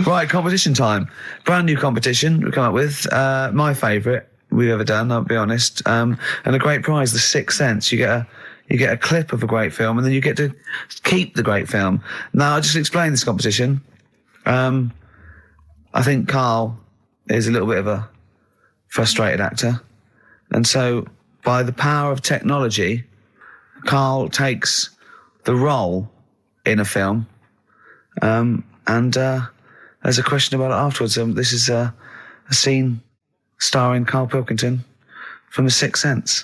Right, competition time. Brand new competition we've come up with. My favourite we've ever done, I'll be honest. And a great prize, The Sixth Sense. You get a clip of a great film, and then you get to keep the great film. Now, I'll just explain this competition. I think Karl is a little bit of a frustrated actor. And so, by the power of technology, Karl takes the role in a film. And there's a question about it afterwards. This is a scene starring Karl Pilkington from The Sixth Sense.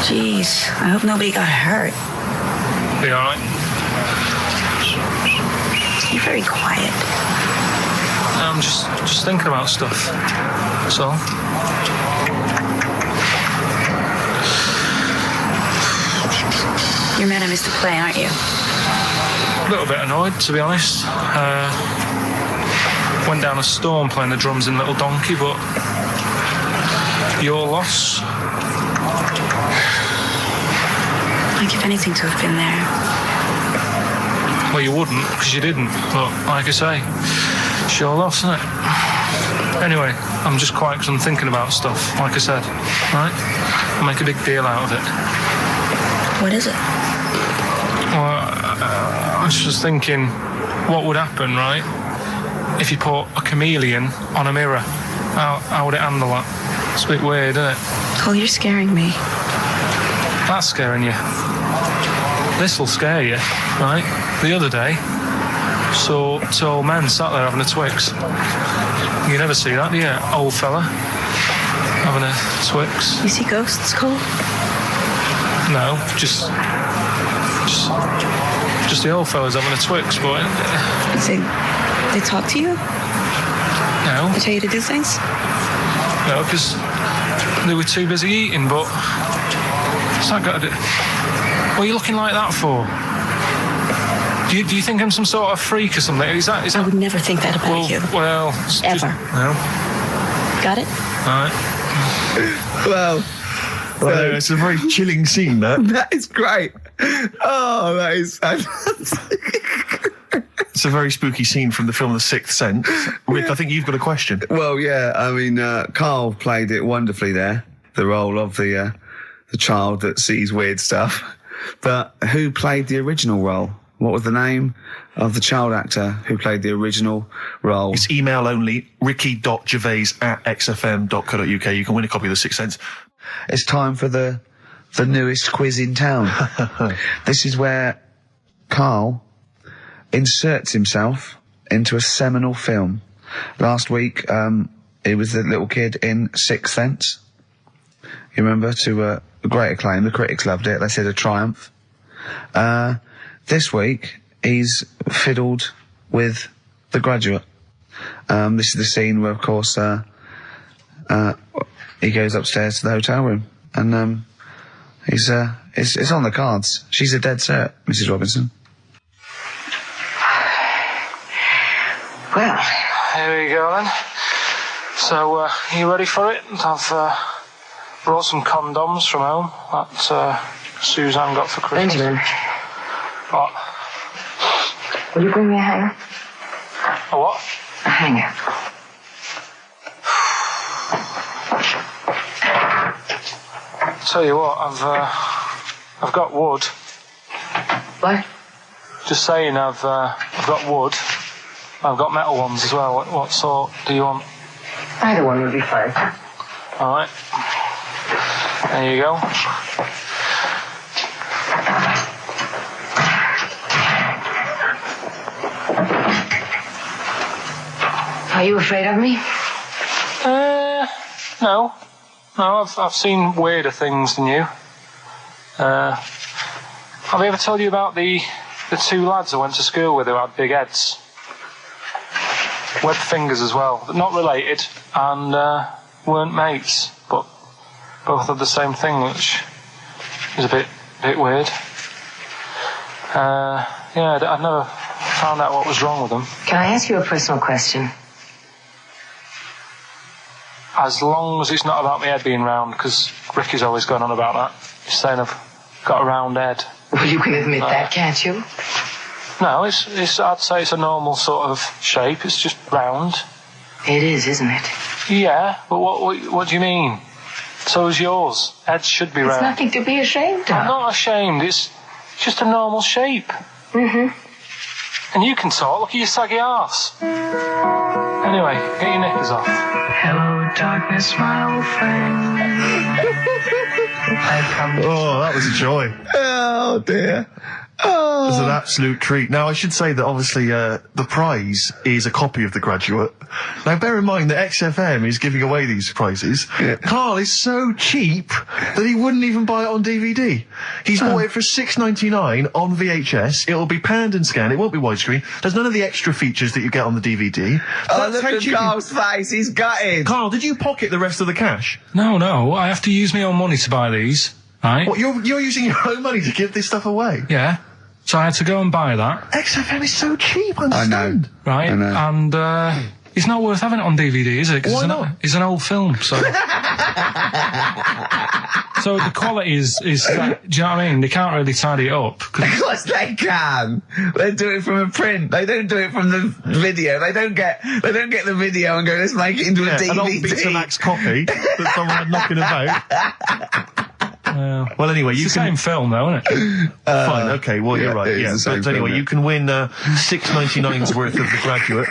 Jeez, I hope nobody got hurt. Be all right? You're very quiet. I'm just thinking about stuff. That's all. You're mad I missed the play, aren't you? A little bit annoyed, to be honest. Went down a storm playing the drums in Little Donkey, but your loss. I'd give anything to have been there. Well, you wouldn't, because you didn't. But like I say, it's your loss, isn't it? Anyway, I'm just quiet because I'm thinking about stuff, like I said. Right? I'll make a big deal out of it. What is it? Well, I was just thinking, what would happen, right, if you put a chameleon on a mirror? How would it handle that? It's a bit weird, isn't it? Oh, you're scaring me. That's scaring you. This'll scare you, right? The other day, saw two old men sat there having a Twix. You never see that, do you? Old fella having a Twix. You see ghosts, Cole? No, just the old fellas having a Twix, but... They talk to you? No. They tell you to do things? No, because they were too busy eating, but... It's not got to do... What are you looking like that for? Do you think I'm some sort of freak or something? Is that... I would never think that about you. Well... Ever. No. Got it? All right. Well, it's a very chilling scene, that. That is great. Oh, that is fantastic. It's a very spooky scene from the film The Sixth Sense. Rick, I think you've got a question. Well, yeah, I mean, Karl played it wonderfully there, the role of the child that sees weird stuff. But who played the original role? What was the name of the child actor who played the original role? It's email only, ricky.gervais@xfm.co.uk. You can win a copy of The Sixth Sense. It's time for the newest quiz in town. This is where Karl inserts himself into a seminal film. Last week, he was the little kid in Sixth Sense. You remember, to great acclaim. The critics loved it. They said a triumph. This week, he's fiddled with The Graduate. This is the scene where, of course, he goes upstairs to the hotel room, and it's on the cards. She's a dead cert, Mrs. Robinson. Well, Here we go then. So, are you ready for it? I've brought some condoms from home that Suzanne got for Christmas. Benjamin, What? will you bring me a hanger? A what? A hanger. Tell you what, I've got wood. What? Just saying, I've got wood. I've got metal ones as well. What sort do you want? Either one would be fine. All right. There you go. Are you afraid of me? No. No, I've seen weirder things than you. Have I ever told you about the two lads I went to school with who had big heads? Webbed fingers as well. Not related, and weren't mates, but both had the same thing, which is a bit weird. Yeah, I'd never found out what was wrong with them. Can I ask you a personal question? as long as it's not about my head being round, because Ricky's always going on about that. He's saying I've got a round head. Well, you can admit that, can't you? No, it's. I'd say it's a normal sort of shape. It's just round. It is, isn't it? Yeah, but what do you mean? So is yours. Heads should be round. It's nothing to be ashamed of. I'm not ashamed. It's just a normal shape. Mm-hmm. And you can talk. Look at your saggy arse. Anyway, get your knickers off. Hello, darkness, my old friend. Oh, that was a joy. Oh dear. It was an absolute treat. Now, I should say that obviously the prize is a copy of The Graduate. Now, bear in mind that XFM is giving away these prizes. Yeah. Karl is so cheap that he wouldn't even buy it on DVD. He's bought it for $6.99 on VHS. It'll be panned and scanned. It won't be widescreen. There's none of the extra features that you get on the DVD. Oh, look at Karl's face. He's gutted. Karl, did you pocket the rest of the cash? No. I have to use my own money to buy these. Right? What, you're using your own money to give this stuff away? Yeah. So I had to go and buy that. XFM is so cheap, I understand. Right? I know. And it's not worth having it on DVD, is it? Why not? It's an old film, so... So the quality is do you know what I mean? They can't really tidy it up. Of course they can. They do it from a print. They don't do it from the video. They don't get the video and go, let's make it into a DVD. An old Betamax copy that someone had knocking about. Well, anyway, it's the same film, though, isn't it? Fine, okay, well, you're right. Yeah, but anyway, film, you can win $6.99's worth of The Graduate.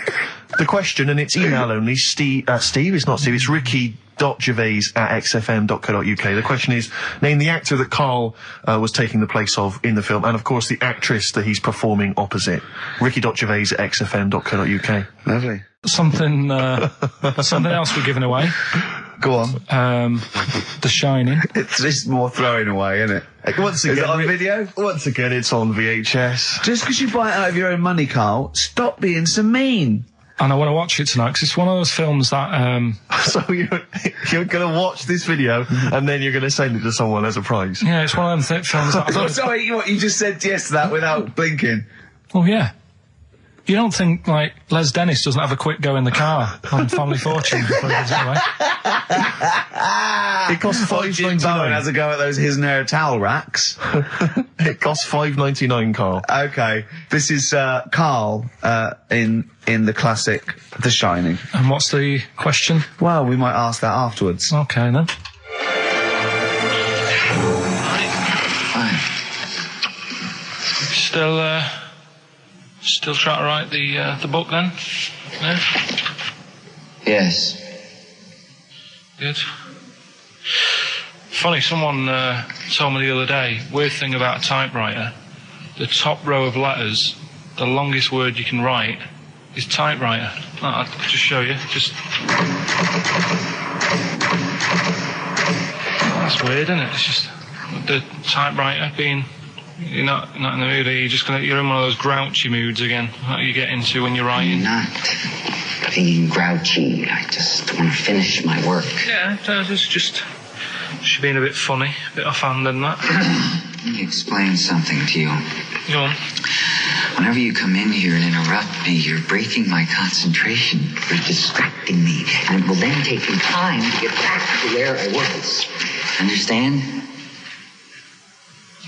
The question, and it's email only, Steve, it's not Steve, it's ricky.gervais@xfm.co.uk. The question is, name the actor that Karl was taking the place of in the film, and of course the actress that he's performing opposite. ricky.gervais@xfm.co.uk. Lovely. Something else we're giving away. Go on. The Shining. It's just more throwing away, isn't it? Once again, is it on video? Once again, it's on VHS. Just because you buy it out of your own money, Karl, stop being so mean. And I want to watch it tonight, because it's one of those films that... So you're going to watch this video, and then you're going to send it to someone as a prize? Yeah, it's one of them films that... Sorry, what, you just said yes to that without blinking? Oh, yeah. You don't think, like, Les Dennis doesn't have a quick go in the car on Family Fortune before he gives it away? It costs $5.99. Bowen has a go at those his and her towel racks. It costs $5.99, Karl. Okay, this is Karl in the classic The Shining. And what's the question? Well, we might ask that afterwards. Okay, then. Fine. Still trying to write the book, then? Yeah? Yes. Good. Funny, someone told me the other day, weird thing about a typewriter, the top row of letters, the longest word you can write is typewriter. I'll just show you. That's weird, isn't it? It's just the typewriter being... You're not in the mood, are you? You're in one of those grouchy moods again, that you get into when you're writing. I'm not being grouchy. I just want to finish my work. Yeah, it's just she's being a bit funny, a bit offhand and that. Let me explain something to you. Go on. Whenever you come in here and interrupt me, you're breaking my concentration. You're distracting me. And it will then take me time to get back to where I was. Understand?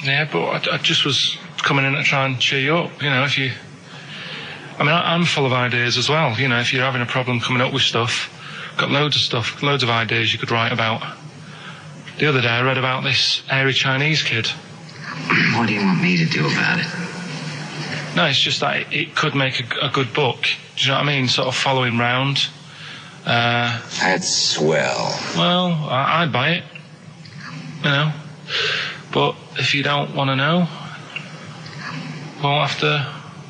Yeah, but I just was coming in to try and cheer you up, you know, if you... I mean, I'm full of ideas as well, you know, if you're having a problem coming up with stuff, got loads of ideas you could write about. The other day I read about this hairy Chinese kid. What do you want me to do about it? No, it's just that it could make a good book. Do you know what I mean? Sort of following round. That's swell. Well, I'd buy it, you know. But if you don't want to know,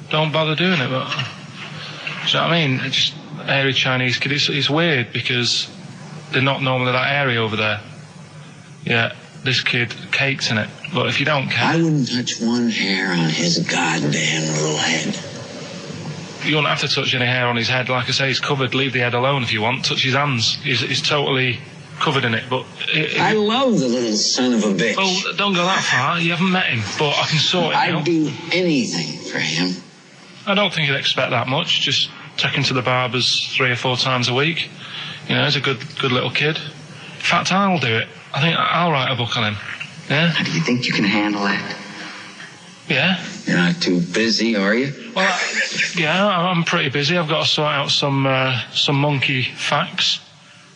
don't bother doing it. But do you know what I mean? It's just hairy Chinese kid. It's weird because they're not normally that hairy over there. Yeah, this kid cakes in it. But if you don't care, I wouldn't touch one hair on his goddamn little head. You won't have to touch any hair on his head. Like I say, he's covered. Leave the head alone if you want. Touch his hands. He's totally covered in it. But I love the little son of a bitch. Well, don't go that far. You haven't met him, but I can sort it out. I'd do anything for him. I don't think you'd expect that much. Just take him to the barbers 3 or 4 times a week. You know, he's a good little kid. In fact, I'll do it. I think I'll write a book on him. Yeah? Do you think you can handle that? Yeah? You're not too busy, are you? Well, yeah, I'm pretty busy. I've got to sort out some monkey facts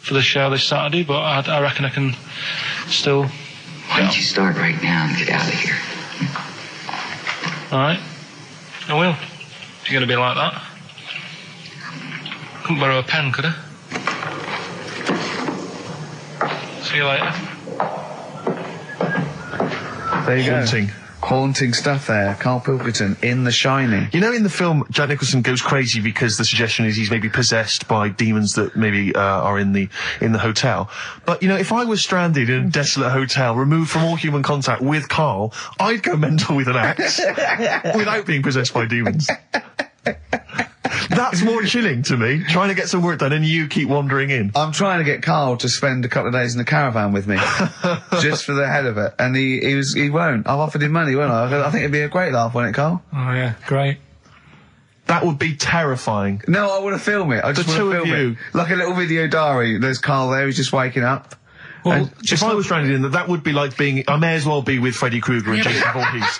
for the show this Saturday, but I reckon I can still... Why don't you start right now and get out of here? All right. I will. If you're going to be like that. Couldn't borrow a pen, could I? See you later. There you Haunting. go. Haunting stuff there. Karl Pilkington in The Shining. You know, in the film, Jack Nicholson goes crazy because the suggestion is he's maybe possessed by demons that maybe are in the hotel. But, you know, if I was stranded in a desolate hotel, removed from all human contact with Karl, I'd go mental with an axe without being possessed by demons. That's more chilling to me, trying to get some work done and you keep wandering in. I'm trying to get Karl to spend a couple of days in the caravan with me, just for the head of it, and he won't. I've offered him money, won't I? I think it'd be a great laugh, wouldn't it, Karl? Oh, yeah, great. That would be terrifying. No, I want to film it. I just want to film it. Like a little video diary. There's Karl there, he's just waking up. Well, If I was stranded in that would be like being... I may as well be with Freddy Krueger and Jason Voorhees.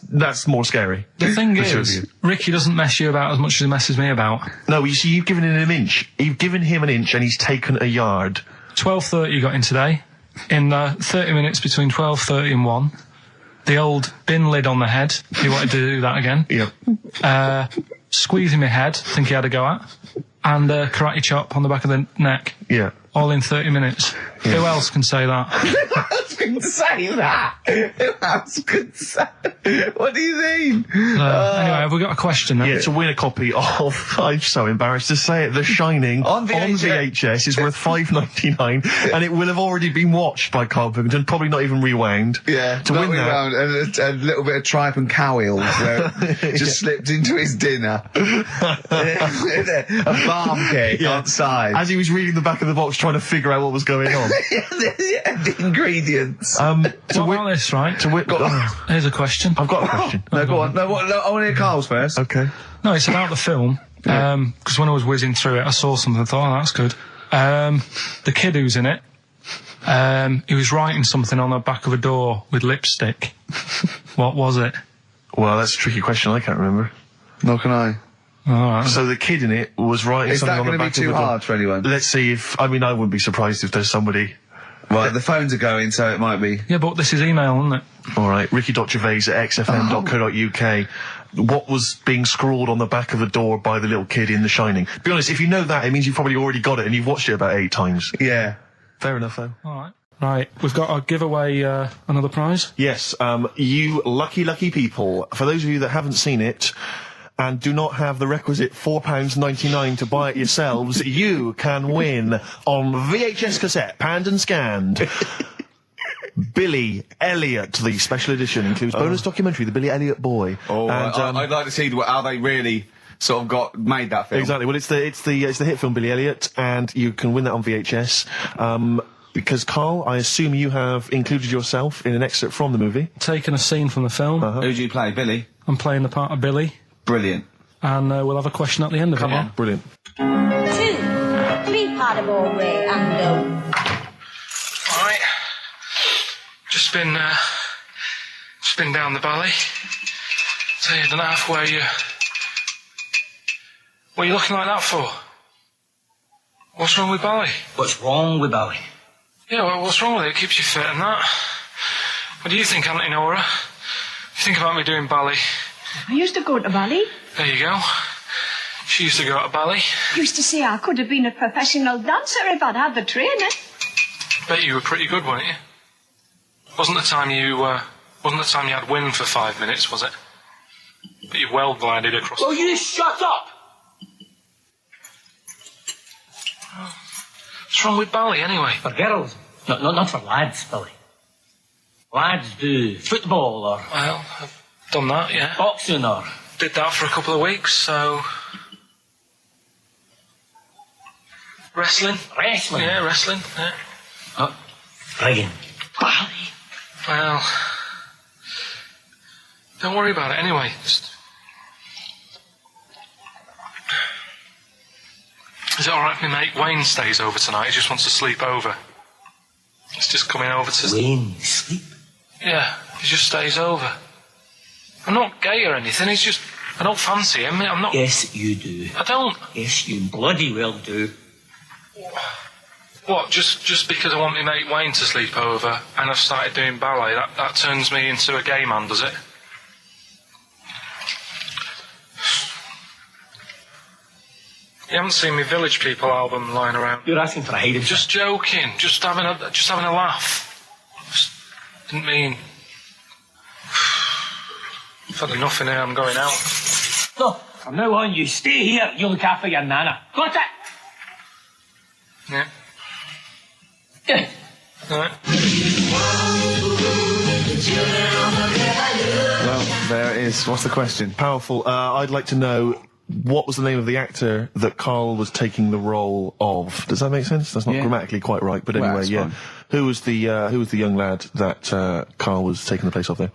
That's more scary. The thing The two of is, you. Ricky doesn't mess you about as much as he messes me about. No, you see, you've given him an inch. You've given him an inch and he's taken a yard. 12:30 you got in today. In 30 minutes between 12:30 and 1. The old bin lid on the head. He wanted to do that again. Yep. Squeezing my head, think he had a go at. And karate chop on the back of the neck. Yeah. All in 30 minutes. Yeah. Who else can say that? Who else can say that? Who else can say? What do you mean? Anyway, have we got a question then? Yeah, to win a copy of, I'm so embarrassed to say it, The Shining On VHS is worth $5.99 and it will have already been watched by Karl Pilkington, probably not even rewound. Yeah, to win that. Round, and a little bit of tripe and cow eels where it just slipped into his dinner. A barm cake outside. As he was reading the back of the box trying to figure out what was going on. The ingredients. What about this, right? Here's a question. I've got a question. No, go on. No, I want to hear Karl's first. Okay. No, it's about the film. Because when I was whizzing through it, I saw something and thought, oh, that's good. The kid who's in it, he was writing something on the back of a door with lipstick. What was it? Well, that's a tricky question. I can't remember. Nor can I. All right. So the kid in it was writing Is something that on the going to be back of the too door. hard for anyone? Let's see if... I mean, I wouldn't be surprised if there's somebody... Right, the phones are going, so it might be. Yeah, but this is email, isn't it? All right, Ricky.Gervais at xfm.co.uk. What was being scrawled on the back of the door by the little kid in The Shining? Be honest, if you know that, it means you've probably already got it and you've watched it about 8 times. Yeah. Fair enough, though. All right. Right, we've got to give away another prize. Yes, you lucky people. For those of you that haven't seen it and do not have the requisite £4.99 to buy it yourselves, you can win on VHS cassette, panned and scanned. Billy Elliot, the special edition, includes bonus documentary, The Billy Elliot Boy. Oh, and, I'd like to see how they really sort of made that film. Exactly. Well, it's the hit film Billy Elliot, and you can win that on VHS. Because, Karl, I assume you have included yourself in an excerpt from the movie. Taking a scene from the film. Who do you play, Billy? I'm playing the part of Billy. Brilliant. And we'll have a question at the end of it. Come on. Brilliant. 2, 3-part ball way and go. All right. Just been down the valley. So I don't know where you... What are you looking like that for? What's wrong with Bally? What's wrong with Bally? Yeah, well, what's wrong with it? It keeps you fit and that. What do you think, Auntie Nora? You think about me doing Bally? I used to go to Bali. There you go. She used to go to Bally. Used to say I could have been a professional dancer if I'd had the training. Bet you were pretty good, weren't you? Wasn't the time you had wind for 5 minutes, was it? But you well glided across. Well, you just shut up! What's wrong with Bally, anyway? For girls. Not for lads, Billy. Lads do football or Well, I've done that, yeah. boxing or... Did that for a couple of weeks, so... Wrestling? Wrestling? Yeah, wrestling, yeah. Oh, friggin' Bally. Well... Don't worry about it, anyway. Just Is it alright if my mate Wayne stays over tonight? He just wants to sleep over. He's just coming over to... Wayne, sleep? Yeah, he just stays over. I'm not gay or anything, he's just... I don't fancy him, I'm not... Yes, you do. I don't. Yes, you bloody well do. What, just because I want my mate Wayne to sleep over and I've started doing ballet, that turns me into a gay man, does it? You haven't seen my Village People album lying around? You're asking for a hiding. Just joking, just having a laugh. Didn't mean... I've had enough in here, I'm going out. No, from now on, you stay here, you look after your nana. Got it? Yeah. Yeah. Right. Well, there it is. What's the question? Powerful. I'd like to know what was the name of the actor that Karl was taking the role of. Does that make sense? That's not grammatically quite right, but anyway, fine. Who was the young lad that Karl was taking the place of there?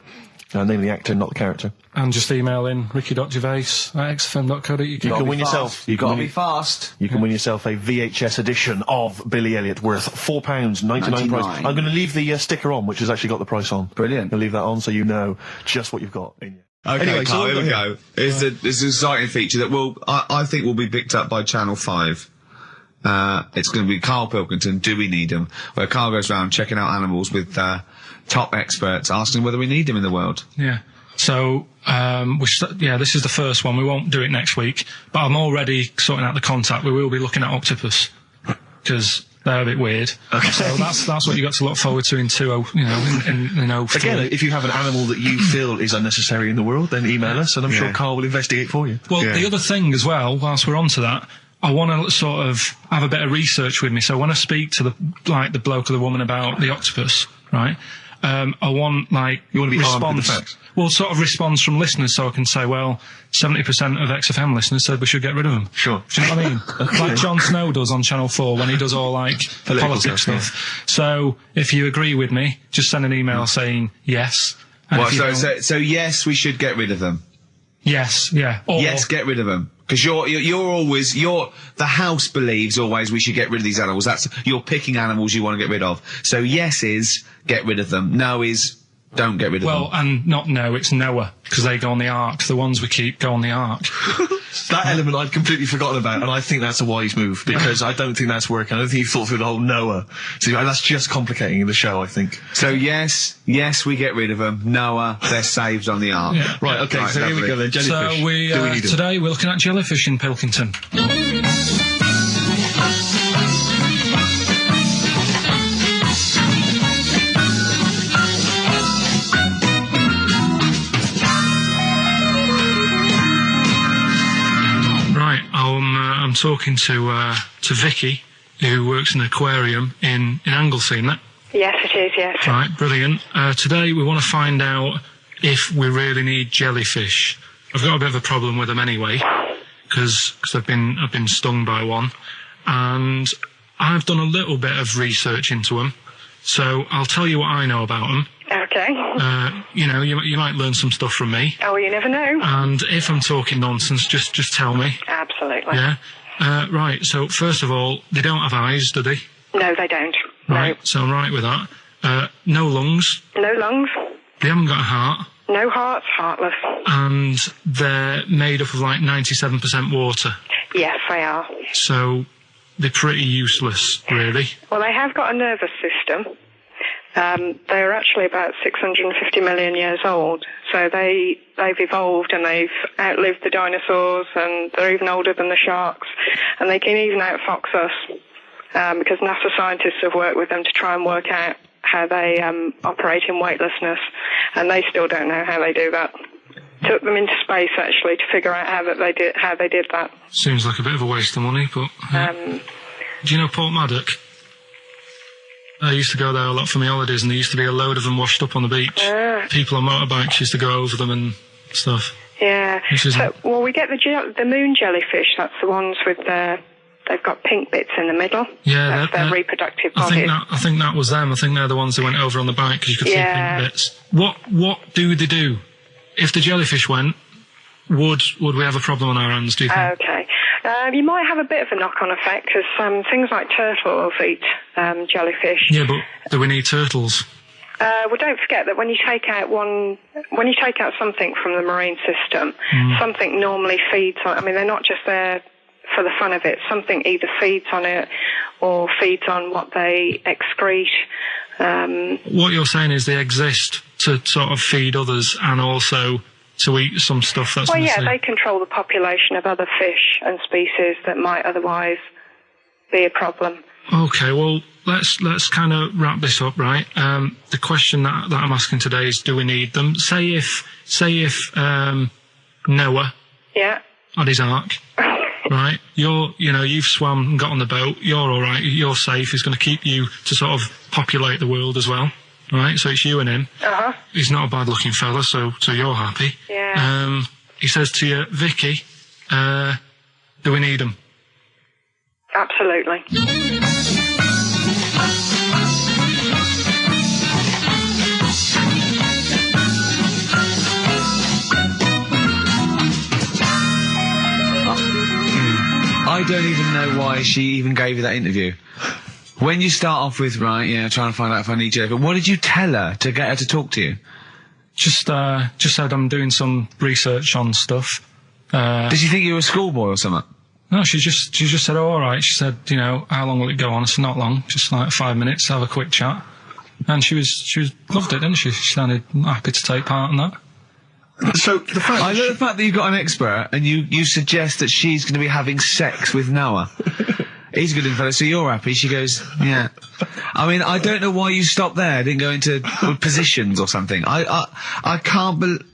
Name of the actor, not the character. And just email in ricky.gervais@xfm.co.uk. You can win yourself. You've got to be fast. You can win yourself a VHS edition of Billy Elliot worth £4.99 price. I'm going to leave the sticker on, which has actually got the price on. Brilliant. I'll leave that on so you know just what you've got in you. Okay, Anyway, Carl, so here we go. It's an exciting feature that I think will be picked up by Channel 5. It's going to be Karl Pilkington, Do We Need Him? Where Karl goes around checking out animals with top experts, asking whether we need them in the world. Yeah. So, this is the first one. We won't do it next week, but I'm already sorting out the contact. We will be looking at octopus, because they're a bit weird. Okay. So that's what you got to look forward to in 3. Again, if you have an animal that you feel is unnecessary in the world, then email us, and I'm sure Karl will investigate for you. Well, the other thing as well, whilst we're onto that, I want to sort of have a bit of research with me. So when I speak to the bloke or the woman about the octopus, right? I want you want to be armed with the facts. Well, sort of response from listeners, so I can say, well, 70% of XFM listeners said we should get rid of them. Sure. Do you know what I mean? Like Jon Snow does on Channel 4 when he does all politics stuff. Yeah. So if you agree with me, just send an email saying yes. So yes, we should get rid of them. Yes, yeah. Or, yes, get rid of them. Because the house believes always we should get rid of these animals. You're picking animals you want to get rid of. So yes is get rid of them. No is don't get rid of them. Well, and not no, it's Noah, because they go on the ark. The ones we keep go on the ark. That element I'd completely forgotten about, and I think that's a wise move, because I don't think that's working. I don't think you've thought through the whole Noah. So that's just complicating the show, I think. So yes, we get rid of them. Noah, they're saved on the ark. Yeah. Right, okay, so lovely. Here we go then, jellyfish. So today we're looking at jellyfish in Pilkington. I'm talking to Vicky, who works in an aquarium in Anglesey, isn't it? Yes, it is, yes. Right, brilliant. Today we want to find out if we really need jellyfish. I've got a bit of a problem with them anyway, because I've been stung by one, and I've done a little bit of research into them, so I'll tell you what I know about them. Okay. You might learn some stuff from me. Oh, you never know. And if I'm talking nonsense, just tell me. Absolutely. Yeah. Right, so first of all, they don't have eyes, do they? No, they don't. Right, no. So I'm right with that. No lungs. No lungs. They haven't got a heart. No hearts, heartless. And they're made up of like 97% water. Yes, they are. So they're pretty useless, really. Well, they have got a nervous system. They're actually about 650 million years old, so they've evolved and they've outlived the dinosaurs, and they're even older than the sharks, and they can even outfox us, because NASA scientists have worked with them to try and work out how they operate in weightlessness, and they still don't know how they do that. Took them into space actually to figure out how they did that. Seems like a bit of a waste of money, but do you know Port Maddock? I used to go there a lot for my holidays, and there used to be a load of them washed up on the beach. People on motorbikes used to go over them and stuff. Yeah. Well, we get the moon jellyfish. That's the ones with they've got pink bits in the middle. Yeah, that's their reproductive bodies. I think that was them. I think they're the ones that went over on the bike, because you could see pink bits. What do they do? If the jellyfish went, would we have a problem on our hands, do you think? Okay. You might have a bit of a knock-on effect because things like turtles eat jellyfish. Yeah, but do we need turtles? Well, don't forget that when you take out something from the marine system, something normally feeds on. I mean, they're not just there for the fun of it. Something either feeds on it or feeds on what they excrete. What you're saying is they exist to sort of feed others and also to eat some stuff that's in the sea. They control the population of other fish and species that might otherwise be a problem. Okay, well, let's kind of wrap this up, right? The question that I'm asking today is, do we need them? Say if Noah had his ark, right? You've swum and got on the boat. You're all right. You're safe. He's going to keep you to sort of populate the world as well, right? So it's you and him. He's not a bad-looking fella, so you're happy. Yeah. He says to you, Vicky, do we need him? Absolutely. I don't even know why she even gave you that interview. When you start off with, trying to find out if I need you, but what did you tell her to get her to talk to you? Just said I'm doing some research on stuff. Did she think you were a schoolboy or something? No, she just said, oh, all right. She said, how long will it go on? I said, not long, just like 5 minutes, have a quick chat. And she loved it, didn't she? She sounded happy to take part in that. So the fact I love the fact that you've got an expert and you suggest that she's going to be having sex with Noah. He's a good fella, so you're happy. She goes, yeah. I mean, I don't know why you stopped there. Didn't go into positions or something. I can't believe.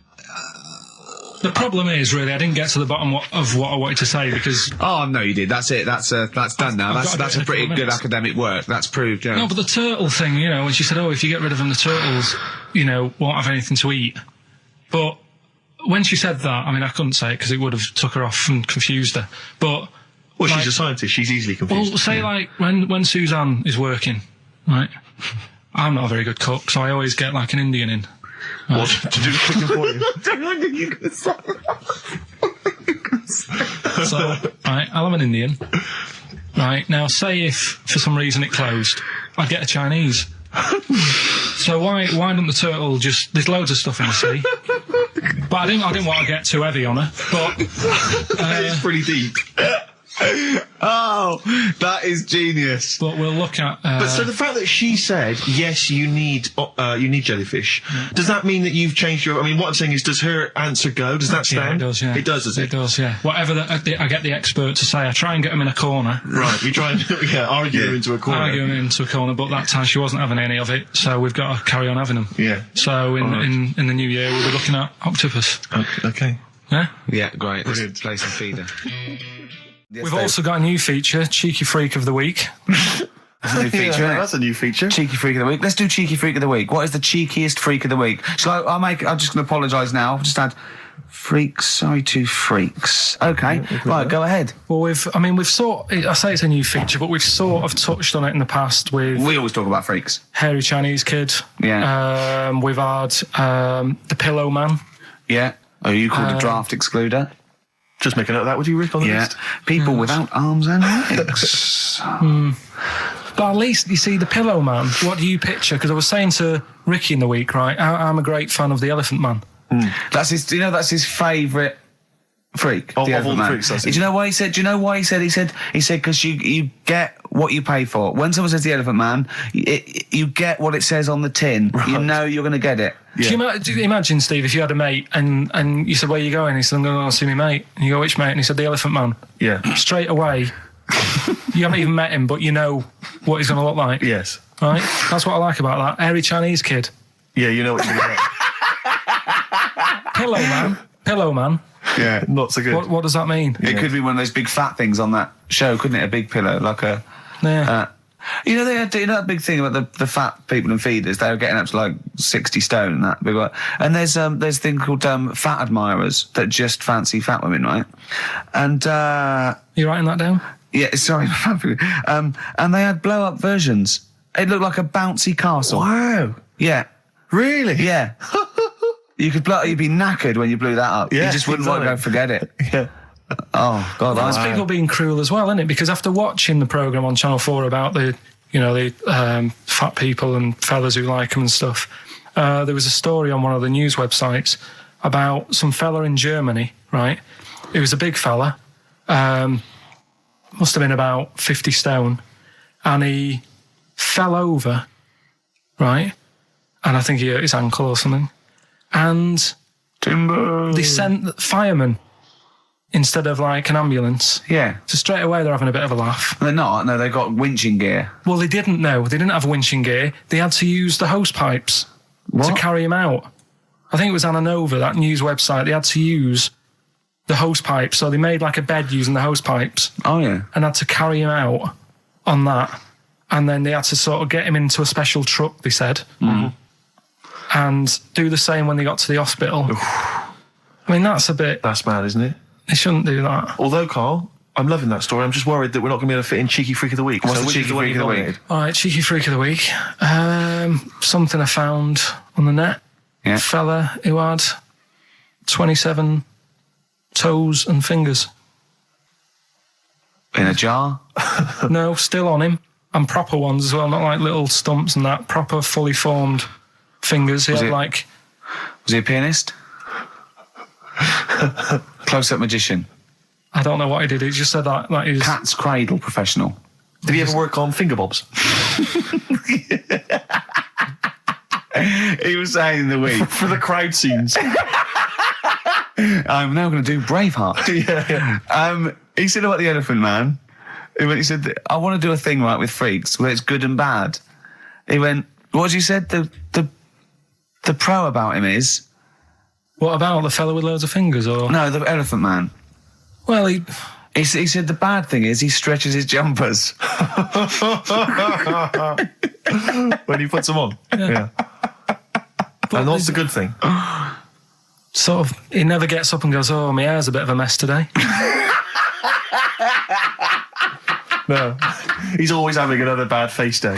The problem is, really, I didn't get to the bottom of what I wanted to say because... Oh, no, you did. That's it. That's done now. That's a pretty good academic work. That's proved, yeah. No, but the turtle thing, when she said, if you get rid of them, the turtles, won't have anything to eat. But when she said that, I mean, I couldn't say it because it would have took her off and confused her. But... Well, she's a scientist. She's easily confused. Well, say, when Suzanne is working, right, I'm not a very good cook, so I always get, an Indian in. What? To do the cooking for you? So, right, I'll have an Indian. Right, now say if, for some reason, it closed, I'd get a Chinese. So why don't the turtle there's loads of stuff in the sea. But I didn't want to get too heavy on her, but... it's pretty deep. Oh, that is genius. But we'll look at... But so the fact that she said, yes, you need jellyfish, does that mean that you've changed your... I mean, what I'm saying is, does her answer go? Does that stand? Yeah, it does, yeah. It does, does it? It does, yeah. Whatever I get the expert to say, I try and get him in a corner. Right, you try and argue him into a corner. Argue him into a corner, but that time she wasn't having any of it, so we've got to carry on having them. Yeah. So in the new year, we'll be looking at octopus. Okay. Yeah? Yeah, great. Let's play some feeder. Yes, We've also got a new feature, Cheeky Freak of the Week. That's a new feature, yeah, that's a new feature. Cheeky Freak of the Week. Let's do Cheeky Freak of the Week. What is the cheekiest freak of the week? I'm just going to apologise now. I've just had freaks, sorry to freaks. Okay, right, go ahead. Well, I say it's a new feature, but we've sort of touched on it in the past with... We always talk about freaks. Hairy Chinese Kid. Yeah. We've had the Pillow Man. Yeah. Oh, you called a draft excluder. Just make a note of that, would you, Rick, on the list? People without arms and legs. But at least, you see, the Pillow Man, what do you picture? Because I was saying to Ricky in the week, right, I'm a great fan of the Elephant Man. That's his favourite freak. Of the all the Man. freaks, that's it. Do you know why he said? Do you know why he said? He said because you get what you pay for. When someone says the Elephant Man, you get what it says on the tin. Right. You know you're going to get it. Yeah. Do you imagine, Steve, if you had a mate and you said, where are you going? He said, I'm going to go see my mate. And you go, which mate? And he said, the Elephant Man. Yeah. Straight away, you haven't even met him, but you know what he's going to look like. Yes. Right? That's what I like about that. Hairy Chinese Kid. Yeah, you know what you're going to get. Pillow Man. Yeah, not so good. What does that mean? It could be one of those big fat things on that show, couldn't it? A big pillow, like a... Yeah. They had that big thing about the fat people in feeders. They were getting up to 60 stone and that big one. And there's a thing called fat admirers that just fancy fat women, right? And you writing that down? Yeah, sorry. And they had blow up versions. It looked like a bouncy castle. Wow. Yeah. Really? Yeah. You'd be knackered when you blew that up. Yeah, you just wouldn't want to go forget it. Yeah. Oh, God. That's people being cruel as well, isn't it? Because after watching the programme on Channel 4 about the fat people and fellas who like them and stuff, there was a story on one of the news websites about some fella in Germany, right? He was a big fella, must have been about 50 stone, and he fell over, right? And I think he hurt his ankle or something. And they sent firemen instead of like an ambulance. Yeah. So straight away they're having a bit of a laugh. They're not. No, they've got winching gear. Well, they didn't know. They didn't have winching gear. They had to use the hose pipes to carry him out. I think it was Anna Nova, that news website. They had to use the hose pipes. So they made like a bed using the hose pipes. Oh, yeah. And had to carry him out on that. And then they had to sort of get him into a special truck, they said. Mm-hmm. And do the same when they got to the hospital. I mean, that's a bit... That's mad, isn't it? They shouldn't do that. Although, Carl, I'm loving that story. I'm just worried that we're not going to be able to fit in Cheeky Freak of the Week. What's the which Cheeky is one Freak you of the nominated? Week? All right, Cheeky Freak of the Week. Something I found on the net. Yeah. A fella who had 27 toes and fingers. In a jar? No, still on him. And proper ones as well, not like little stumps and that. Proper, fully formed fingers. He had like... Was he a pianist? Close-up magician? I don't know what he did. He just said that he was... Cat's cradle professional? Did he ever work on finger bobs? He was saying in the week. For the crowd scenes. I'm now going to do Braveheart. Yeah. He said about the Elephant Man. He said, I want to do a thing right with freaks where it's good and bad. He went, what did you said? The pro about him is... What about the fella with loads of fingers, or...? No, the Elephant Man. Well, he said the bad thing is he stretches his jumpers. When he puts them on. Yeah. And what's the good thing? Sort of, he never gets up and goes, oh, my hair's a bit of a mess today. No. He's always having another bad face day.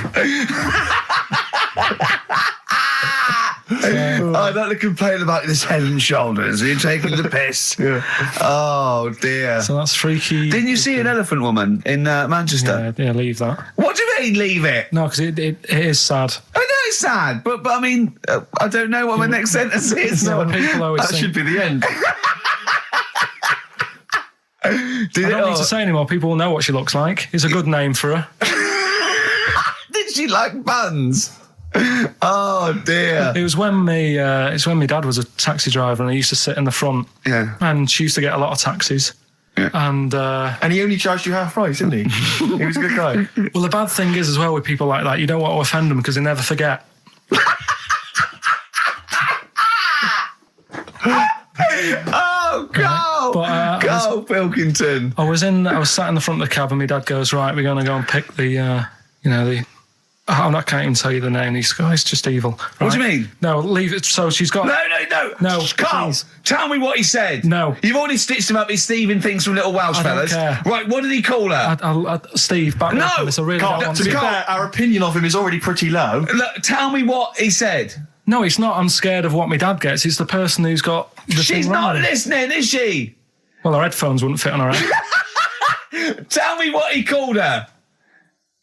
I don't to complain about this head and shoulders. You're taking the piss. Yeah. Oh, dear. So that's freaky. Didn't you see an elephant woman in Manchester? Yeah, leave that. What do you mean, leave it? No, because it is sad. I know it's sad, but I mean, I don't know what my next sentence is. No, people always that think, should be the end. I don't need to say anymore. People will know what she looks like. It's a good name for her. Did she like buns? Oh dear! It was when my dad was a taxi driver, and he used to sit in the front. Yeah. And she used to get a lot of taxis. Yeah. And he only charged you half price, didn't he? He was a good guy. Well, the bad thing is as well with people like that, you don't want to offend them because they never forget. Oh, go! Go, Pilkington! I was sat in the front of the cab, and my dad goes, right, we're going to go and pick the I can't even tell you the name. These guys, just evil. Right? What do you mean? No, leave it. So she's got... No, Carl, please. tell me what he said. No. You've already stitched him up. He's Stephen things from Little Welsh I don't Fellas. care. Right, what did he call her? Steve, back No! this. I really Carl, don't want to be fair, our opinion of him is already pretty low. Look, tell me what he said. No, it's not. I'm scared of what my dad gets. It's the person who's got the She's thing not wrong. listening, is she? Well, her headphones wouldn't fit on her head. Tell me what he called her.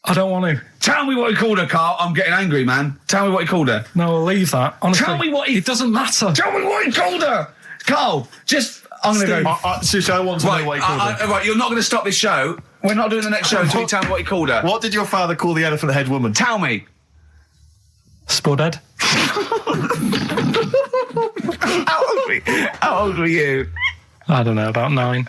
I don't want to. Tell me what he called her, Carl. I'm getting angry, man. Tell me what he called her. No, I'll leave that. Honestly, Tell me what he... It doesn't matter. Tell me what he called her. Carl, just... I'm going to go... Seriously, I want to know what he called her. Right, you're not going to stop this show. We're not doing the next show until you tell me what he called her. What did your father call the elephant head woman? Tell me. Spudhead. How old were you? I don't know, about 9.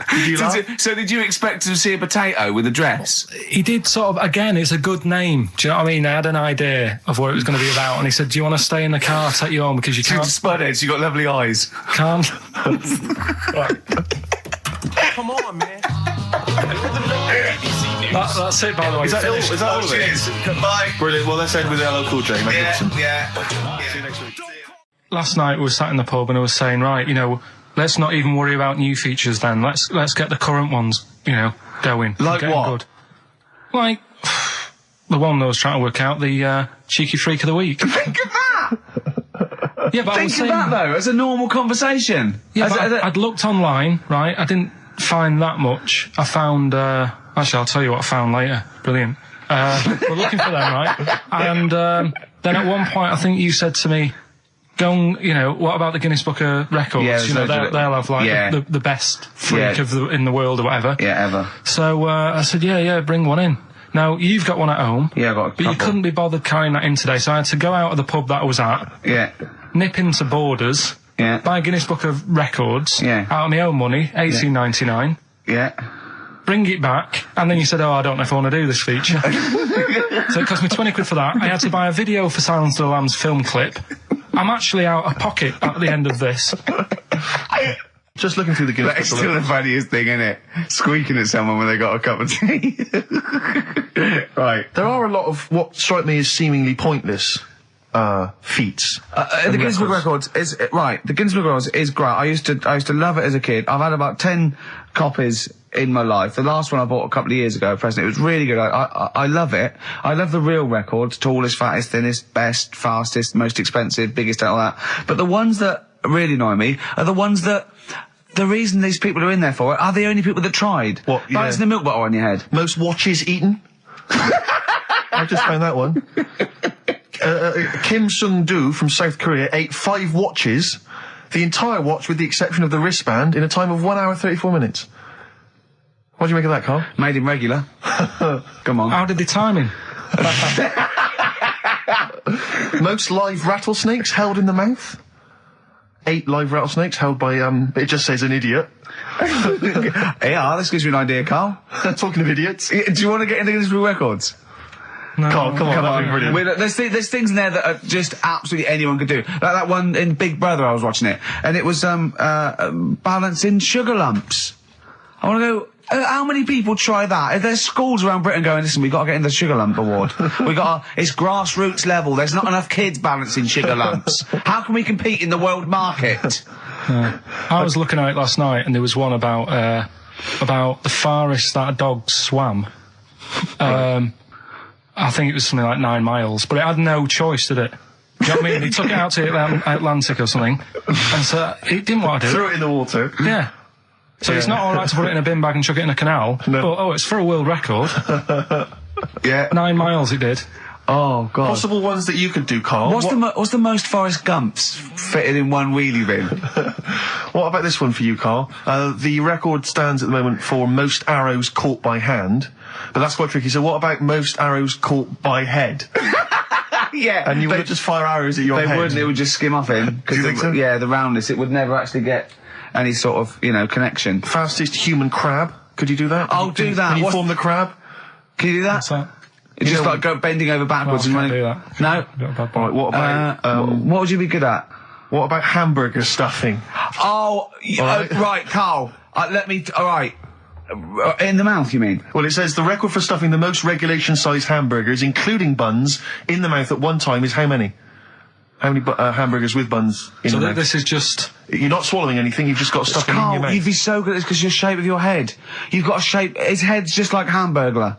So did you expect to see a potato with a dress? He did sort of, again, it's a good name. Do you know what I mean? I had an idea of what it was going to be about, and he said, do you want to stay in the car, take you home, because you can't... Spudheads, you got lovely eyes. Can't. Come on, man. That's it, by the way. Is that all of it? Cheers. Bye. Brilliant. Well, let's end with LL Cool J. Yeah. See you next week. Last night we were sat in the pub and I was saying, right, let's not even worry about new features then. Let's get the current ones, going. Like what? Good. Like the one I was trying to work out, the cheeky freak of the week. Think of that! Yeah, but Think of that, though, as a normal conversation. Yeah, I'd looked online, right? I didn't find that much. I found, actually, I'll tell you what I found later. Brilliant. We're looking for them, right? And then at one point, I think you said to me, go and, what about the Guinness Book of Records? Yeah, they'll have, like, the best freak in the world or whatever. Yeah, ever. So I said, yeah, bring one in. Now, you've got one at home. Yeah, I got a couple. But you couldn't be bothered carrying that in today, so I had to go out of the pub that I was at. Yeah. Nip into Borders. Yeah. Buy a Guinness Book of Records. Yeah. Out of my own money, $18.99. Yeah. Bring it back, and then you said, I don't know if I want to do this feature. So it cost me 20 quid for that. I had to buy a video for Silence of the Lambs film clip. I'm actually out of pocket at the end of this. Just looking through the Guinness Book. That's still the funniest thing, isn't it? Squeaking at someone when they got a cup of tea. Right. There are a lot of what strike me as seemingly pointless feats. The Guinness Book of Records is right. The Guinness Book of Records is great. I used to love it as a kid. I've had about 10 copies in my life. The last one I bought a couple of years ago, present. It was really good. I love it. I love the real records: tallest, fattest, thinnest, best, fastest, most expensive, biggest, and all that. But the ones that really annoy me are the ones that. The reason these people are in there for it are the only people that tried. What? Yeah. Balancing the milk bottle on your head. Most watches eaten. I just found that one. Kim Sung-do from South Korea ate 5 watches, the entire watch with the exception of the wristband, in a time of 1 hour 34 minutes. What do you make of that, Carl? Made him regular. Come on. How did they time him? Most live rattlesnakes held in the mouth. 8 live rattlesnakes held by, it just says an idiot. Yeah, this gives you an idea, Carl. Talking of idiots. Do you want to get into Guinness Book of Records? No, Carl, come on, that'd be brilliant. There's things in there that are just absolutely anyone could do. Like that one in Big Brother, I was watching it, and it was balancing sugar lumps. I want to go. How many people try that? If there's schools around Britain going, listen, we've got to get in the sugar lump award. It's grassroots level. There's not enough kids balancing sugar lumps. How can we compete in the world market? I was looking at it last night, and there was one about the farthest that a dog swam. I think it was something like 9 miles, but it had no choice, did it? Do you know what I mean? He took it out to the Atlantic or something, and so it didn't want to do it. Threw it in the water. Yeah. So it's not all right to put it in a bin bag and chuck it in a canal. No. But, it's for a world record. Yeah. 9 miles it did. Oh, God. Possible ones that you could do, Carl. What's the most Forrest Gumps fitted in one wheelie bin? What about this one for you, Carl? The record stands at the moment for most arrows caught by hand, but that's quite tricky. So what about most arrows caught by head? Yeah. And you would just fire arrows at your head? They wouldn't. It would just skim off him. Do you think so? Yeah, the roundness. It would never actually get any sort of, connection. Fastest human crab. Could you do that? I'll do that. Can you form the crab? Can you do that? What's that? It's just like bending over backwards and running. Do that. No. All right, what about what would you be good at? What about hamburger stuffing? Right, Carl. All right. In the mouth, you mean? Well, it says the record for stuffing the most regulation-sized hamburgers, including buns, in the mouth at one time is how many? How many hamburgers with buns in the mouth? This is just... You're not swallowing anything, you've just got stuffing in your mouth. You'd be so good at this because your shape of your head. You've got a shape... His head's just like Hamburglar.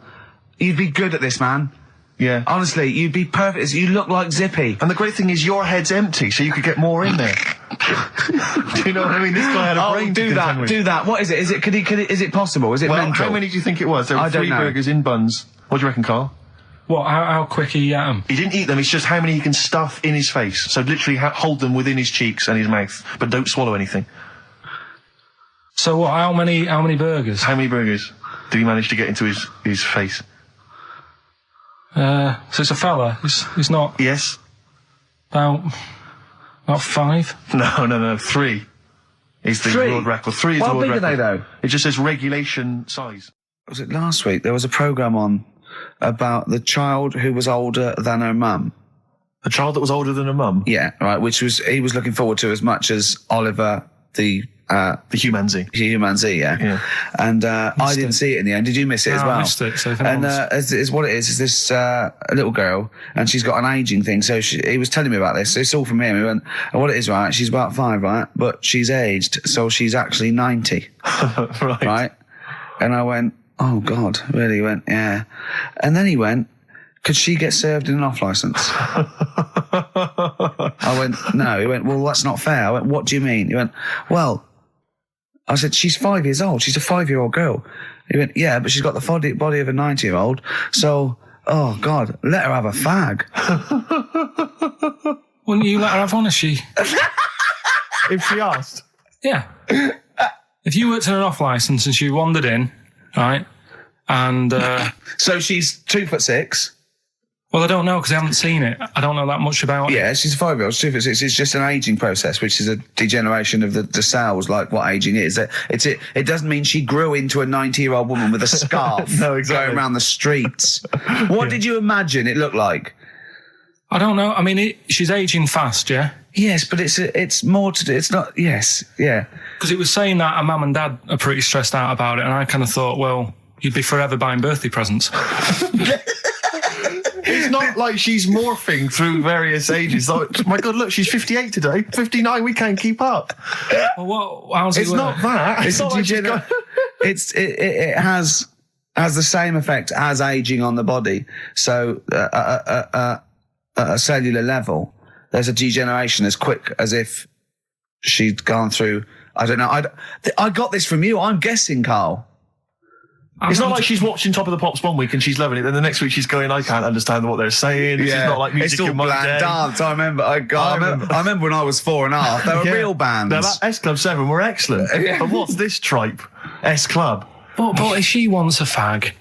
You'd be good at this, man. Yeah. Honestly, you'd be perfect. You look like Zippy. And the great thing is your head's empty, so you could get more in there. Do you know what I mean? This guy had a brain. Do that. What is it? Is it possible? Is it mental? How many do you think it was? There were 3 burgers in buns. What do you reckon, Carl? What? How quick he ate them? He didn't eat them. It's just how many he can stuff in his face. So literally hold them within his cheeks and his mouth, but don't swallow anything. So what? How many burgers? How many burgers did he manage to get into his face? So it's a fella. It's not. Yes. About 5. No. 3. Is the world record. 3 is the world record. How big are they though? It just says regulation size. Was it last week? There was a programme on about the child who was older than her mum. A child that was older than her mum? Yeah, right, he was looking forward to as much as Oliver, the humanzee. Yeah. And I didn't see it in the end. Did you miss it as well? I missed it. So and is what it is this little girl, and she's got an ageing thing. So he was telling me about this. So it's all from him. He went, and what it is, right? She's about 5, right? But she's aged, so she's actually 90. Right. And I went, oh God, really? He went, yeah. And then he went, could she get served in an off licence? I went, no. He went, well, that's not fair. I went, what do you mean? He went, well, I said, she's 5 years old. She's a 5-year-old girl. He went, yeah, but she's got the body of a 90-year-old. So, oh, God, let her have a fag. Wouldn't you let her have one if she... If she asked? Yeah. If you worked on an off licence and she wandered in, right, and... So she's 2'6". Well, I don't know because I haven't seen it. I don't know that much about it. Yeah, she's a 5-year-old. She's 2'6". It's just an ageing process, which is a degeneration of the cells, like what ageing is. It doesn't mean she grew into a 90-year-old woman with a scarf No, exactly. going around the streets. What did you imagine it looked like? I don't know. I mean, she's ageing fast, yeah? Yes, but it's more to do. It's not. Yes, yeah. Because it was saying that her mum and dad are pretty stressed out about it, and I kind of thought, well, you'd be forever buying birthday presents. It's not like she's morphing through various ages. Like, my God, look, she's 58 today. 59, we can't keep up. Well, how's it It's work? not that. It's not like she's got- it has the same effect as aging on the body. So at a cellular level, there's a degeneration as quick as if she'd gone through. I don't know. I got this from you. I'm guessing, Carl. It's not like she's watching Top of the Pops one week and she's loving it, then the next week she's going, I can't understand what they're saying. It's not like music it's all in one bland day. dance. I remember. I remember when I was 4.5. They were real bands. Now, that S Club 7 were excellent. Yeah. But what's this tripe? S Club. But if she wants a fag...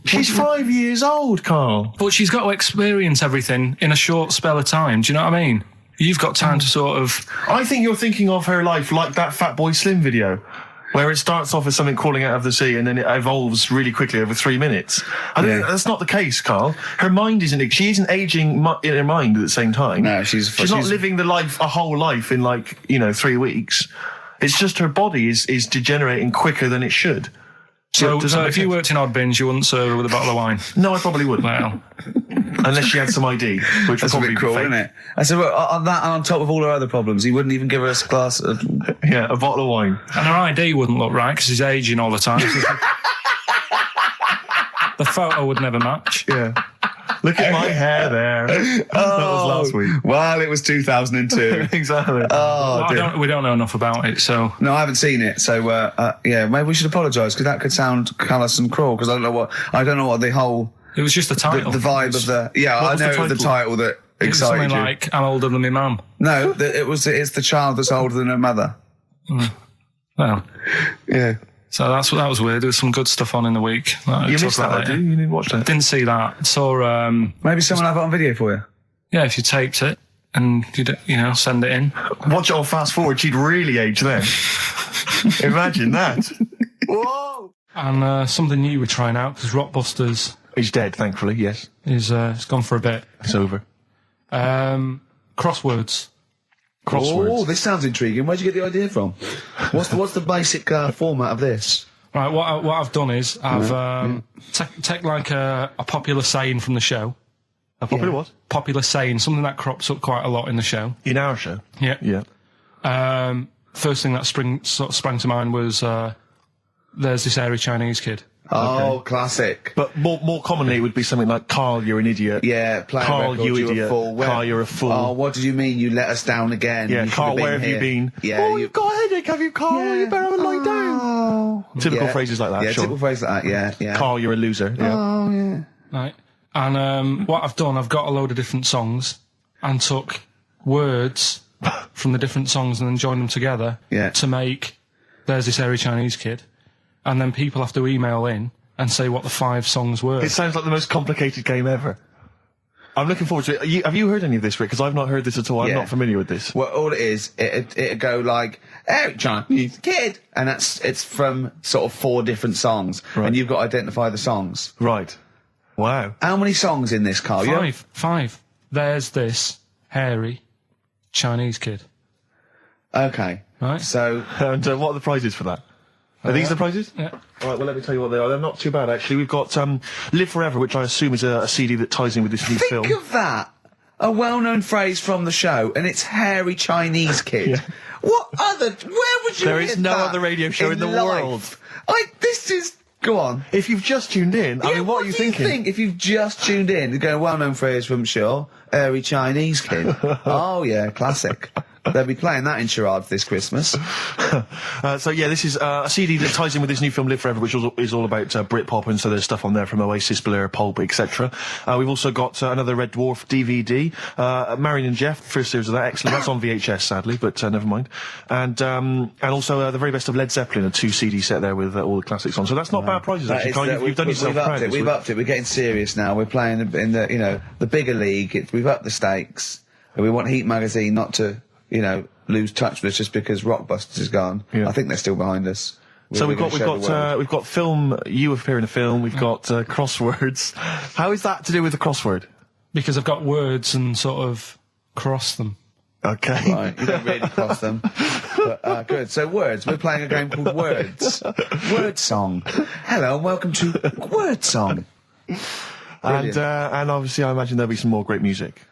She's 5 years old, Carl. But she's got to experience everything in a short spell of time. Do you know what I mean? You've got time to sort of... I think you're thinking of her life like that Fatboy Slim video, where it starts off as something crawling out of the sea and then it evolves really quickly over 3 minutes. I think that's not the case, Carl. Her mind isn't... She isn't aging in her mind at the same time. No, she's not living a whole life in 3 weeks. It's just her body is degenerating quicker than it should. So if you worked in odd bins, you wouldn't serve her with a bottle of wine? No, I probably wouldn't. Well... Unless she had some ID, which That's would a probably bit cruel, be fake. isn't it? I said, well, on that and on top of all her other problems, he wouldn't even give her a glass of... Yeah, a bottle of wine. And her ID wouldn't look right because he's aging all the time. The photo would never match. Yeah. Look at my hair there. That was last week. Well, it was 2002. Exactly. Well, we don't know enough about it, so... No, I haven't seen it, so, yeah, maybe we should apologise, because that could sound callous and cruel, because I don't know what the whole... It was just the title. The vibe of the... Yeah, I know the title that it was excited something you. like, I'm older than my mum. No, it's the child that's older than her mother. Well... Yeah. So that was weird. There was some good stuff on in the week. You missed that, I do? You didn't watch that? Didn't see that. Saw... Maybe someone have it on video for you. Yeah, if you taped it and you send it in. Watch it on fast forward, she'd really age then. Imagine that. Whoa! And something new we're trying out, because Rockbusters... He's dead, thankfully, yes. It's gone for a bit. It's over. Crosswords. Oh, this sounds intriguing. Where'd you get the idea from? What's the basic format of this? Right, what I've done is I've take like a popular saying from the show. A popular what? Popular saying, something that crops up quite a lot in the show. In our show? Yeah. Yeah. First thing that sprang to mind was there's this hairy Chinese kid. Oh, okay. Classic. But more commonly it would be something like, Carl, you're an idiot. Yeah, Carl, you idiot. You're a fool. Carl, you're a fool. Oh, what did you mean you let us down again? Yeah, Carl, where have you been? Yeah, you've got a headache, have you, Carl? Yeah. You better lie down. Typical phrases like that, Yeah, sure. typical phrases like that, yeah. Carl, you're a loser. Yeah. Oh, yeah. Right. And what I've done, I've got a load of different songs and took words from the different songs and then joined them together to make There's This Hairy Chinese Kid. And then people have to email in and say what the 5 songs were. It sounds like the most complicated game ever. I'm looking forward to it. Have you heard any of this, Rick? Because I've not heard this at all. I'm not familiar with this. Well, all it is, it'd go like, Hairy Chinese Kid, and it's from sort of 4 different songs, and you've got to identify the songs. Right. Wow. How many songs in this, Carl? 5. There's This Hairy Chinese Kid. Okay. Right. So... And what are the prizes for that? Are these the prizes? Yeah. All right, well, let me tell you what they are. They're not too bad, actually. We've got Live Forever, which I assume is a CD that ties in with this new film. Think of that! A well-known phrase from the show, and it's Hairy Chinese Kid. Yeah. Where would you There hear is no that other radio show in the life? world. This is... Go on. If you've just tuned in, I mean, what are you thinking? Think if you've just tuned in, you're going, well-known phrase from Shaw, Hairy Chinese Kid. Oh, yeah, classic. They'll be playing that in charades this Christmas. So yeah, this is a CD that ties in with this new film Live Forever, which is all about Britpop, and so there's stuff on there from Oasis, Blur, Pulp, etc. We've also got another Red Dwarf DVD, Marion and Jeff, the first series of that, excellent. That's on VHS, sadly, but never mind. And also the very best of Led Zeppelin, a 2 CD set there with all the classics on. So that's not bad prizes, actually. You've done yourself proud. We've upped it. We're getting serious now. We're playing in the, the bigger league. We've upped the stakes. And we want Heat Magazine not to, lose touch with us just because Rockbusters is gone. Yeah. I think they're still behind us. So we've got film. You appear in a film. We've got crosswords. How is that to do with the crossword? Because I've got words and sort of cross them. Okay. Right, you don't really cross them. But, good. So words. We're playing a game called Words. Word Song. Hello and welcome to Word Song. And obviously I imagine there'll be some more great music.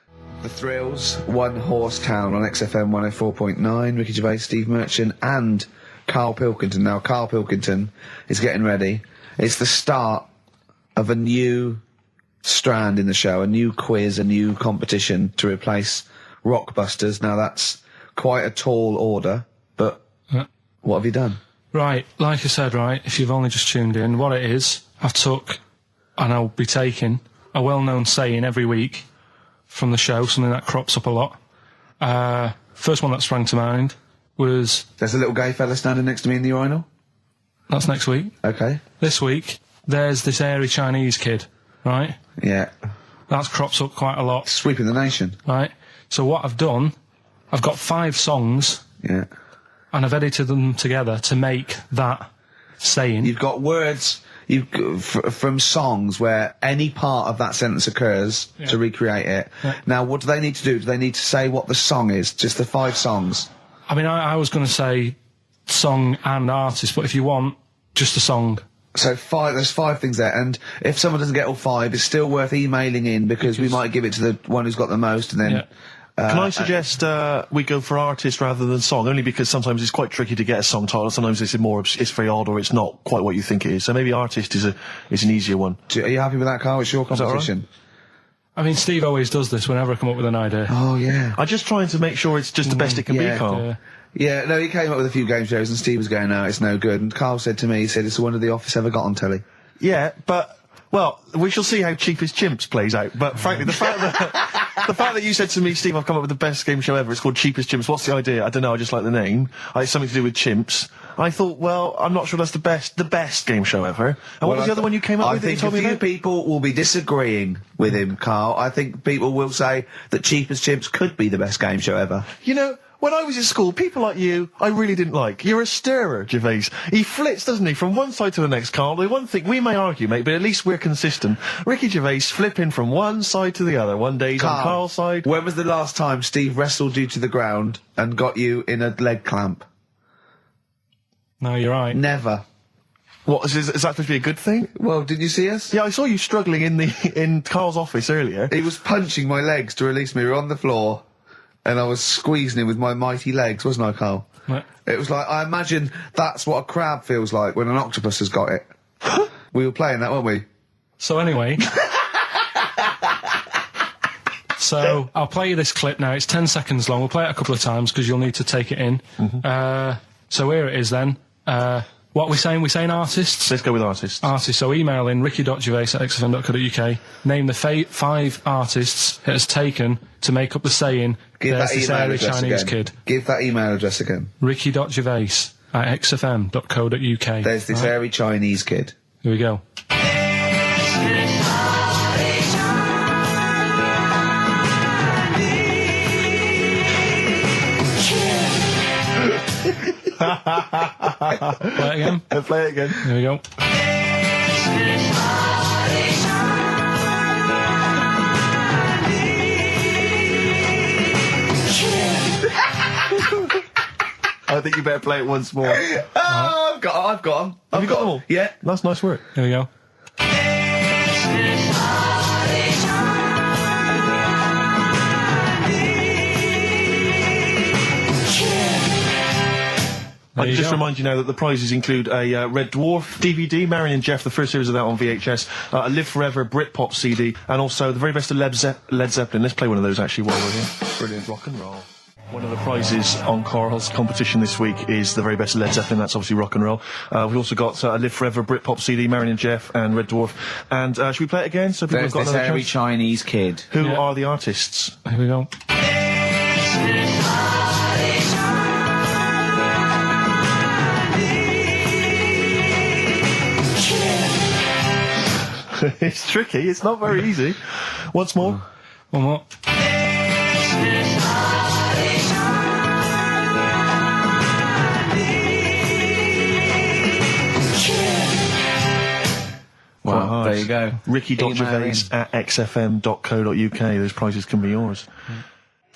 The Thrills, One Horse Town on XFM 104.9, Ricky Gervais, Steve Merchant and Karl Pilkington. Now, Karl Pilkington is getting ready. It's the start of a new strand in the show, a new quiz, a new competition to replace Rockbusters. Now, that's quite a tall order, but what have you done? Right, like I said, if you've only just tuned in, what it is, I've took, and I'll be taking, a well-known saying every week from the show, something that crops up a lot. First one that sprang to mind was... There's a little gay fella standing next to me in the urinal? That's next week. Okay. This week, there's this airy Chinese kid, right? Yeah. That's crops up quite a lot. Sweeping the nation. Right. So what I've done, I've got 5 songs. Yeah. And I've edited them together to make that saying. You've got words... from songs where any part of that sentence occurs to recreate it. Yeah. Now, what do they need to do? Do they need to say what the song is? Just the 5 songs? I mean, I was going to say song and artist, but if you want, just a song. So there's 5 things there, and if someone doesn't get all 5, it's still worth emailing in because we might give it to the one who's got the most, and then... Yeah. Can I suggest we go for artist rather than song? Only because sometimes it's quite tricky to get a song title. Sometimes it's very odd, or it's not quite what you think it is. So maybe artist is an easier one. Are you happy with that, Carl? It's your competition. I mean, Steve always does this whenever I come up with an idea. Oh yeah. I'm just trying to make sure it's just the best it can be, Carl. Yeah, no, he came up with a few game shows, and Steve was going, "No, it's no good." And Carl said to me, "He said it's the one of The Office ever got on telly." Yeah, but. Well, we shall see how Cheapest Chimps plays out, but frankly, the fact that you said to me, Steve, I've come up with the best game show ever, it's called Cheapest Chimps, what's the idea? I don't know, I just like the name. It's something to do with chimps. I thought, well, I'm not sure that's the best game show ever. And what was the other one you came up with that you told me about? I think a few people will be disagreeing with him, Carl. I think people will say that Cheapest Chimps could be the best game show ever. When I was at school, people like you, I really didn't like. You're a stirrer, Gervais. He flits, doesn't he, from one side to the next, Carl. The one thing, we may argue, mate, but at least we're consistent. Ricky Gervais flipping from one side to the other. One day he's on Carl's side. When was the last time Steve wrestled you to the ground and got you in a leg clamp? No, you're right. Never. What, is that supposed to be a good thing? Well, did you see us? Yeah, I saw you struggling in Carl's office earlier. He was punching my legs to release me. We were on the floor. And I was squeezing him with my mighty legs, wasn't I, Carl? What? It was like, I imagine that's what a crab feels like when an octopus has got it. We were playing that, weren't we? So anyway... So, I'll play you this clip now. It's 10 seconds long. We'll play it a couple of times because you'll need to take it in. Mm-hmm. So here it is then. What are we saying? We're saying artists? Let's go with artists. Artists. So email in ricky.gervais@xfm.co.uk. Name the 5 artists it has taken to make up the saying, "There's this airy Chinese kid." Give that email address again. ricky.gervais@xfm.co.uk. There's this airy Chinese kid. Here we go. Play it again. Play it again. Here we go. I think you better play it once more. I've got them. Have you got them all? Yeah. That's nice work. Here we go. I just remind you now that the prizes include a Red Dwarf DVD, Marion and Jeff, the first series of that on VHS, a Live Forever Britpop CD, and also the very best of Led Zeppelin. Let's play one of those actually while we're here. Brilliant. Rock and roll. One of the prizes on Karl's competition this week is the very best Led Zeppelin. That's obviously rock and roll. We've also got a Live Forever Britpop CD, Marion and Jeff, and Red Dwarf. And should we play it again? So people There's have got this another hairy chance? Chinese kid. Who are the artists? Here we go. It's tricky. It's not very easy. Once more. One more. Well, there you go. Ricky.Gervais at xfm.co.uk. Those prizes can be yours.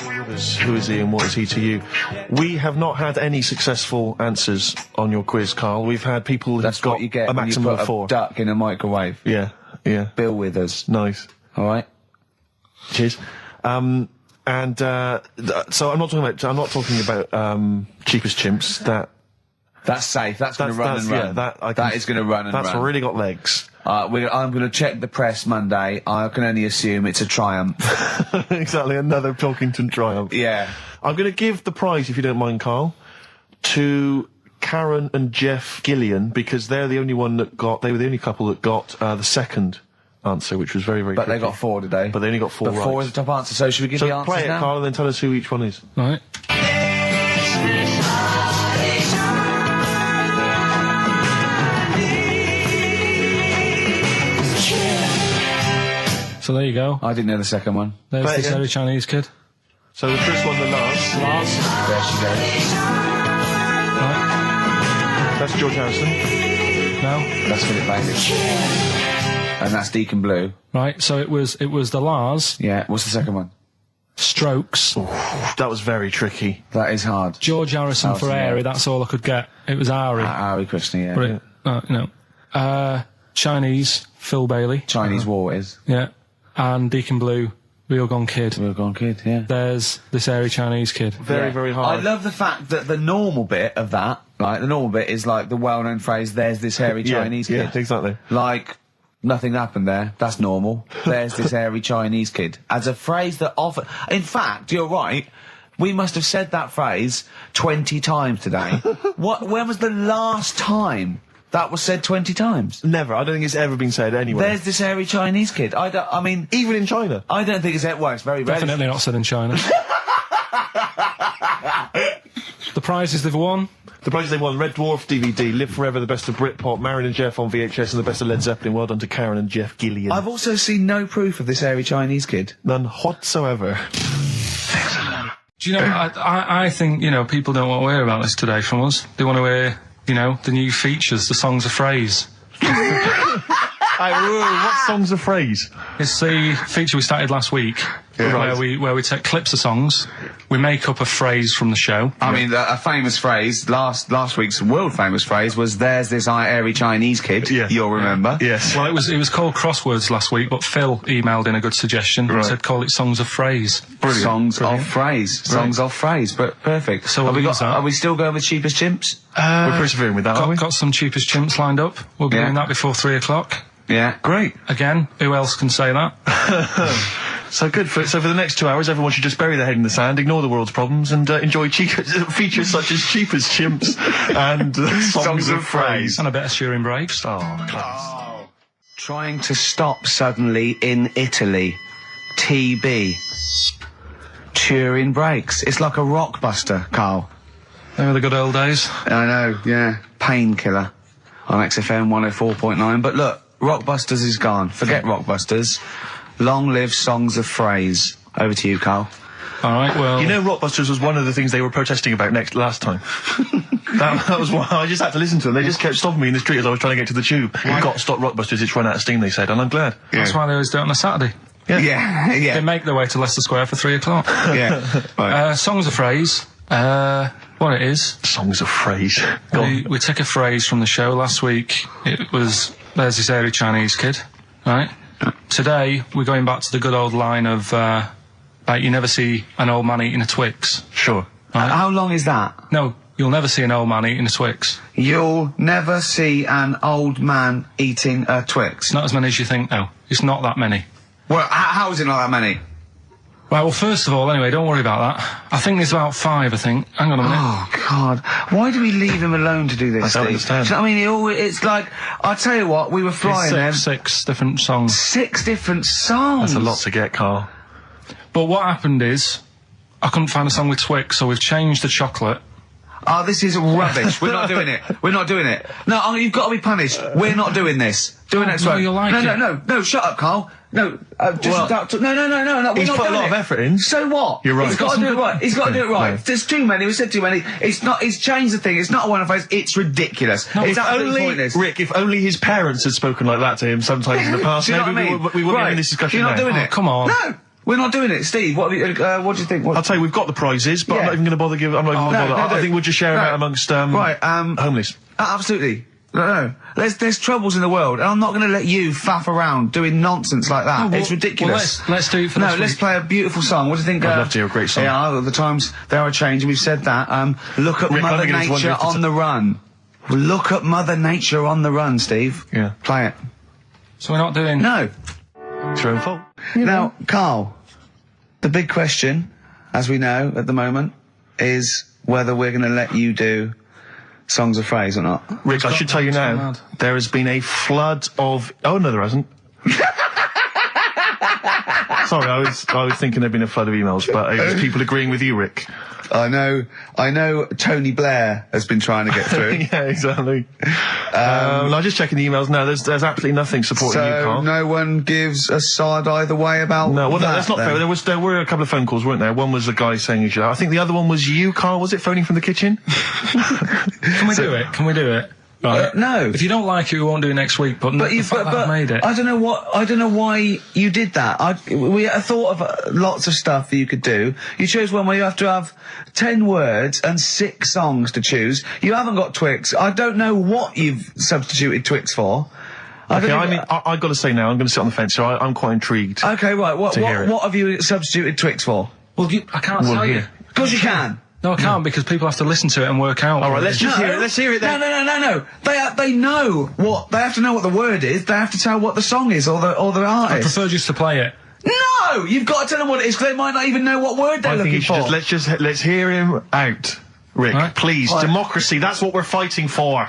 Who is he and what is he to you? We have not had any successful answers on your quiz, Karl. We've had people who've got what you get a when maximum you put of 4. a duck in a microwave. Yeah. Bill Withers. Nice. All right. Cheers. So I'm not talking about Cheapest Chimps. That's safe. That's going to run and run. Yeah, that is going to run and run. That's really got legs. I'm going to check the press Monday. I can only assume it's a triumph. Exactly, another Pilkington triumph. Yeah. I'm going to give the prize, if you don't mind, Karl, to Karen and Jeff Gillian, because they're the only they were the only couple that got the second answer, which was very, very But tricky. they got 4 today. But they only got 4 right. 4 is the top answer, so should we give the answers play it, now? Karl, and then tell us who each one is. All right. So there you go. I didn't know the second one. There's Play this again. hairy Chinese kid. So the first one, the Lars. There she goes. Right. That's George Harrison. No. That's Philip Bailey. And that's Deacon Blue. Right. So it was the Lars. Yeah. What's the second one? Strokes. That was very tricky. That is hard. George Harrison for yeah. Airy. That's all I could get. It was Ari. Ari Krishna, yeah. But Chinese. Phil Bailey. Chinese War is. Yeah. And Deacon Blue. Real Gone Kid. Real Gone Kid, yeah. There's this airy Chinese kid. Very, very hard. I love the fact that the normal bit of that, like, the normal bit is like the well-known phrase, there's this hairy Chinese kid. Yeah, exactly. Like, nothing happened there. That's normal. There's this hairy Chinese kid. As a phrase that often... In fact, you're right. We must have said that phrase 20 times today. When was the last time that was said 20 times? Never. I don't think it's ever been said anywhere. There's this hairy Chinese kid. I mean... Even in China. I don't think it's... Well, it's very rare. Definitely not said in China. The prizes they've won. The prizes they won: Red Dwarf DVD, Live Forever, the best of Britpop, Marion and Jeff on VHS, and the best of Led Zeppelin. Well done to Karen and Jeff Gillian. I've also seen no proof of this hairy Chinese kid. None whatsoever. Do you know, I think, people don't want to hear about this today from us. They want to hear, the new features, the songs of phrase. What song's a phrase? It's the feature we started last week, where we take clips of songs, we make up a phrase from the show. I mean, a famous phrase, last week's world famous phrase was, there's this hairy Chinese kid, you'll remember. Yes. Well, it was called Crosswords last week, but Phil emailed in a good suggestion and said call it Songs of Phrase. Brilliant. Songs of Phrase. Songs of Phrase, but perfect. So are we still going with Cheapest Chimps? We're persevering with that, aren't we? Got some Cheapest Chimps lined up. We'll be doing that before 3 o'clock. Yeah. Great. Again, who else can say that? So good. So for the next 2 hours, everyone should just bury their head in the sand, ignore the world's problems, and enjoy features such as Cheapest Chimps and Songs of Phrase. And a bit of Shearing Breaks. Oh, class. Trying to stop suddenly in Italy. TB. Cheering Breaks. It's like a rockbuster, Karl. They were the good old days. I know, yeah. Painkiller on XFM 104.9. But look, Rockbusters is gone. Forget Rockbusters. Long live Songs of Phrase. Over to you, Karl. All right, well... Rockbusters was one of the things they were protesting about last time. that was why I just had to listen to them. They just kept stopping me in the street as I was trying to get to the tube. You've got to stop Rockbusters, it's run out of steam, they said, and I'm glad. Yeah. That's why they always do it on a Saturday. Yeah. They make their way to Leicester Square for 3 o'clock. Yeah. Right. Songs of Phrase. What it is... Songs of Phrase. We took a phrase from the show last week. It was, there's this hairy Chinese kid, right? Today, we're going back to the good old line of, you never see an old man eating a Twix. Sure. Right? How long is that? No, you'll never see an old man eating a Twix. You'll never see an old man eating a Twix? It's not as many as you think, no. It's not that many. Well, how is it not that many? Right, well, first of all, anyway, don't worry about that. I think there's about 5, I think. Hang on a minute. Oh, God. Why do we leave him alone to do this, I don't understand. Do you know what I mean? It's like, I'll tell you what, we were flying them. 6 different songs. 6 different songs? That's a lot to get, Carl. But what happened is, I couldn't find a song with Twix, so we've changed the chocolate. Oh, this is rubbish. We're not doing it. We're not doing it. No, you've got to be punished. We're not doing this. Do it next week. You'll like it. No, shut up, Carl. No, just no. We're He's not put a doing lot it. of effort in. So what? You're right. He's got to do it right. He's got to do it right. No. There's too many. We said too many. It's not. He's changed the thing. It's not a one-off. It's ridiculous. No, it's absolutely only, pointless. Rick, if only his parents had spoken like that to him sometimes in the past, Do you know maybe what I mean? we wouldn't be having this discussion You're not now. doing it. Come on. No. We're not doing it, Steve. What do you think? I'll tell you, we've got the prizes, but I'm not even going to bother giving. I'm not even going to bother. I think we'll just share them out amongst homeless. Absolutely. No. There's troubles in the world, and I'm not going to let you faff around doing nonsense like that. No, well, it's ridiculous. Well, let's do it for this let's week. play a beautiful song. What do you think? I'd love to hear a great song. Yeah, the times they are changing. We've said that. Look at Rick, Mother Nature on the run. Look at Mother Nature on the run, Steve. Yeah. Play it. So we're not doing... No. It's your own fault. Now, Carl, the big question, as we know at the moment, is whether we're going to let you do songs of phrase or not. Rick, I should tell you now, there has been a flood of... Oh, no, there hasn't. Sorry, I was thinking there'd been a flood of emails, but it was people agreeing with you, Rick. I know Tony Blair has been trying to get through. Yeah, exactly. I'm just checking the emails now. There's absolutely nothing supporting you, Carl. So no one gives a side either way about No, well, that, that's not then. fair. There were a couple of phone calls, weren't there? One was a guy saying you should. I think the other one was you, Carl. Was it phoning from the kitchen? Can we do it? Can we do it? Right. No. If you don't like it, we won't do it next week. But the fact that I've made it. I don't know why you did that. We thought of lots of stuff that you could do. You chose one where you have to have 10 words and 6 songs to choose. You haven't got Twix. I don't know what you've substituted Twix for. Okay, I've got to say now, I'm going to sit on the fence, so I'm quite intrigued. Okay, right. What have you substituted Twix for? Well, I can't tell you. Of course you can. No, I can't because people have to listen to it and work out. All right, let's just hear it. Let's hear it then. No. They know what they have to know what the word is. They have to tell what the song is or the artist. I prefer just to play it. No, you've got to tell them what it is because they might not even know what word they're looking for. Let's hear him out, Rick. Right. Please, democracy. That's what we're fighting for.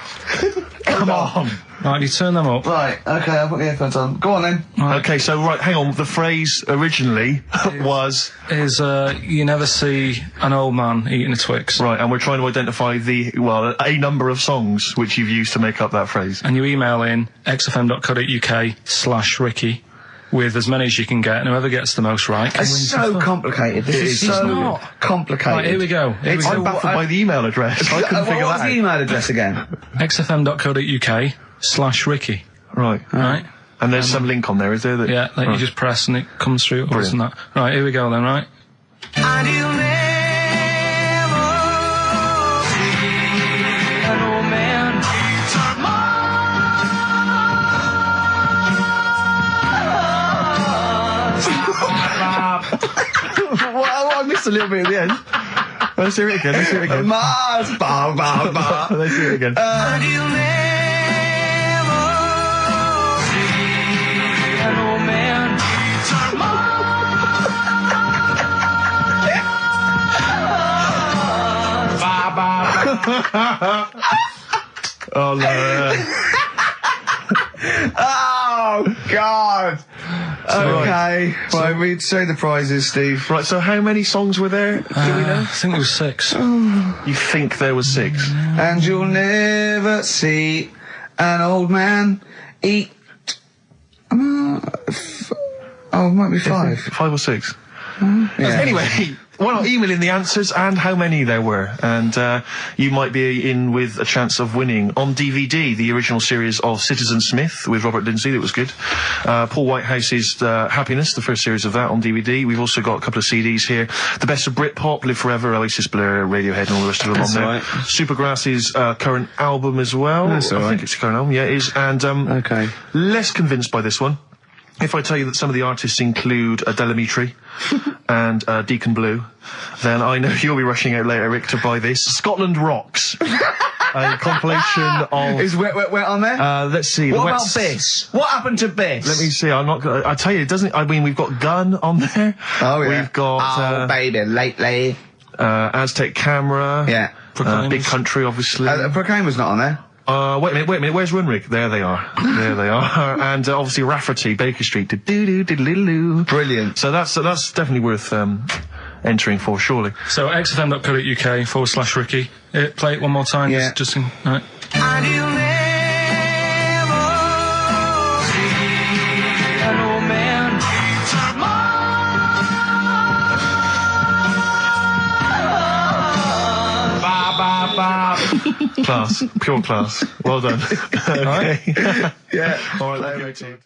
Come on. Right, you turn them up. Right. Okay, I'll put the earphones on. Go on then. Right. Okay, so hang on. The phrase originally was you never see an old man eating a Twix. Right, and we're trying to identify a number of songs which you've used to make up that phrase. And you email in xfm.co.uk/Ricky with as many as you can get, and whoever gets the most right. It's so complicated. This is so complicated. Right, here we go. I'm baffled by the email address. I couldn't figure that out. What's the email address again? xfm.co.uk/Ricky. Right. Right. And there's some link on there, is there? Yeah, that you just press and it comes through. Brilliant. That. Right, here we go then, right? And you'll never see an old man Well, I missed a little bit at the end. Let's hear it again. Mars, ba ba ba. Let's hear it again. and you'll never see an old man Oh, no. Oh, God. Okay. Right, we'd say the prizes, Steve. Right, so how many songs were there? Do we know? I think it was 6. You think there was 6? And you'll never see an old man eat... it might be 5. 5 or 6? Yeah. Anyway, why not email in the answers and how many there were, and you might be in with a chance of winning on DVD the original series of Citizen Smith with Robert Lindsay. That was good. Paul Whitehouse's Happiness, the first series of that on DVD. We've also got a couple of CDs here. The Best of Britpop, Live Forever, Oasis, Blur, Radiohead, and all the rest of them on there. Right. Supergrass's current album as well. That's all I right. think it's a current album. Yeah, it is. And Okay. less convinced by this one. If I tell you that some of the artists include Delamitri, and Deacon Blue, then I know you'll be rushing out later, Rick, to buy this. Scotland Rocks. A compilation of... Is Wet on there? Let's see. What about Biss? What happened to Biss? Let me see. I'm not gonna... I tell you, it doesn't... I mean, we've got Gun on there. Oh, yeah. We've got... baby, lately. Aztec Camera. Yeah. Big Country, obviously. Proclaimer's not on there. Wait a minute, where's Runrig? There they are. There they are. And obviously Rafferty, Baker Street. Do-do-do-do-do-do. Brilliant. So that's definitely worth entering for, surely. So xfm.co.uk/Ricky. Play it one more time. Yeah. Just in, right. And you'll never see an old man Class. Pure class. Well done. Okay. Yeah. All right, there we go.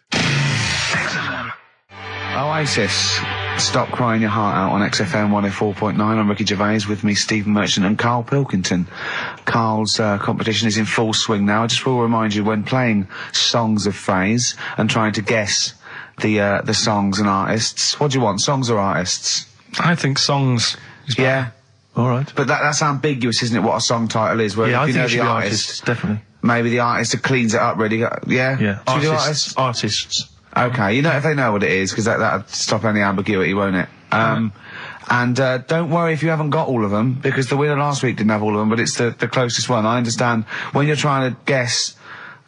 Oasis. Stop Crying Your Heart Out on XFM 104.9. I'm Ricky Gervais, with me Stephen Merchant and Karl Pilkington. Karl's competition is in full swing now. I just will remind you, when playing songs of phrase and trying to guess the songs and artists, what do you want, songs or artists? I think songs is better. Yeah. All right. But that's ambiguous, isn't it, what a song title is? Where Yeah, if I you think know it should the be artist, artists, definitely. maybe the artist that cleans it up really. Yeah? Yeah. Should we do artists? Artists. Okay, you know, if they know what it is, because that'll stop any ambiguity, won't it? And don't worry if you haven't got all of them, because the winner last week didn't have all of them, but it's the closest one. I understand when you're trying to guess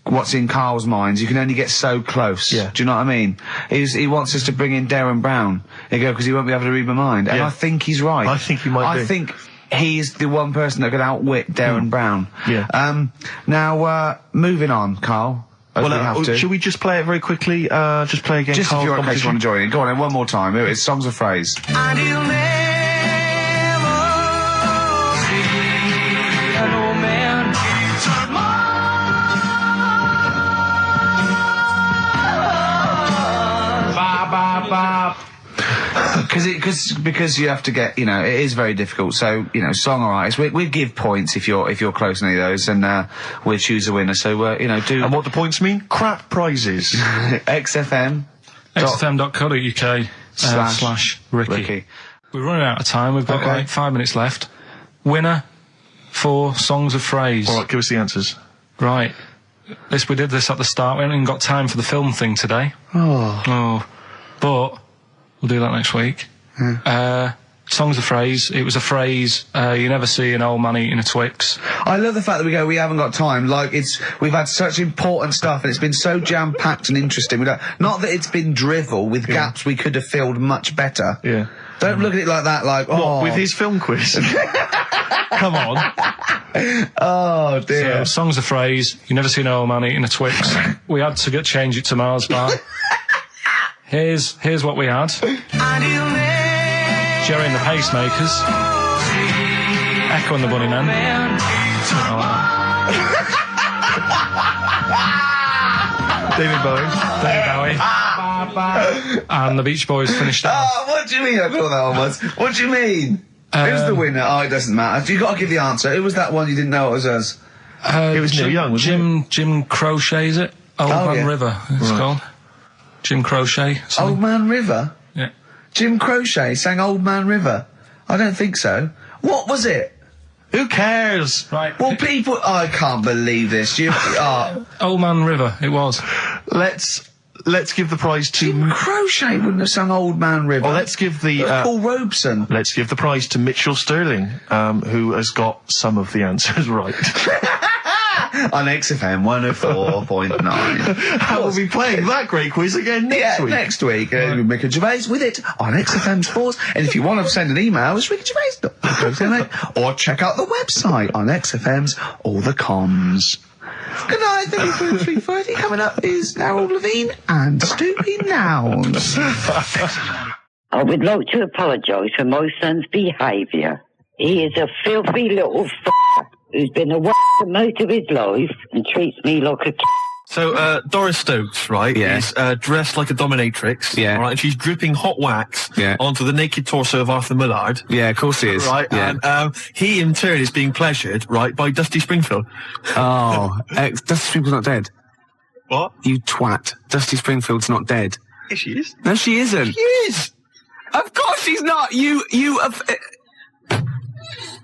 what's in Karl's mind, you can only get so close. Yeah. Do you know what I mean? He wants us to bring in Darren Brown. Because he won't be able to read my mind. And Yeah. I think he's right. I think he might be. I think he's the one person that could outwit Darren Brown. Yeah. Now, moving on, Karl. As we have to. Should we just play it very quickly? Just play again. Just if you're okay, you want to join in. Go on then, one more time. Here it is, songs of phrase. and you'll never see an old man Because you have to get, it is very difficult. So, song or artist, we'd give points if you're close to any of those, and we'll choose a winner. So, do. And what the points mean? Crap prizes. XFM. xfm.co.uk/Ricky. We're running out of time. We've got like 5 minutes left. Winner for songs of phrase. All right, give us the answers. Right. We did this at the start. We haven't even got time for the film thing today. Oh. But we'll do that next week. Songs of phrase. It was a phrase, you never see an old man eating a Twix. I love the fact that we haven't got time. Like, we've had such important stuff, and it's been so jam-packed and interesting. Not that it's been drivel with gaps we could have filled much better. Yeah. Don't look at it like that, What, with his film quiz? Come on. Oh, dear. So, songs of phrase, you never see an old man eating a Twix. We had to change it to Mars Bar. Here's what we had. Jerry and the Pacemakers. Echo and the Bunnymen. David Bowie. And the Beach Boys finished it off. What do you mean I thought that one was? What do you mean? Who's the winner? It doesn't matter. You've got to give the answer. Who was that one you didn't know it was us? It was Neil Young, wasn't it? Jim Crochet, is it? Old Man River, it's called. Jim Crochet. Something. Old Man River? Yeah. Jim Crochet sang Old Man River? I don't think so. What was it? Who cares? Right. Well, I can't believe this. Old Man River, it was. Let's give the prize to... Jim Crochet wouldn't have sung Old Man River. Well, let's give the... Paul Robeson. Let's give the prize to Mitchell Sterling, who has got some of the answers right. On XFM 104.9. We'll be playing that great quiz again next week. Next week. Ricky Gervais with it on XFM Sports. And if you want to send an email, it's rickygervais.co.uk, or check out the website on XFM's All the Comms. Good night, 3:30. Coming up is Harold Levine and Stoopy Nouns. I would like to apologise for my son's behaviour. He is a filthy little who's been a most of his life and treats me like a So, Doris Stokes, right, is dressed like a dominatrix, right, and she's dripping hot wax onto the naked torso of Arthur Millard. Yeah, of course he is. Right, and he in turn is being pleasured, right, by Dusty Springfield. Dusty Springfield's not dead. What? You twat. Dusty Springfield's not dead. Yes, she is. No, she isn't. She is. Of course she's not.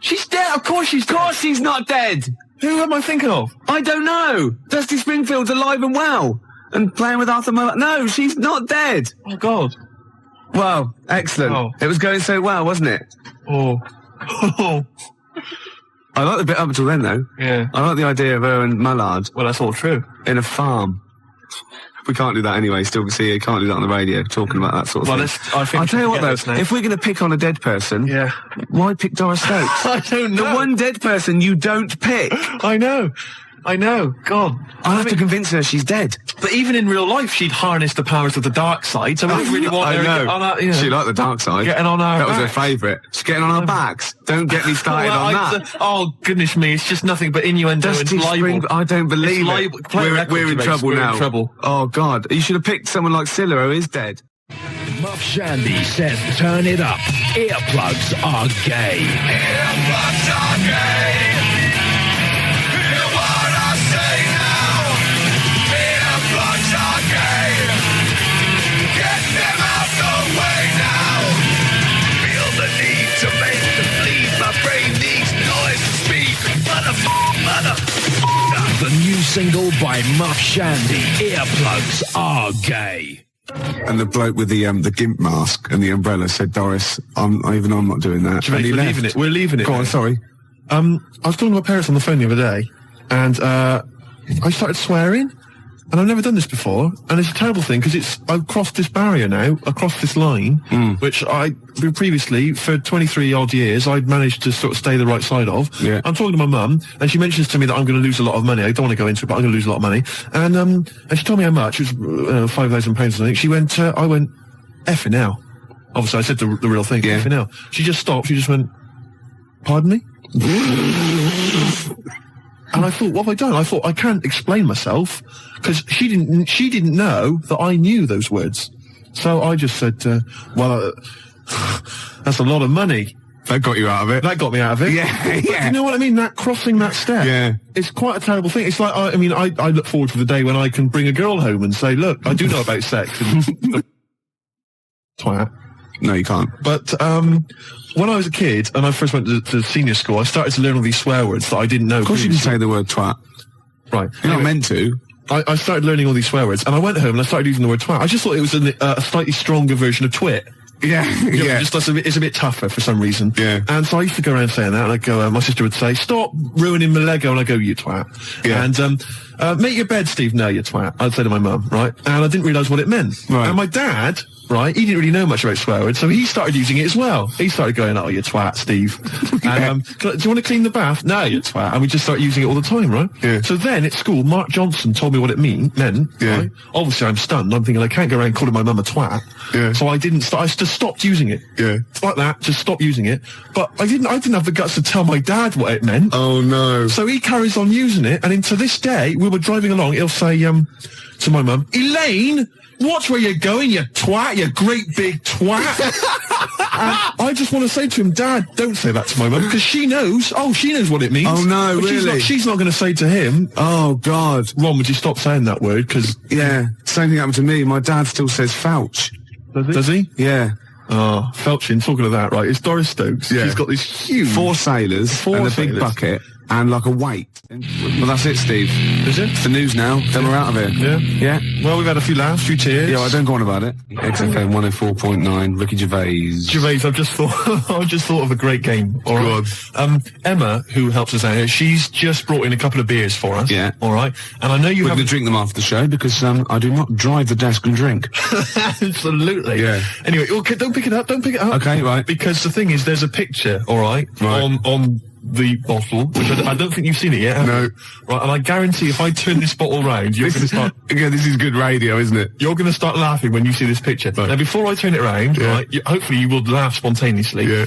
She's dead. Of course she's not dead. Who am I thinking of? I don't know. Dusty Springfield's alive and well and playing with Arthur Muller. No, she's not dead. Oh God. Well, excellent. Oh. It was going so well, wasn't it? Oh. I like the bit up until then, though. Yeah. I like the idea of her and Mullard. Well, that's all true. In a farm. We can't do that anyway. Still, see, you can't do that on the radio, talking about that sort of thing. I'll tell you what, though, if we're going to pick on a dead person, why pick Doris Stokes? I don't know. The one dead person you don't pick. I know. God. I'll have to convince her she's dead. But even in real life, she'd harness the powers of the dark side, so we don't really want her to get on our, you know, She liked the dark side. Getting on our That was her backs. favourite. She's getting on our backs. Don't get me started Well, on that. Oh, goodness me, it's just nothing but innuendo and Dusty libel. Spring, I don't believe It's it. libel. Play records, We're in Gervais. trouble We're now. in trouble. Oh, God. You should have picked someone like Scylla, who is dead. Muff Shandy says turn it up. Earplugs are gay. Earplugs are gay. Hear what I say now. Earplugs are gay. Get them out the way now. Feel the need to make them bleed. My brain needs noise to speak. Mother. The new single by Muff Shandy, Earplugs are gay. And the bloke with the gimp mask and the umbrella said, Doris, I'm not doing that. Gervais, And he we're left. leaving it. We're leaving it. Go on, sorry. I was talking to my parents on the phone the other day, and I started swearing, and I've never done this before, and it's a terrible thing because I've crossed this barrier now, across this line, which I previously for 23 odd years I'd managed to sort of stay the right side of. Yeah. I'm talking to my mum, and she mentions to me that I'm going to lose a lot of money. I don't want to go into it, but I'm going to lose a lot of money. And she told me how much. It was £5,000 or something. She went, I went, effing hell. Obviously, I said the real thing. Yeah. Effing hell. She just stopped. She just went, pardon me. And I thought, what have I done? I thought, I can't explain myself, because she didn't know that I knew those words. So I just said, that's a lot of money. That got you out of it. That got me out of it. Yeah, But yeah. you know what I mean? That crossing that step. Yeah. It's quite a terrible thing. It's like, I look forward to the day when I can bring a girl home and say, look, I do know about sex. And twat. No, you can't. But when I was a kid and I first went to senior school, I started to learn all these swear words that I didn't know. Of course you can say the word twat. Right. You're not meant to. I started learning all these swear words, and I went home and I started using the word twat. I just thought it was a slightly stronger version of twit. Yeah, You know, yeah. just it's a bit tougher for some reason. Yeah. And so I used to go around saying that, and I'd go, my sister would say, stop ruining my Lego, and I'd go, you twat. Yeah. And, make your bed, Steve. No, you twat. I'd say to my mum, right? And I didn't realise what it meant. Right. And my dad, right, he didn't really know much about swear words, so he started using it as well. He started going, oh, you twat, Steve. And, do you want to clean the bath? No, you twat. And we just started using it all the time, right? Yeah. So then at school, Mark Johnson told me what it meant. Yeah. Right? Obviously, I'm stunned. I'm thinking I can't go around calling my mum a twat. Yeah. So I didn't. I just stopped using it. Yeah. Like that. Just stopped using it. But I didn't have the guts to tell my dad what it meant. Oh, no. So he carries on using it, and into this day, we were driving along. He'll say to my mum, Elaine, watch where you're going, you twat, you great big twat. And I just want to say to him, Dad, don't say that to my mum, because she knows. Oh, she knows what it means. Oh, no, But really? She's not going to say to him, Oh, God. Ron, would you stop saying that word? Because Yeah. Same thing happened to me. My dad still says fouch. does he? Yeah. Oh, Felchin, talking of that, right? It's Doris Stokes. Yeah. She's got this huge 4 sailors Four and a sailors. big bucket and like a weight. Well, that's it, Steve. Is it? It's the news now. Then we're out of here. Yeah. Yeah. Well, we've had a few laughs, a few tears. Yeah, well, don't go on about it. XFM 104.9, Ricky Gervais. Gervais, I've just thought of a great game. All right. Emma, who helps us out here, she's just brought in a couple of beers for us. Yeah. All right. And I know you We're going haven't. to drink them after the show because I do not drive the desk and drink. Absolutely. Yeah. Anyway, okay, don't pick it up. Don't pick it up. Okay, right. Because the thing is, there's a picture. All right. Right. On the bottle, which I don't think you've seen it yet. Have No. you? Right. And I guarantee, if I turn this bottle round, you're going to start. Yeah, this is good radio, isn't it? You're going to start laughing when you see this picture. Right. Now, before I turn it around, Yeah. right, hopefully you will laugh spontaneously. Yeah.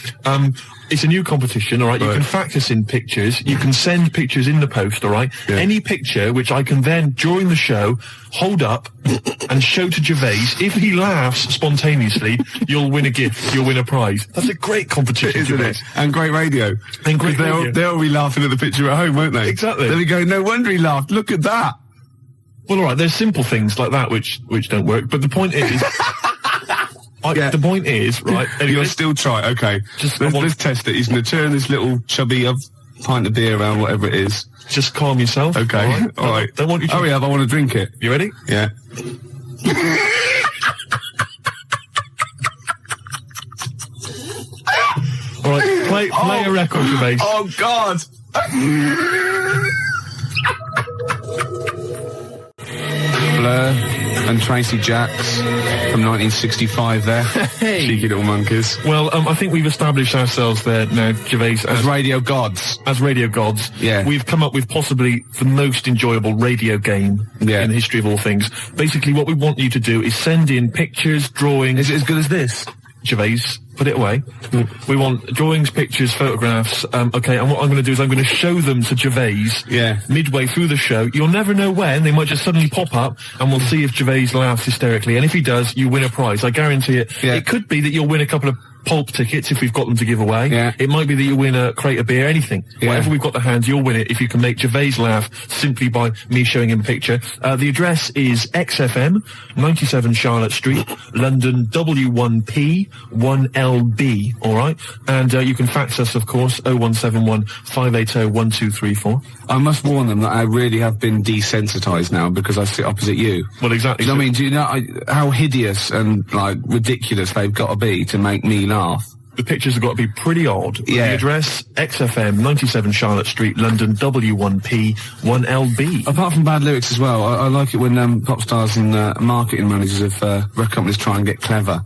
It's a new competition, all right? You Right. can fact us in pictures. You can send pictures in the post, all right? Yeah. Any picture which I can then, during the show, hold up and show to Gervais. If he laughs spontaneously, you'll win a gift. You'll win a prize. That's a great competition, Isn't Gervais. it? And great radio. And great radio. They'll be laughing at the picture at home, won't they? Exactly. They'll be going, no wonder he laughed. Look at that. Well, all right, there's simple things like that which don't work, but the point is... The point is, right? You'll still try. Okay. Let's test it. He's going to turn this little chubby pint of beer around, whatever it is. Just calm yourself. Okay. All right. Don't want you to... Hurry up, I want to drink it. You ready? Yeah. All right, play a record, Gervais. Oh, God! Blur and Tracy Jacks from 1965 there. Hey. Cheeky little monkeys. Well, I think we've established ourselves there now, Gervais. As radio gods. As radio gods. Yeah. We've come up with possibly the most enjoyable radio game in the history of all things. Basically, what we want you to do is send in pictures, drawings... Is it as good as this? Gervais, put it away. We want drawings, pictures, photographs. Okay, and what I'm going to do is I'm going to show them to Gervais midway through the show. You'll never know when. They might just suddenly pop up, and we'll see if Gervais laughs hysterically. And if he does, you win a prize. I guarantee it. Yeah. It could be that you'll win a couple of pulp tickets if we've got them to give away. Yeah. It might be that you win a crate of beer, anything. Yeah. Whatever we've got to hand, you'll win it if you can make Gervais laugh simply by me showing him a picture. The address is XFM, 97 Charlotte Street, London W1P 1LB, alright? And you can fax us, of course, 0171 580 1234. I must warn them that I really have been desensitised now because I sit opposite you. Well, exactly. I mean, do you know how hideous and, like, ridiculous they've got to be to make me laugh? The pictures have got to be pretty odd. Yeah. The address, XFM, 97 Charlotte Street, London, W1P 1LB. Apart from bad lyrics as well, I like it when pop stars and marketing managers of record companies try and get clever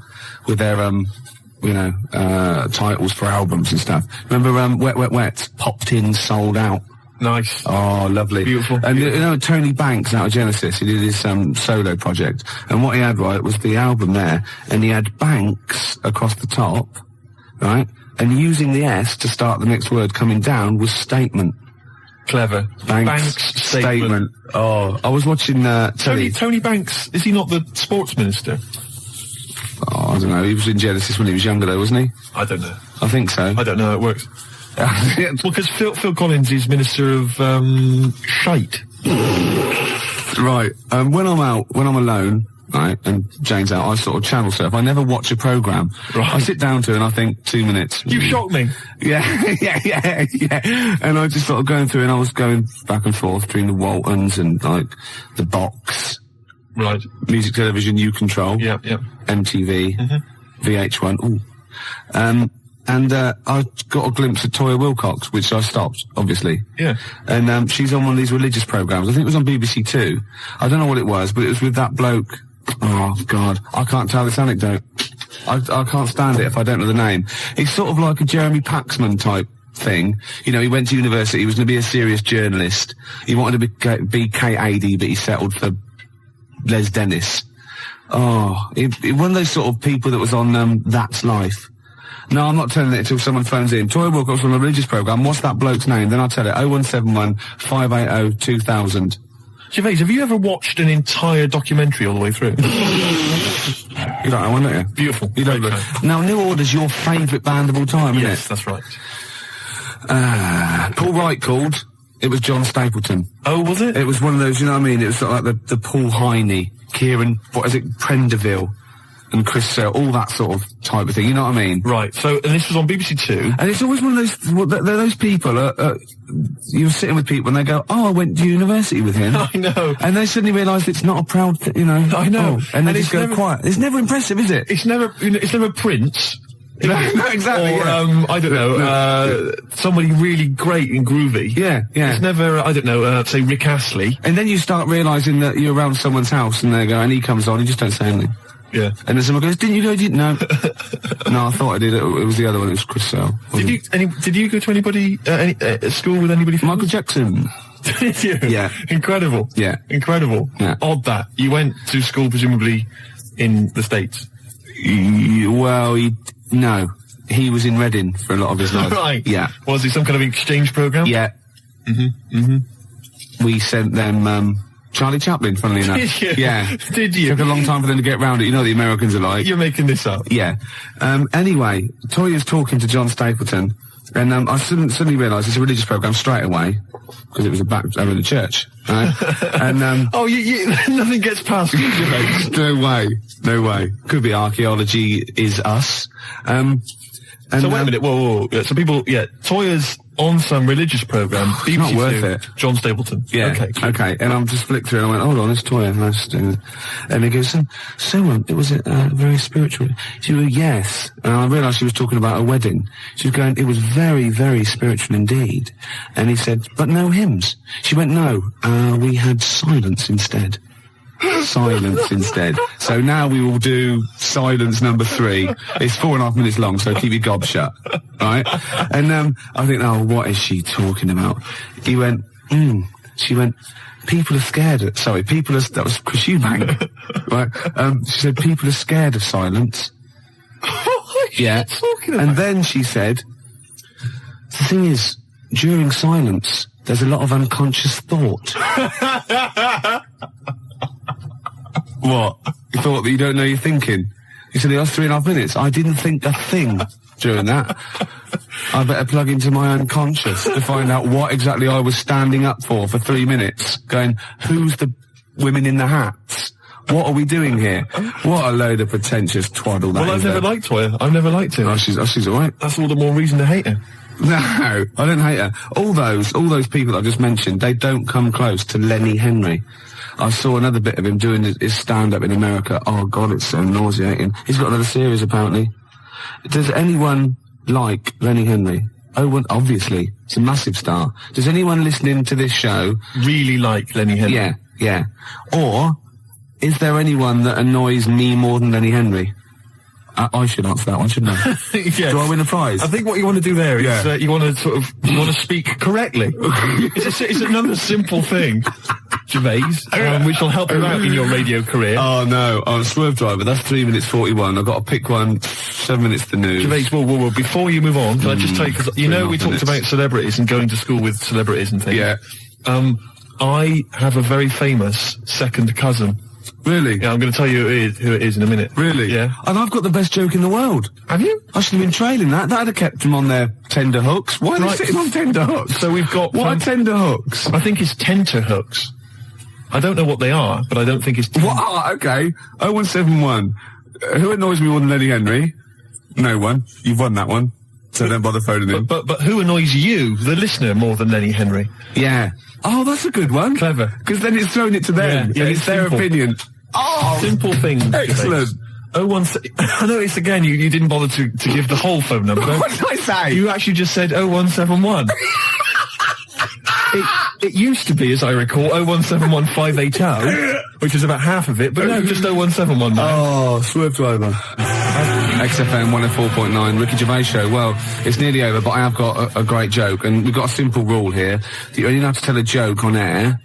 with their, titles for albums and stuff. Remember Wet, Wet, Wet? Popped in, sold out. Nice. Oh, lovely. Beautiful. And you know, Tony Banks out of Genesis, he did his solo project, and what he had, right, was the album there, and he had Banks across the top, right, and using the S to start the next word coming down was statement. Clever. Banks statement. Oh, I was watching Tony Banks, is he not the sports minister? Oh, I don't know, he was in Genesis when he was younger though, wasn't he? I don't know. I think so. I don't know how it works. Well, because Phil Collins is Minister of Shite. Right. When I'm alone, right, and Jane's out, I sort of channel surf. I never watch a programme. Right. I sit down to it and I think 2 minutes. You shocked me. Yeah. And I just sort of going through and I was going back and forth between the Waltons and, like, the Box. Right. Music Television, You Control. Yep. MTV. VH1. Ooh. And I got a glimpse of Toya Wilcox, which I stopped, obviously. Yeah. And she's on one of these religious programmes. I think it was on BBC Two. I don't know what it was, but it was with that bloke. Oh, God. I can't tell this anecdote. I can't stand it if I don't know the name. It's sort of like a Jeremy Paxman type thing. You know, he went to university, he was going to be a serious journalist. He wanted to be KAD, but he settled for Les Dennis. Oh, one of those sort of people that was on That's Life. No, I'm not telling it until someone phones in. Toya Wilcox on a religious programme. What's that bloke's name? Then I'll tell it. 0171 580 2000. Gervais, have you ever watched an entire documentary all the way through? You don't know one, don't you? Beautiful. You don't look. Now, New Order's your favourite band of all time, isn't it? Yes, that's right. Paul Wright called. It was John Stapleton. Oh, was it? It was one of those, you know what I mean? It was sort of like the Paul Heine, Kieran, Prenderville. And Chris Sale, all that sort of type of thing, you know what I mean? Right, so, and this was on BBC Two. And it's always one of those people, you're sitting with people and they go, oh, I went to university with him. I know. And they suddenly realise it's not a proud thing, you know. I know. Oh, and they just go quiet. It's never impressive, is it? It's never Prince. No, exactly. Or, I don't know, somebody really great and groovy. Yeah. It's never, I don't know, say Rick Astley. And then you start realising that you're around someone's house and they go, and he comes on, you just don't say anything. Yeah. And then someone goes, didn't you go? No. No, I thought I did. It was the other one. It was Chris Sale. Did you go to anybody, school with anybody? Michael Jackson. Did you? Yeah. Incredible. Yeah. Incredible. Yeah. Odd that. You went to school presumably in the States. Well, no. He was in Reading for a lot of his life. Right. Yeah. Was it some kind of exchange program? Yeah. We sent them, Charlie Chaplin, funnily enough. Did you? Yeah. Did you? Took a long time for them to get round it. You know what the Americans are like. You're making this up. Yeah. Anyway, Toya's talking to John Stapleton, And I suddenly realised it's a religious programme straight away, because it was back over in the church, right? And nothing gets past you, Gervais. No way. Could be archaeology is us. So wait a minute, whoa. Yeah, so people, Toyah's on some religious programme. It's not worth it. John Stapleton. Yeah. Okay. And I'm just flicked through and I went, hold on, it's Toyah. And he goes, it was very spiritual. She went, yes. And I realised she was talking about a wedding. She was going, it was very, very spiritual indeed. And he said, but no hymns. She went, no, we had silence instead. Silence instead. So now we will do silence number 3. It's 4.5 minutes long, so keep your gob shut, right? And I think, what is she talking about? He went, She went, people are scared of, that was because you Manc, right? She said, people are scared of silence. Yeah. And then she said, the thing is, during silence, there's a lot of unconscious thought. What? You thought that you don't know you're thinking? You said it was 3.5 minutes. I didn't think a thing during that. I better plug into my unconscious to find out what exactly I was standing up for 3 minutes. Going, who's the women in the hats? What are we doing here? What a load of pretentious twaddle that Well, I've never liked Toyah. I've never liked her. Oh, she's alright. That's all the more reason to hate her. No, I don't hate her. All those people I just mentioned, they don't come close to Lenny Henry. I saw another bit of him doing his stand-up in America. Oh, God, it's so nauseating. He's got another series, apparently. Does anyone like Lenny Henry? Oh, well, obviously. It's a massive star. Does anyone listening to this show really like Lenny Henry? Yeah. Or is there anyone that annoys me more than Lenny Henry? I should answer that one, shouldn't I? Yes. Do I win a prize? I think what you want to do there is you want to speak correctly. It's another simple thing, Gervais, which will help you out in your radio career. Oh no, I'm a swerve driver. That's 3 minutes 41. I've got to pick one. 7 minutes to the news. Gervais, whoa. Before you move on, can I just tell you, because we talked about celebrities and going to school with celebrities and things. Yeah. I have a very famous second cousin. Really? Yeah, I'm going to tell you who it is in a minute. Really? Yeah. And I've got the best joke in the world. Have you? I should have been trailing that. That'd have kept him on their tender hooks. Why are they sitting on tender hooks? So we've got... What are tender hooks? I think it's tenter hooks. I don't know what they are, but I don't think it's... What? Okay. 0171. Who annoys me more than Lenny Henry? No one. You've won that one. So don't bother phoning him. But who annoys you, the listener, more than Lenny Henry? Yeah. Oh, that's a good one. Clever. Because then it's thrown it to them. Yeah, it's their opinion. Oh! Simple thing. Excellent. I noticed again, you didn't bother to give the whole phone number. What did I say? You actually just said 0171. It used to be, as I recall, 0171 580, which is about half of it, but no, just 0171 now. Oh, swerve driver. XFM 104.9, Ricky Gervais show. Well, it's nearly over, but I have got a great joke, and we've got a simple rule here. You only have to tell a joke on air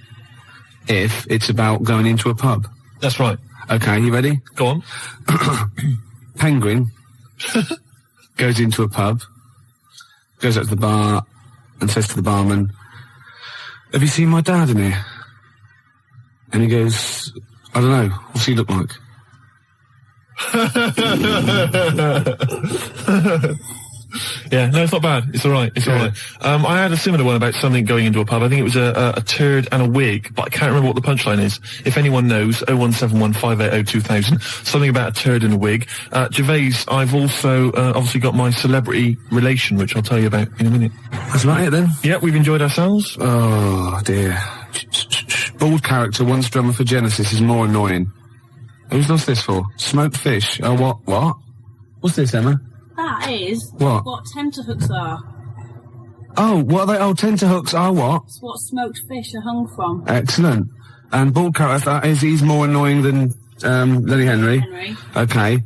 if it's about going into a pub. That's right. Okay, you ready? Go on. Penguin goes into a pub, goes up to the bar, and says to the barman, have you seen my dad in here? And he goes, I don't know, what's he look like? Yeah, no, it's not bad. It's alright. It's alright. I had a similar one about something going into a pub. I think it was a turd and a wig, but I can't remember what the punchline is. If anyone knows, 0171 580 2000. Something about a turd and a wig. Gervais, I've also obviously got my celebrity relation, which I'll tell you about in a minute. That's about it then? Yeah, we've enjoyed ourselves. Oh, dear. Bald character, once drummer for Genesis, is more annoying. Who's lost this for? Smoked fish. Oh, what? What's this, Emma? That is what tenterhooks are. Oh, what are they? Oh, tenterhooks are what? It's what smoked fish are hung from. Excellent. And bald character, he's more annoying than Lenny Henry. Okay.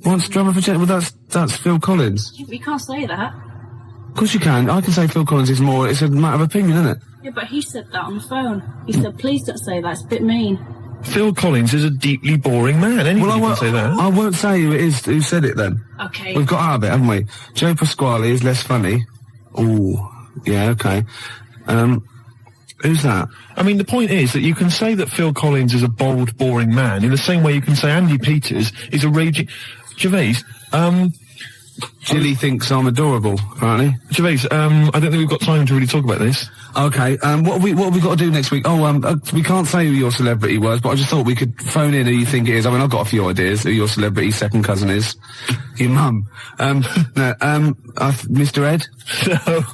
Once drummer for Genesis, well, that's Phil Collins. You can't say that. Of course you can. I can say Phil Collins is more, it's a matter of opinion, isn't it? Yeah, but he said that on the phone. He said, please don't say that, it's a bit mean. Phil Collins is a deeply boring man. Anybody can say that. I won't say who it is who said it then. Okay. We've got out of it, haven't we? Joe Pasquale is less funny. Ooh. Yeah, okay. Who's that? I mean, the point is that you can say that Phil Collins is a bold, boring man in the same way you can say Andy Peters is a raging... Gervais, Jilly thinks I'm adorable, apparently. Gervais, I don't think we've got time to really talk about this. Okay, what have we got to do next week? We can't say who your celebrity was, but I just thought we could phone in who you think it is. I mean, I've got a few ideas who your celebrity second cousin is. Your mum. Mr. Ed? No.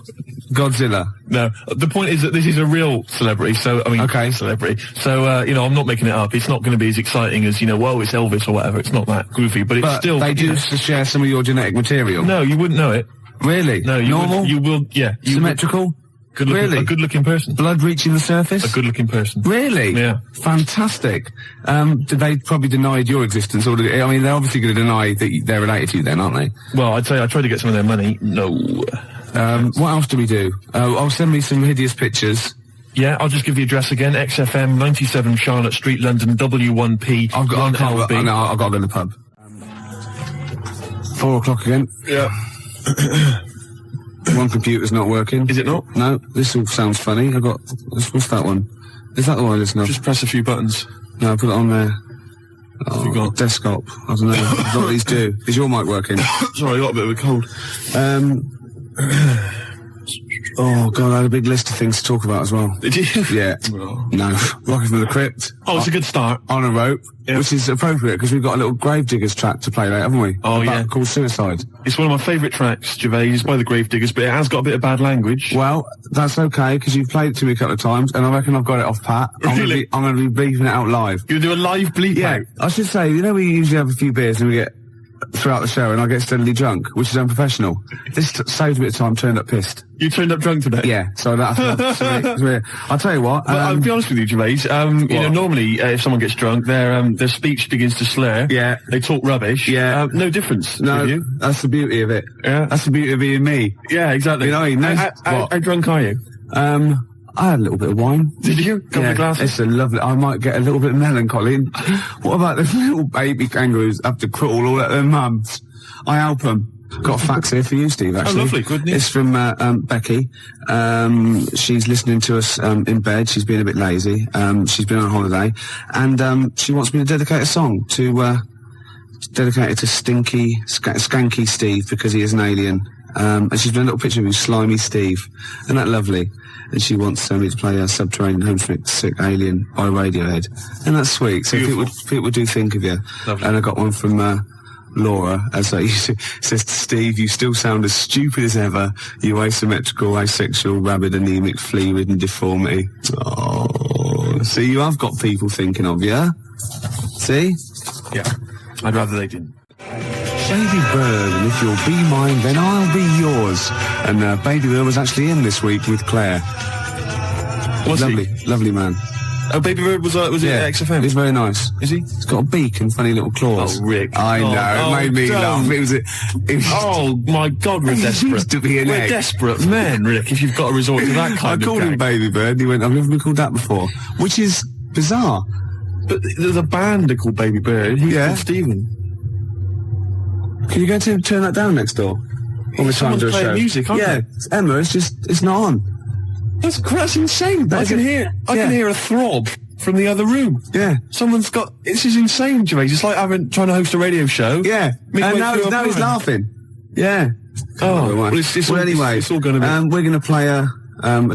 Godzilla? No. The point is that this is a real celebrity, so, I mean, okay. Celebrity. So, I'm not making it up. It's not going to be as exciting as, whoa, it's Elvis or whatever. It's not that goofy, but it's still... they do share some of your genetic material? No, you wouldn't know it. Really? No, Normal? You will, yeah. Symmetrical? Really? A good-looking person. Blood reaching the surface? A good-looking person. Really? Yeah. Fantastic. They probably denied your existence, or they're obviously going to deny that they're related to you then, aren't they? Well, I'd say I tried to get some of their money. No. What else do we do? Send me some hideous pictures. Yeah, I'll just give the address again. XFM, 97 Charlotte Street, London, W1P. I've got to go to the pub. 4 o'clock again. Yeah. One computer's not working. Is it not? No, this all sounds funny. What's that one? Is that the one I listen to? Just press a few buttons. No, I put it on there. Oh, desktop. I don't know. That's what these do. Is your mic working? Sorry, I got a bit of a cold. Oh, God, I had a big list of things to talk about as well. Did you? Yeah. Oh. No. Rocket from the Crypt. Oh, it's a good start. On a rope, which is appropriate because we've got a little Gravediggers track to play later, haven't we? Oh, yeah. Called Suicide. It's one of my favourite tracks, Gervais. It's by the Gravediggers, but it has got a bit of bad language. Well, that's okay because you've played it to me a couple of times and I reckon I've got it off pat. Really? I'm going to be bleeping it out live. You're going to do a live bleep out? I should say, we usually have a few beers and we get throughout the show and I get steadily drunk, which is unprofessional. This saved a bit of time, turned up pissed. You turned up drunk today? Yeah, so that's I'll tell you what. I'll be honest with you, Gervais. Normally, if someone gets drunk, their speech begins to slur. Yeah. They talk rubbish. Yeah. No difference. No, with you. That's the beauty of it. Yeah. That's the beauty of being me. Yeah, exactly. How drunk are you? I had a little bit of wine. Did you? Couple of glasses? It's a lovely... I might get a little bit melancholy. What about the little baby kangaroos have to crawl all at their mums? I help them. Got a fax here for you, Steve, actually. Oh, lovely. Good news. It's from Becky. She's listening to us in bed. She's been a bit lazy. She's been on holiday. And she wants me to dedicate a song to... dedicate it to Skanky Steve, because he is an alien. And she's done a little picture of him, Slimy Steve. Isn't that lovely? And she wants me to play Subterranean Homesick Sick Alien by Radiohead. And that's sweet. So people do think of you. Lovely. And I got one from Laura, as says to Steve, you still sound as stupid as ever. You asymmetrical, asexual, rabid, anemic, flea-ridden deformity. Oh, see, you have got people thinking of you. See? Yeah. I'd rather they didn't. Baby Bird, and if you'll be mine, then I'll be yours. And Baby Bird was actually in this week with Claire. Was lovely, lovely man. Oh, Baby Bird was it XFM? He's very nice. Is he? He's got a beak and funny little claws. Oh, Rick. I know, it made me laugh. Oh, my God, we're desperate. Used to be an We're desperate men, Rick, if you've got to resort to that kind of I called him Baby Bird, and he went, I've never been called that before. Which is bizarre. But there's a band called Baby Bird. He's called Stephen. Can you go to turn that down next door? All the time to a show. Music, aren't they? It's Emma, it's not on. That's insane. I can hear a throb from the other room. Yeah. This is insane, Gervais. It's like trying to host a radio show. Yeah. And now he's laughing. Yeah. Oh, well, anyway, it's all going to be. We're going to play a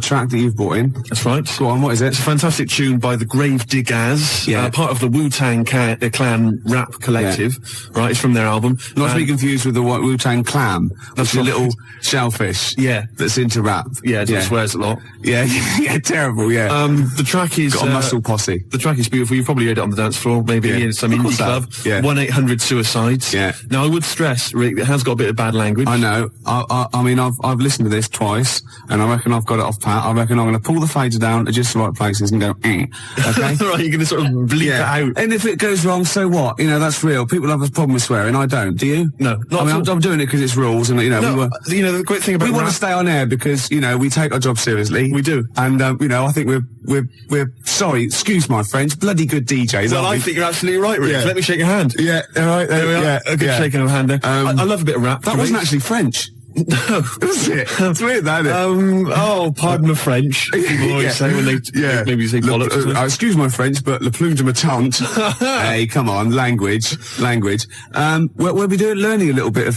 track that you've brought in. That's right. Go on, what is it? It's a fantastic tune by the Gravediggers, part of the Wu-Tang Clan rap collective. Right, it's from their album. Not to be confused with the Wu-Tang Clan. That's a little shellfish. Yeah. That's into rap. Yeah, it swears a lot. Yeah, yeah, terrible, yeah. The track is... Got a muscle posse. The track is beautiful. You've probably heard it on the dance floor, maybe in some indie club. Yeah. 1-800-SUICIDES. Yeah. Now, I would stress, Rick, it has got a bit of bad language. I know. I mean, I've listened to this twice, and I reckon I've got it off pat. I reckon I'm going to pull the fader down to just the right places and go, okay? Right, you're going to sort of bleep it out. And if it goes wrong, so what? That's real. People have a problem with swearing. I don't. Do you? No. I'm doing it because it's rules, and the great thing about we want to stay on air because we take our job seriously. We do. And I think we're sorry. Excuse my French. Bloody good DJs. Well, I think you're absolutely right, Rick. Yeah. Let me shake your hand. Yeah. All right. There we are. A good shaking of hand there. I love a bit of rap. That wasn't actually French. No. Is it? It's weird, that, isn't it? Pardon the French. People always say when they maybe say bollocks. Excuse my French, but le plume de ma tante. Hey, come on, language. We'll be learning a little bit of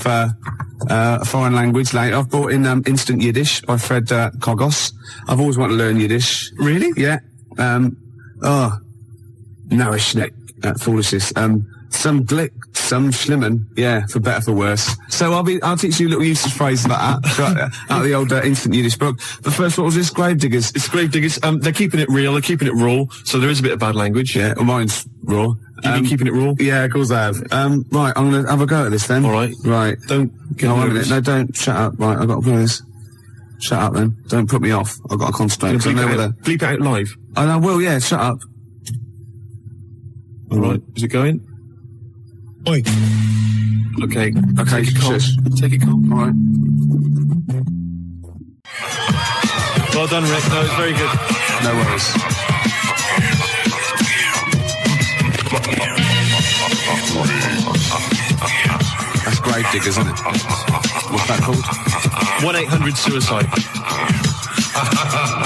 foreign language later. I've brought in Instant Yiddish by Fred Kogos. I've always wanted to learn Yiddish. Really? Yeah. Narishnek, foolishness. Some glick, some schlimmen, yeah, for better, for worse. So I'll teach you little usage phrases like that, out of the old Instant Yiddish book. But first, what was this? Gravediggers. It's Gravediggers. They're keeping it real, they're keeping it raw, so there is a bit of bad language. Yeah, well, mine's raw. You've been keeping it raw? Yeah, of course I have. Right, I'm gonna have a go at this then. Alright. Right. Don't get nervous. No, don't, shut up. Right, I've got to play this. Shut up then. Don't put me off. I've got to concentrate. Bleep it out live. I will, yeah, shut up. Alright, is it going? Oi. Okay, take it calm. Take it calm. All right. Well done, Rick. No, it's very good. No worries. That's Gravediggers, isn't it? What's that called? 1-800-SUICIDE.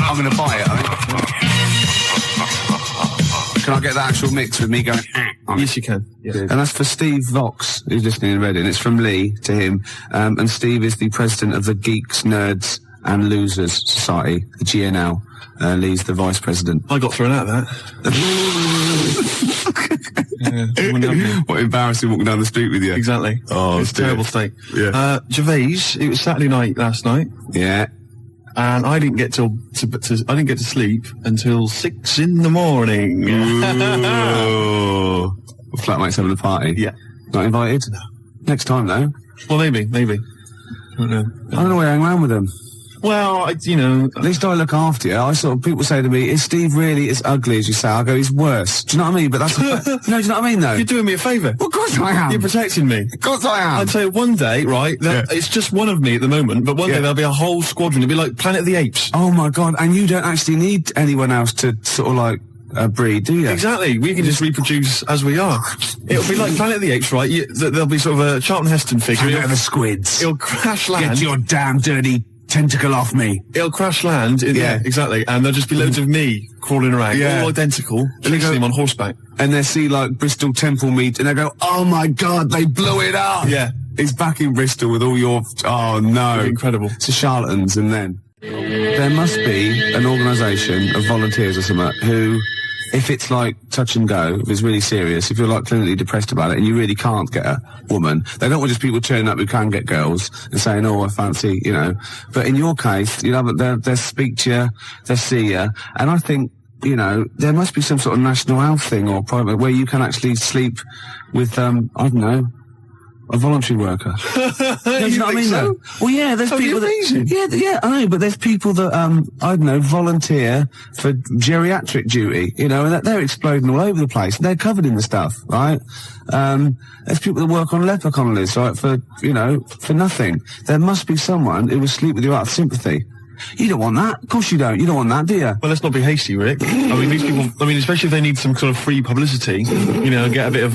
I'm going to buy it, I think. Can I get the actual mix with me going Yes, you can. Yeah. And that's for Steve Vox, who's listening in Reading. It's from Lee to him. And Steve is the president of the Geeks, Nerds and Losers Society, the GNL. Lee's the vice president. I got thrown out of that. What embarrassing walking down the street with you. Exactly. Oh, it's a terrible state. Yeah. Gervais, it was Saturday night last night. Yeah. And I didn't get to sleep until 6 in the morning. Ooh. Flatmates having a party. Yeah. Not invited? No. Next time though. Well, maybe. I don't know. I don't know where I hang around with them. Well, at least I look after you. People say to me, is Steve really as ugly as you say? I go, he's worse. Do you know what I mean? But that's no, do you know what I mean though? You're doing me a favour. Well, of course I am. You're protecting me. Of course I am. I'd say one day, right, it's just one of me at the moment, but one day there'll be a whole squadron. It'll be like Planet of the Apes. Oh my God, and you don't actually need anyone else to sort of like breed, do you? Exactly. We can just reproduce as we are. It'll be like Planet of the Apes, right? There'll be sort of a Charlton Heston figure. Come out of the squids. It'll crash land. Get your damn dirty tentacle off me. It'll crash land. Yeah, exactly. And there'll just be loads of me crawling around. Yeah. All identical. Chasing him on horseback. And they'll see like Bristol Temple meet and they go, oh my God, they blew it up. Yeah. He's back in Bristol with all your, oh no. Incredible. It's the charlatans. And then there must be an organisation of volunteers or something who, if it's like touch and go, if it's really serious, if you're like clinically depressed about it and you really can't get a woman, they don't want just people turning up who can get girls and saying, oh, I fancy, But in your case, they'll speak to you, they'll see you, and I think, there must be some sort of national health thing or private where you can actually sleep with, I don't know, a voluntary worker. You know what I mean? So? Well, yeah, there's people that... Yeah, I know, but there's people that, I don't know, volunteer for geriatric duty, and they're exploding all over the place. They're covered in the stuff, right? There's people that work on leper colonies, right, for nothing. There must be someone who will sleep with you out of sympathy. You don't want that. Of course you don't. You don't want that, do you? Well, let's not be hasty, Rick. I mean, these people, especially if they need some sort of free publicity, get a bit of,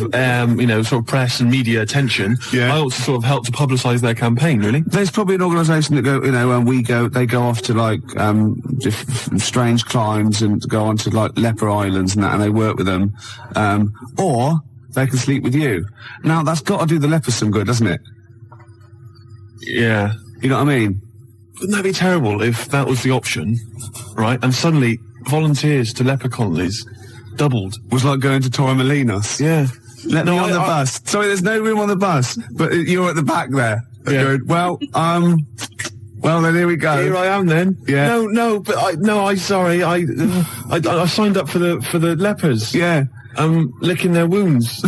sort of press and media attention. Yeah. I ought to sort of help to publicise their campaign, really. There's probably an organisation that they go off to like, strange climes and go on to like leper islands and that, and they work with them. Or they can sleep with you. Now, that's got to do the lepers some good, doesn't it? Yeah. You know what I mean? Wouldn't that be terrible if that was the option, right? And suddenly volunteers to leper colonies doubled. Was like going to Torremolinos. Yeah. Let me on the bus. Sorry, there's no room on the bus, but you're at the back there. Yeah. Going, well, then here we go. Here I am then. Yeah. But I signed up for the lepers. Yeah. Licking their wounds.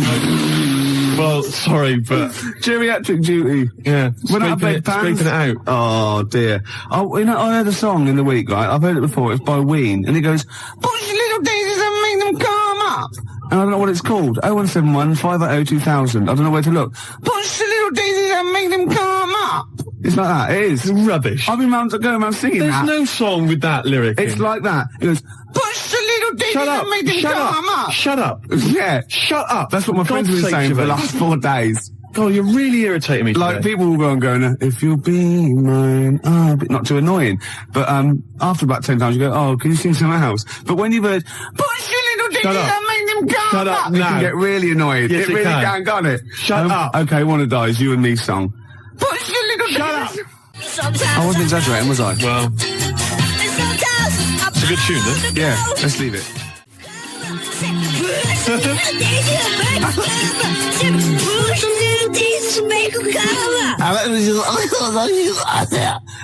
Well, sorry, but... Geriatric duty. Yeah. Scraping it out. Oh, dear. I heard a song in the week, right? I've heard it before. It's by Ween. And it goes, push little daisies and make them come up. And I don't know what it's called. 0171 580 2000. I don't know where to look. Push the little daisies and make them come up. It's like that. It is. It's rubbish. I've been going around singing that. There's no song with that lyric. It's like that. It goes, push the little daisies and make them come up. Shut up. Yeah. Shut up. That's what my friends have been saying for the last 4 days. God, you're really irritating me Like, today. people will go and go, if you'll be mine, but not too annoying. But, after about 10 times you go, oh, can you sing something else? But when you've heard, push your little dick Shut up. and make them come Shut up it now. can get really annoyed. Yes, it it really can. can't it? Shut up. Okay, Wanna Die is you and me song. Push your little Shut up. I wasn't exaggerating, was I? Well, it's a good tune, this. Yeah, let's leave it.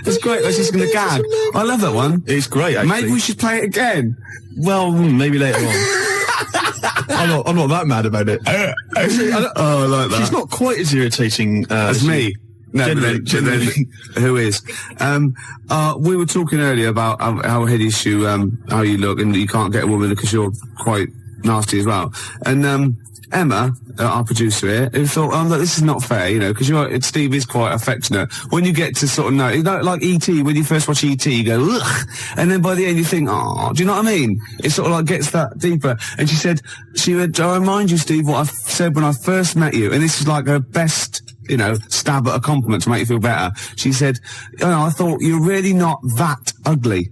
It's great. That's just gonna gag. I love that one. It's great, actually. Maybe we should play it again. Well, maybe later on. I'm not that mad about it. I like that. She's not quite as irritating as me. No, generally. Who is? We were talking earlier about how hideous you, how you look, and you can't get a woman because you're quite nasty as well. And Emma, our producer here, who thought, look, this is not fair, because Steve is quite affectionate. When you get to sort of know, like E.T., when you first watch E.T., you go, ugh, and then by the end you think, oh, do you know what I mean? It sort of like gets that deeper. And she would, I remind you, Steve, what I said when I first met you, and this is like her best, stab at a compliment to make you feel better. She said, I thought you're really not that ugly.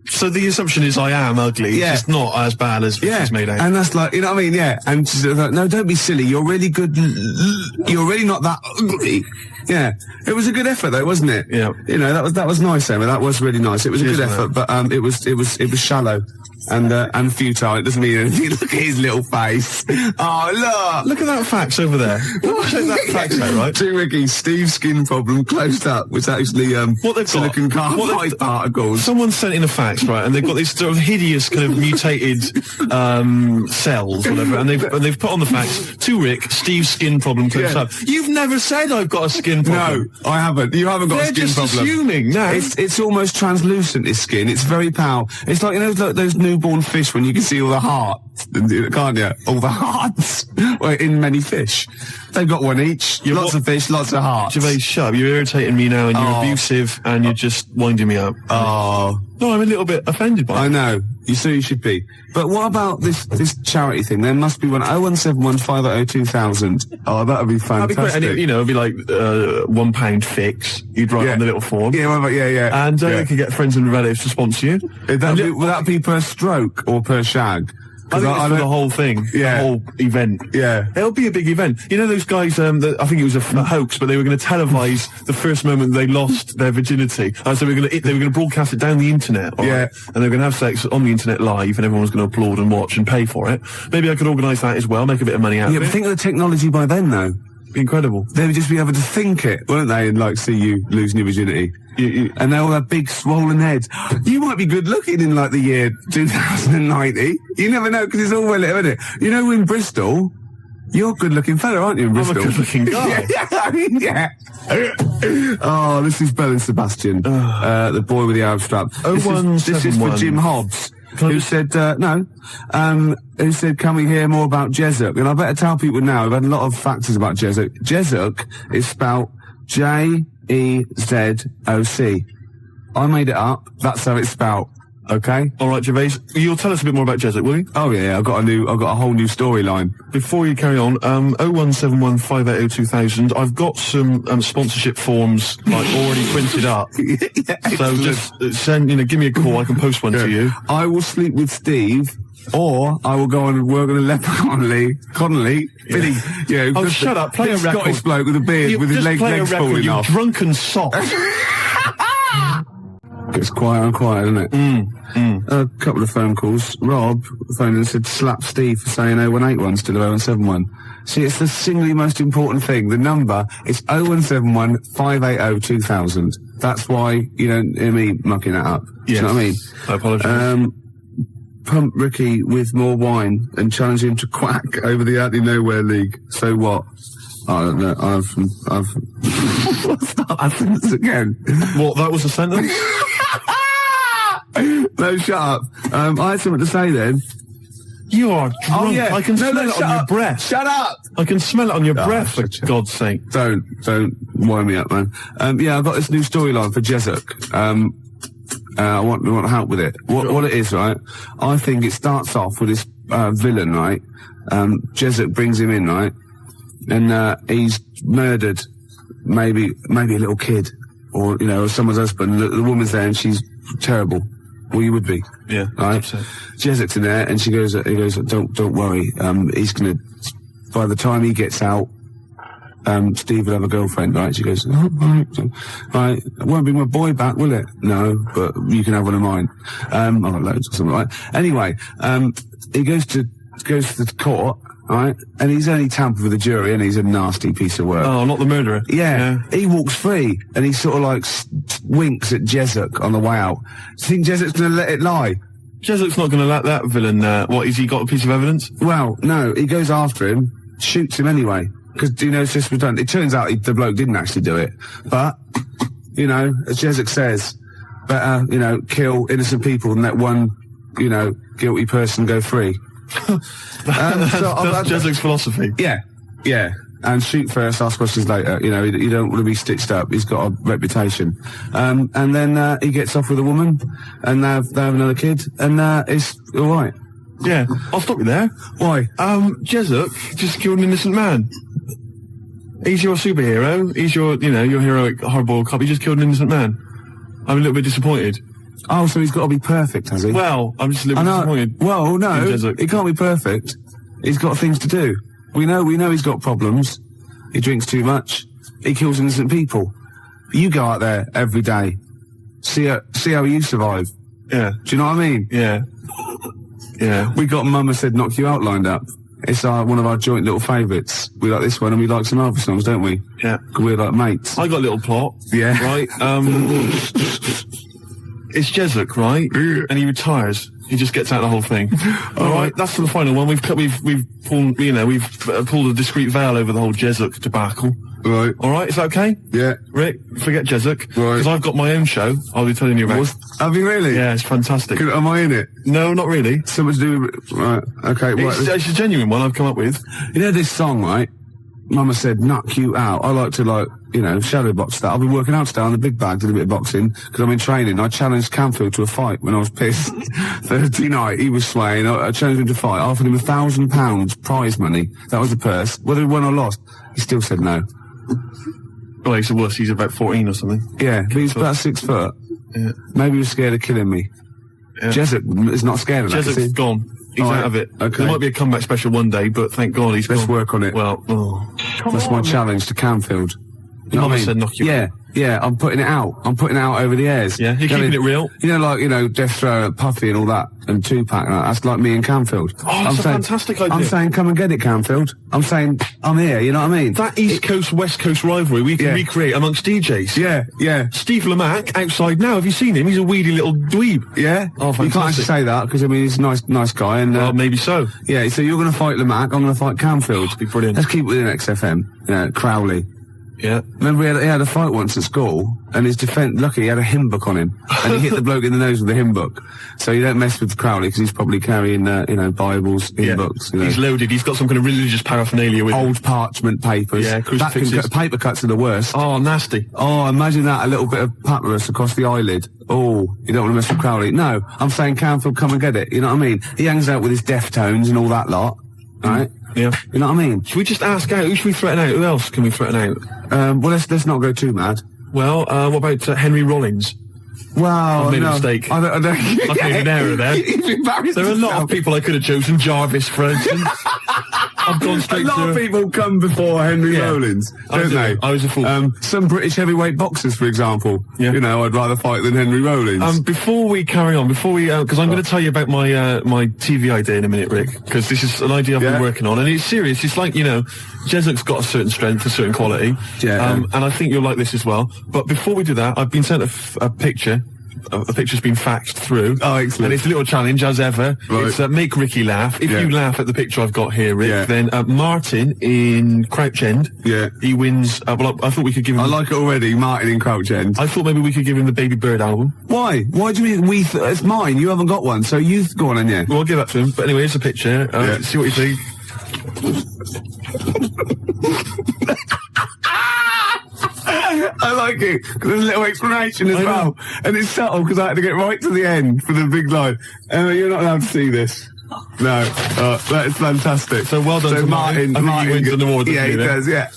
So the assumption is I am ugly. Yeah. It's just not as bad as she's made out. And that's like, you know what I mean? Yeah. And she's like, no, don't be silly. You're really good. You're really not that ugly. Yeah. It was a good effort though, wasn't it? Yeah. That was nice, Emma. That was really nice. It was a good effort, but it was shallow. And futile. It doesn't mean anything. Look at his little face. Oh, Look at that fax over there. Check that fax out, right? To Ricky, Steve's skin problem closed up was actually what they've silicon got, carbide particles. Someone sent in a fax, right, and they've got these sort of hideous kind of mutated cells, whatever, and they've put on the fax to Rick, Steve's skin problem closed up. You've never said I've got a skin problem. No, I haven't. You haven't got a skin problem. They're just assuming. No, it's almost translucent. His skin. It's very pale. It's like like those newborn fish when you can see all the hearts, can't you? All the hearts in many fish. They've got one each. Lots of fish, lots of hearts. Gervais, shut up. You're irritating me now, and you're abusive, and you're just winding me up. Oh. No, I'm a little bit offended by it. I know. You should be. But what about this charity thing? There must be one. 0171 580 2000. Oh, that would be fantastic. That'd be great. And it'd be like £1 fix. You'd write on the little form. Yeah, yeah. And they could get friends and relatives to sponsor you. Would that be per stroke or per shag? I think it's for the whole thing, the whole event. Yeah. It'll be a big event. You know those guys, I think it was a hoax, but they were going to televise the first moment they lost their virginity. So they were going to broadcast it down the internet, right? And they were going to have sex on the internet live, and everyone was going to applaud and watch and pay for it. Maybe I could organise that as well, make a bit of money out of it. Yeah, but think of the technology by then, though. Incredible. They would just be able to think it, wouldn't they, and see you losing your virginity. And they all have big swollen heads. You might be good looking in the year 2090. You never know, because it's all relative, isn't it? In Bristol, you're a good looking fella, aren't you, in Bristol? I'm a good looking guy. Yeah. Oh, this is Bell and Sebastian, the boy with the Arab strap. This is for Jim Hobbs. Who said, who said, can we hear more about Jessup? And I better tell people now, we've had a lot of factors about Jessup. Jessup is spelled Jezoc. I made it up. That's how it's spelled. Okay? All right, Gervais. You'll tell us a bit more about Jessup, will you? Oh, yeah. I've got a whole new storyline. Before you carry on, 0171 580 2000. I've got some sponsorship forms already printed up. So just give me a call. I can post one to you. I will sleep with Steve, or I will go on and work on a Leper Connolly. Billy, oh, shut up. Play a record. Scottish bloke with a beard with his legs falling off. You drunken sot. It's quiet and quiet, isn't it? A couple of phone calls. Rob phoned and said, slap Steve for saying 0181 instead of 0171. See, it's the singly most important thing. The number is 0171 580 2000. That's why you don't hear me mucking that up. Yes. Do you know what I mean? I apologise. Pump Ricky with more wine and challenge him to quack over the Out of Nowhere League. So what? I don't know. What's that sentence again? What, that was a sentence? No, shut up. I had something to say then. You are drunk. Oh, yeah. I can smell it on your breath. Shut up! I can smell it on your breath, for God's sake. Don't wind me up, man. Yeah, I've got this new storyline for Jessup. I want help with it. What it is, right? I think it starts off with this villain, right? Jessup brings him in, right? and he's murdered maybe a little kid, or or someone's husband. The woman's there and she's terrible. Well, you would be. Yeah. Right. Jessic's in there, and he goes, don't worry. He's gonna. By the time he gets out, Steve will have a girlfriend, right? She goes, right, it won't be my boy back, will it? No, but you can have one of mine. I've got loads or something, right? Anyway, he goes to the court, right? And he's only tampered with the jury, and he's a nasty piece of work. Oh, not the murderer. Yeah. He walks free, and he sort of like winks at Jezek on the way out. Do you think Jezek's gonna let it lie? Jezek's not gonna let that villain, what, has he got a piece of evidence? Well, no, he goes after him, shoots him anyway. Because, this was done. It turns out the bloke didn't actually do it. But, as Jezek says, better, kill innocent people than let one, guilty person go free. That's Jezek's philosophy. Yeah. And shoot first, ask questions later. You don't want to be stitched up. He's got a reputation. And then he gets off with a woman, and they have another kid, and it's all right. Yeah, I'll stop you there. Why? Jezek just killed an innocent man. He's your superhero. He's your heroic hardboiled cop. He just killed an innocent man. I'm a little bit disappointed. Oh, so he's got to be perfect, has he? Well, I'm just a little bit disappointed. Well, no, he can't be perfect. He's got things to do. We know he's got problems. He drinks too much. He kills innocent people. You go out there every day. See how you survive. Yeah. Do you know what I mean? Yeah. Yeah. We got Mama Said Knock You Out lined up. It's one of our joint little favourites. We like this one, and we like some other songs, don't we? Yeah. 'Cause we're like mates. I got a little plot. Yeah. Right. It's Jezek, right? And he retires. He just gets out of the whole thing. All right. That's for the final one. We've pulled, pulled a discreet veil over the whole Jezek debacle. Right. All right. Is that okay? Yeah. Rick, forget Jezek. Right. Because I've got my own show. I'll be telling you about. Have you really? Yeah, it's fantastic. Am I in it? No, not really. Something to do with... Right. Okay. It's a genuine one I've come up with. You know this song, right? Mama Said Knock You Out. I like to, shadow box that. I've been working out today on the big bag, did a bit of boxing, because I'm in training. I challenged Canfield to a fight when I was pissed. Thursday night, he was swaying. I challenged him to fight. I offered him £1,000 prize money. That was the purse. Whether he won or lost, he still said no. Well, he's a wuss. He's about 14 or something. Yeah, but he's about 6 foot. Yeah. Maybe he was scared of killing me. Yeah. Jezek is not scared of that. Jezek's gone. He's out of it. Okay. There might be a comeback special one day, but thank God he's Let's gone. work on it. Well, that's my challenge to Canfield. You know what I mean? Said knock you out. Yeah, I'm putting it out. I'm putting it out over the airs. Yeah, you're keeping it real. Death Throw, Puffy and all that, and Tupac, and that's like me and Canfield. Oh, that's a fantastic idea. I'm saying, come and get it, Canfield. I'm saying, I'm here, you know what I mean? That East Coast, West Coast rivalry we can recreate amongst DJs. Yeah. Steve Lamacq, outside now, have you seen him? He's a weedy little dweeb. Yeah? Oh, fantastic. You can't actually say that, because, he's a nice guy, and... well, maybe so. Yeah, so you're going to fight Lamacq, I'm going to fight Canfield. That'd be brilliant. Let's keep it within XFM. Crowley. Yeah. Remember he had a fight once at school, and his defence, lucky he had a hymn book on him, and he hit the bloke in the nose with the hymn book. So you don't mess with Crowley, because he's probably carrying, Bibles, hymn books. He's loaded, he's got some kind of religious paraphernalia with old parchment papers. Yeah, crucifixes. Paper cuts are the worst. Oh, nasty. Oh, imagine that, a little bit of papyrus across the eyelid. Oh, you don't want to mess with Crowley. No, I'm saying Canfield, come and get it, you know what I mean? He hangs out with his Deftones and all that lot, right? Yeah. You know what I mean? Should we just ask out? Who should we threaten out? Who else can we threaten out? Well, let's not go too mad. Well, what about Henry Rollins? Wow, I've made a mistake. I've made an error there. There are a lot of people I could have chosen. Jarvis, for instance. I've gone straight to... A lot of people come before Henry Rollins, don't they? I was a fool. Some British heavyweight boxers, for example. Yeah. I'd rather fight than Henry Rollins. Before we carry on, because I'm going to tell you about my my TV idea in a minute, Rick, because this is an idea I've been working on, and it's serious. It's like, Jezek's got a certain strength, a certain quality. Yeah. And I think you'll like this as well. But before we do that, I've been sent a picture. A picture's been faxed through. Oh, excellent. And it's a little challenge, as ever. Right. It's make Ricky laugh. If you laugh at the picture I've got here, Rick, then Martin in Crouch End, he wins... I thought we could give him... I like it already, Martin in Crouch End. I thought maybe we could give him the Baby Bird album. Why? Why do you mean it's mine? You haven't got one, so you go on, yeah. Well, I'll give that to him. But anyway, here's a picture. See what you think. I like it, because there's a little explanation as well. And it's subtle, because I had to get right to the end for the big line. You're not allowed to see this. No, that is fantastic. So well done to Martin. I think he wins an award. Yeah, he does, yeah.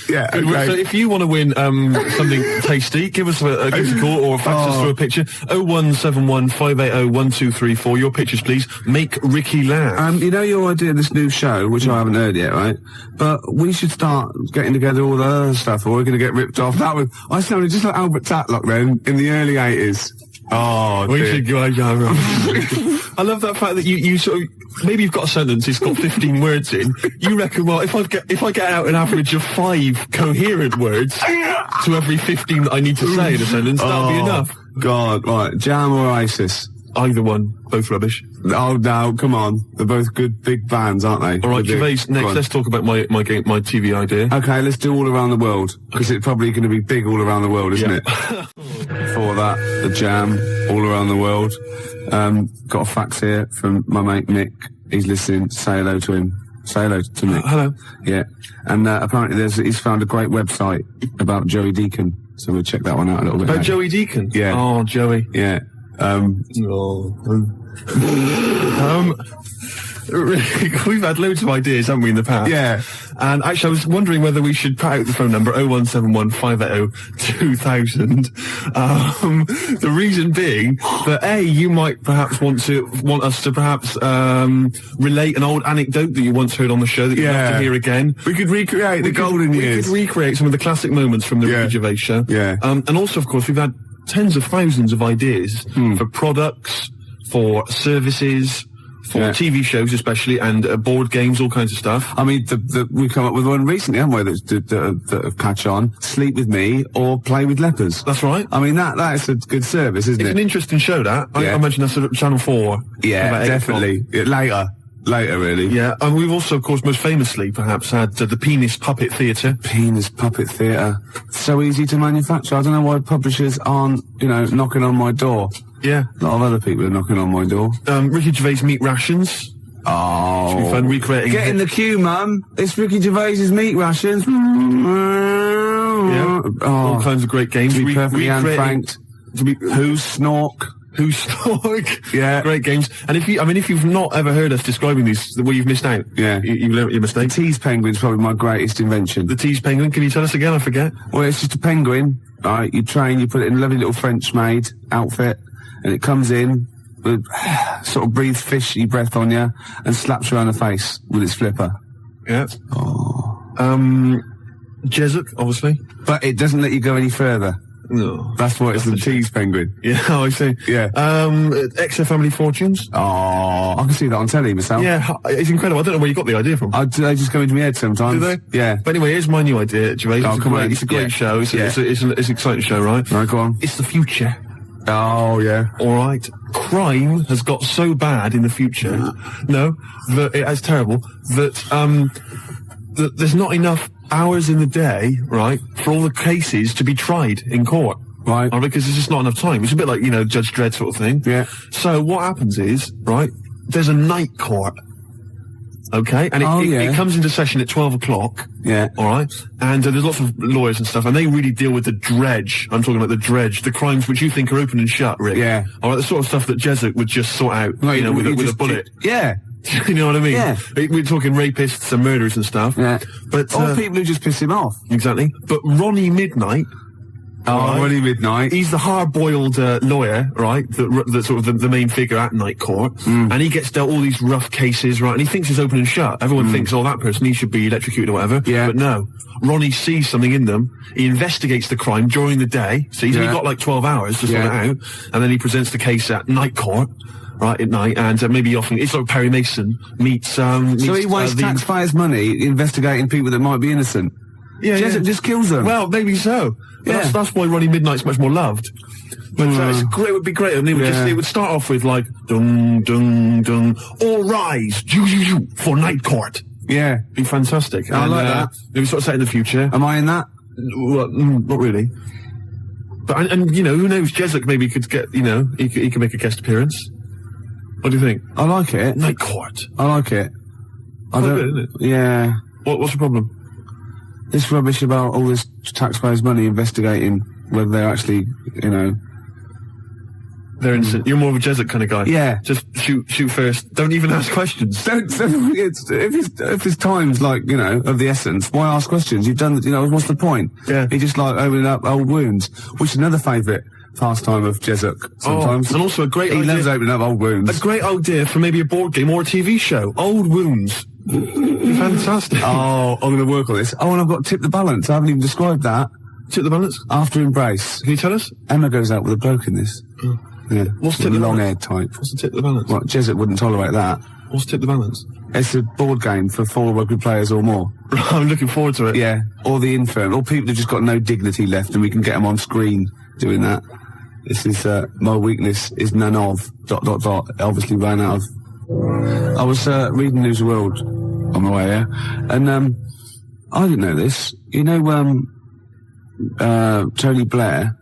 Yeah, okay. So if you want to win something tasty, give us a call or fax us through a picture. 0171 580 1234. Your pictures, please. Make Ricky laugh. You know your idea of this new show, which I haven't heard yet, right? But we should start getting together all the other stuff, or we're going to get ripped off. That was, I sounded just like Albert Tatlock then, in the early 80s. Oh, we should go. I love that fact that you sort of, maybe you've got a sentence, it's got 15 words in. You reckon, well, if I get out an average of 5 coherent words to every 15 that I need to say in a sentence, that'll be enough. God, right. Jam or Isis? Either one. Both rubbish. Oh, no, come on. They're both good big bands, aren't they? All right, Gervais, next, let's talk about my TV idea. Okay, let's do all around the world, because it's probably going to be big all around the world, isn't it? Before that, the Jam, all around the world. Got a fax here from my mate Nick. He's listening. Say hello to him. Say hello to Nick. Hello. Yeah. And apparently he's found a great website about Joey Deacon, so we'll check that one out a little bit. About Joey Deacon? Yeah. Oh, Joey. Yeah. We've had loads of ideas, haven't we, in the past? Yeah. And actually, I was wondering whether we should put out the phone number 0171 580 2000. The reason being that you might perhaps want us to perhaps relate an old anecdote that you once heard on the show that you'd love to hear again. We could recreate the golden years. We could recreate some of the classic moments from the Ricky Gervais show. Yeah. And also, of course, we've had tens of thousands of ideas for products, for services, for TV shows especially, and board games, all kinds of stuff. I mean, we've come up with one recently, haven't we, that have catch on. Sleep with me or play with lepers. That's right. I mean, that is a good service, isn't it? It's an interesting show, that. I imagine that's at Channel 4. Yeah, definitely. Later, really. Yeah, and we've also, of course, most famously, perhaps, had the Penis Puppet Theatre. Penis Puppet Theatre. So easy to manufacture. I don't know why publishers aren't, knocking on my door. Yeah. A lot of other people are knocking on my door. Ricky Gervais meat rations. Oh. Should be fun recreating. Get in the queue, Mum. It's Ricky Gervais's meat rations. Yeah. All kinds of great games. To be perfectly unfranked. Who's Snork? Who's Snork? Yeah. Great games. And if you've not ever heard us describing these, well, you've missed out. Yeah. You learnt your mistake. The tease penguin's probably my greatest invention. The tease penguin, can you tell us again? I forget. Well, it's just a penguin, right? You train, you put it in a lovely little French-made outfit, and it comes in, sort of breathes fishy breath on you, and slaps you around the face with its flipper. Yeah. Oh. Jesup, obviously. But it doesn't let you go any further. No. That's why it's the tease penguin. Yeah, I see. Yeah. XFM Family Fortunes. Oh, I can see that on telly myself. Yeah, it's incredible. I don't know where you got the idea from. They just go into my head sometimes. Do they? Yeah. But anyway, here's my new idea, Gervais. It's a great show. It's an exciting show, right? Right, go on. It's the future. Oh, yeah. All right. Crime has got so bad in the future, it's terrible, that there's not enough hours in the day, right, for all the cases to be tried in court. Right. Because there's just not enough time. It's a bit like, Judge Dredd sort of thing. Yeah. So what happens is, right, there's a night court. Okay? And it comes into session at 12 o'clock. Yeah. All right? And there's lots of lawyers and stuff, and they really deal with the dredge. I'm talking about the dredge, the crimes which you think are open and shut, Rick. Yeah. All right, the sort of stuff that Jesup would just sort out, right, with a bullet. Yeah. You know what I mean? Yeah. We're talking rapists and murderers and stuff. Yeah. But or people who just piss him off. Exactly. But Ronnie Midnight. Oh, Ronnie Midnight. He's the hard-boiled lawyer, right? That's sort of the main figure at night court. And he gets dealt all these rough cases, right? And he thinks it's open and shut. Everyone thinks, that person, he should be electrocuted or whatever. Yeah. But no. Ronnie sees something in them. He investigates the crime during the day. So he's only got like 12 hours to sort it out. And then he presents the case at night court. Right, at night, and maybe often, it's like Perry Mason meets, so he wastes taxpayers' money investigating people that might be innocent. Yeah, just kills them. Well, maybe so. But that's why Ronnie Midnight's much more loved. But it would be great, and it would start off with like, dung, dung, dung, all rise, for night court. Yeah. Be fantastic. I like that. Maybe sort of set in the future. Am I in that? Well, not really. But, and who knows, Jesup maybe could get, he could make a guest appearance. What do you think? I like it. Night court. I like it. Good, isn't it? Yeah. What's the problem? This rubbish about all this taxpayers' money investigating whether they're actually, They're innocent. You're more of a Jesuit kind of guy. Yeah. Just shoot first. Don't even ask questions. If his time's like, you know, of the essence, why ask questions? You've done, you know, what's the point? Yeah. He just like opening up old wounds, which is another favourite pastime of Jesuit sometimes. And also a great idea. He loves opening up old wounds. A great idea for maybe a board game or a TV show. Old wounds. Fantastic. Oh, I'm going to work on this. Oh, and I've got tip the balance. I haven't even described that. Tip the balance? After embrace. Can you tell us? Emma goes out with a bloke in this. Oh. Yeah. What's tip the long-haired type. What's the tip the balance? Well, Jesuit wouldn't tolerate that. What's tip the balance? It's a board game for 4 rugby players or more. I'm looking forward to it. Yeah. Or the infirm. Or people who've just got no dignity left and we can get them on screen doing that. This is, my weakness is none of, ... Obviously ran out of... I was, reading News of the World on my way here, and, I didn't know this. You know, Tony Blair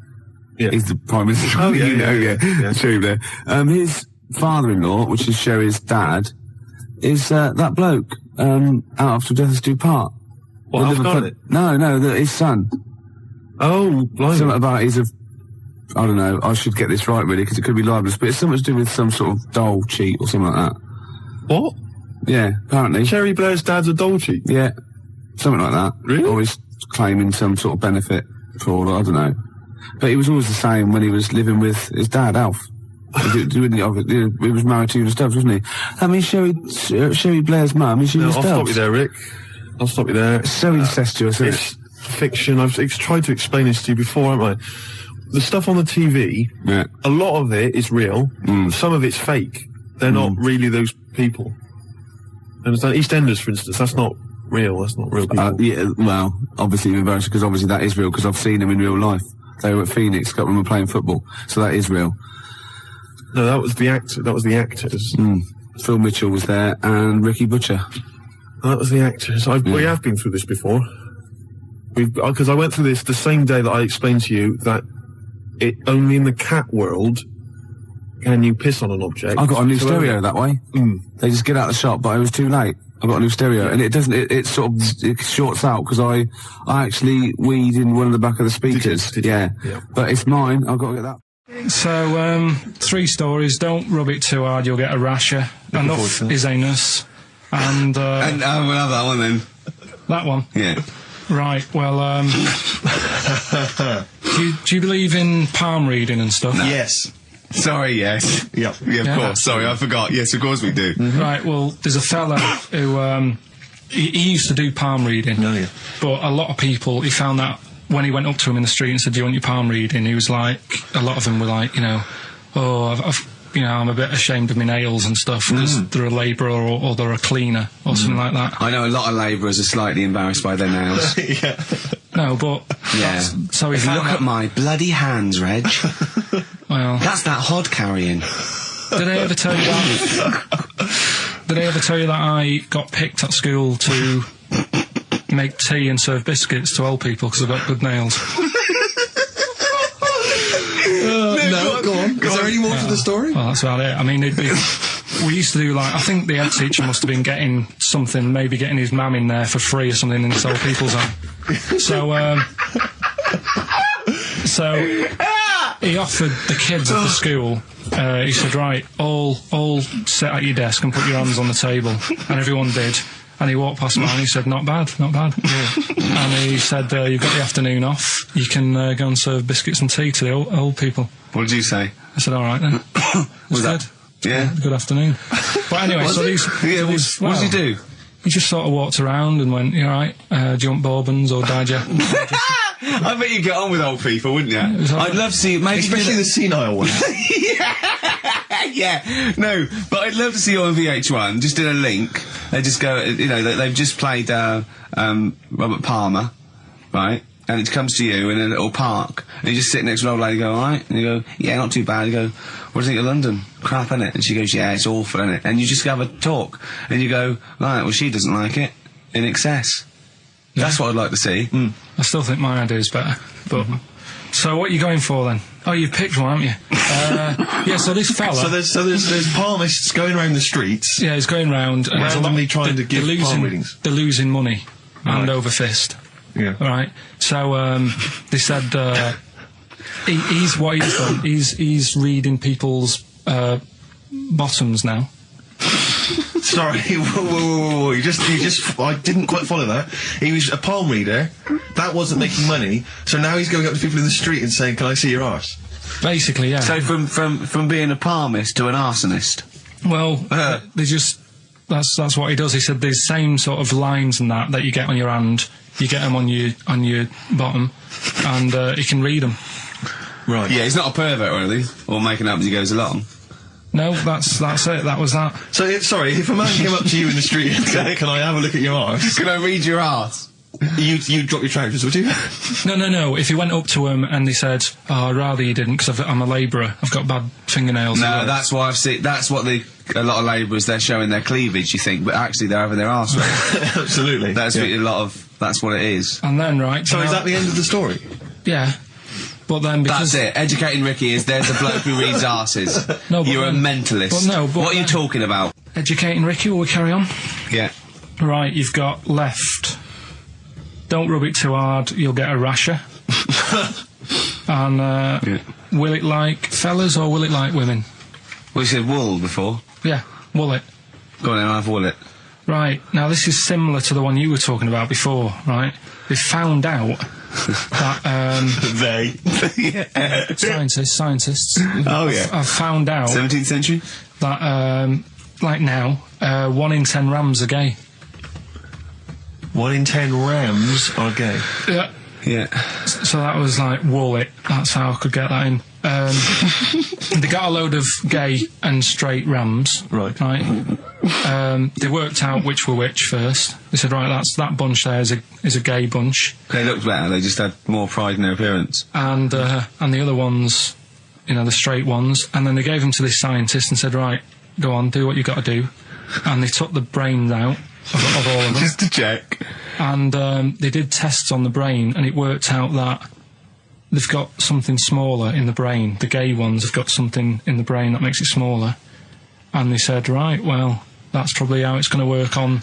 is the Prime Minister. Oh, yeah, you know, yeah. Tony Blair. His father-in-law, which is Sherry's dad, is, that bloke, out after Death Us Do Part. What, Alf Garnett? No, his son. Oh, blimey. Something about I don't know, I should get this right really, because it could be libelous, but it's something to do with some sort of doll cheat or something like that. What? Yeah, apparently. Sherry Blair's dad's a doll cheat? Yeah, something like that. Really? Or he's claiming some sort of benefit fraud, I don't know. But he was always the same when he was living with his dad, Alf. He was married to Una Stubbs, wasn't he? I mean, Sherry Blair's mum is Una Stubbs. I'll stop you there, Rick. I'll stop you there. It's so incestuous, isn't it? Fiction. I've tried to explain this to you before, haven't I? The stuff on the TV, a lot of it is real. Some of it's fake. They're not really those people. Understand? EastEnders, for instance, that's not real. That's not real people. Yeah, well, obviously reverse, because obviously that is real, because I've seen them in real life. They were at Phoenix, a couple of them were playing football, so that is real. No, that was the actor. That was the actors. Phil Mitchell was there, and Ricky Butcher. That was the actors. We have been through this before. Because I went through this the same day that I explained to you that only in the cat world can you piss on an object. I got a new stereo that way. They just get out of the shop, but I was too late. I got a new stereo, and it doesn't. It sort of shorts out because I actually weed in one of the back of the speakers. Did you? Yeah, but it's mine. I've got to get that. So 3 stories. Don't rub it too hard. You'll get a rasher. Enough is anus. And we'll have that one then. That one. Yeah. Right, well, do you believe in palm reading and stuff? No. Yes. Sorry, yes. Yeah, of course. Sorry, I forgot. Yes, of course we do. Right, well, there's a fella who, he used to do palm reading. Oh, yeah. But a lot of people, he found that when he went up to him in the street and said, do you want your palm reading? He was like, a lot of them were like, you know, I'm a bit ashamed of my nails and stuff because they're a labourer or they're a cleaner or something like that. I know a lot of labourers are slightly embarrassed by their nails. Yeah. No, but... Yeah. So he found Look at my bloody hands, Reg. Well... That's that hod carrying. Did I ever tell you that? Did I ever tell you that I got picked at school to make tea and serve biscuits to old people because I've got good nails? No, go on. Is there any more to the story? Well, that's about it. I mean, we used to do, like, I think the head teacher must have been getting something, maybe getting his mum in there for free or something in this old people's home. So he offered the kids at the school, he said, right, all sit at your desk and put your hands on the table. And everyone did. And he walked past mine and he said, not bad, not bad. And he said, you've got the afternoon off, you can go and serve biscuits and tea to the old people. What did you say? I said, all right then. Was that? Yeah. Good afternoon. But anyway, so these... Yeah, what did he do? He just sort of walked around and went, you all right, do you want bourbons or digest? I bet you get on with old people, wouldn't you? I'd love to see... Maybe especially the senile ones. Yeah, no, but I'd love to see you on VH1, just in a link. They just go, you know, they've just played Robert Palmer, right? And it comes to you in a little park, and you just sit next to an old lady, go, all right? And you go, yeah, not too bad. You go, what do you think of London? Crap, innit? And she goes, yeah, it's awful, innit? And you just have a talk, and you go, right, well, she doesn't like it, in excess. Yeah. That's what I'd like to see. I still think my idea is better, but... So what are you going for then? Oh, you've picked one, haven't you? Yeah, so this fella... So there's palmists going around the streets... Yeah, he's going round... and randomly trying to give palm readings. They're losing money, hand over fist. Yeah. Right? So, they said, he's what he's done. He's reading people's bottoms now. Sorry, whoa. You just, I didn't quite follow that. He was a palm reader. That wasn't making money. So now he's going up to people in the street and saying, "Can I see your arse?" Basically, yeah. So from being a palmist to an arsonist. Well, they just that's what he does. He said these same sort of lines and that you get on your hand, you get them on your bottom, and he can read them. Right. Yeah, he's not a pervert or anything, or making up as he goes along. No, that's it. That was that. So, sorry, if a man came up to you in the street and said, "Can I have a look at your arse?" Can I read your arse? You'd drop your trousers, would you? No. If he went up to him and he said, "Oh, I'd rather you didn't, because I'm a labourer. I've got bad fingernails." No, that's why I've seen. That's what a lot of labourers, they're showing their cleavage. You think, but actually they're having their arse read. Absolutely. That's that's what it is. And then So is that the end of the story? Yeah. But then because... That's it. Educating Ricky is there's a bloke who reads arses. No, You're a mentalist. What are you talking about? Educating Ricky, will we carry on? Yeah. Right, you've got left. Don't rub it too hard, you'll get a rasher. And, will it like fellas or will it like women? Well, you said wool before. Yeah, will it. Go on then, I'll have wool it. Right, now this is similar to the one you were talking about before, right? They found out that, scientists. Oh, yeah. I've found out... 17th century? That, like now, 1 in 10 rams are gay. 1 in 10 rams are gay? Yeah. Yeah. So that was like, wool it. That's how I could get that in. They got a load of gay and straight rams. Right. They worked out which were which first. They said, right, that bunch there is a gay bunch. They looked better. They just had more pride in their appearance. And the other ones, the straight ones. And then they gave them to this scientist and said, right, go on, do what you got to do. And they took the brains out of all of them. Just to check. And they did tests on the brain, and it worked out that they've got something smaller in the brain. The gay ones have got something in the brain that makes it smaller. And they said, right, well, that's probably how it's going to work on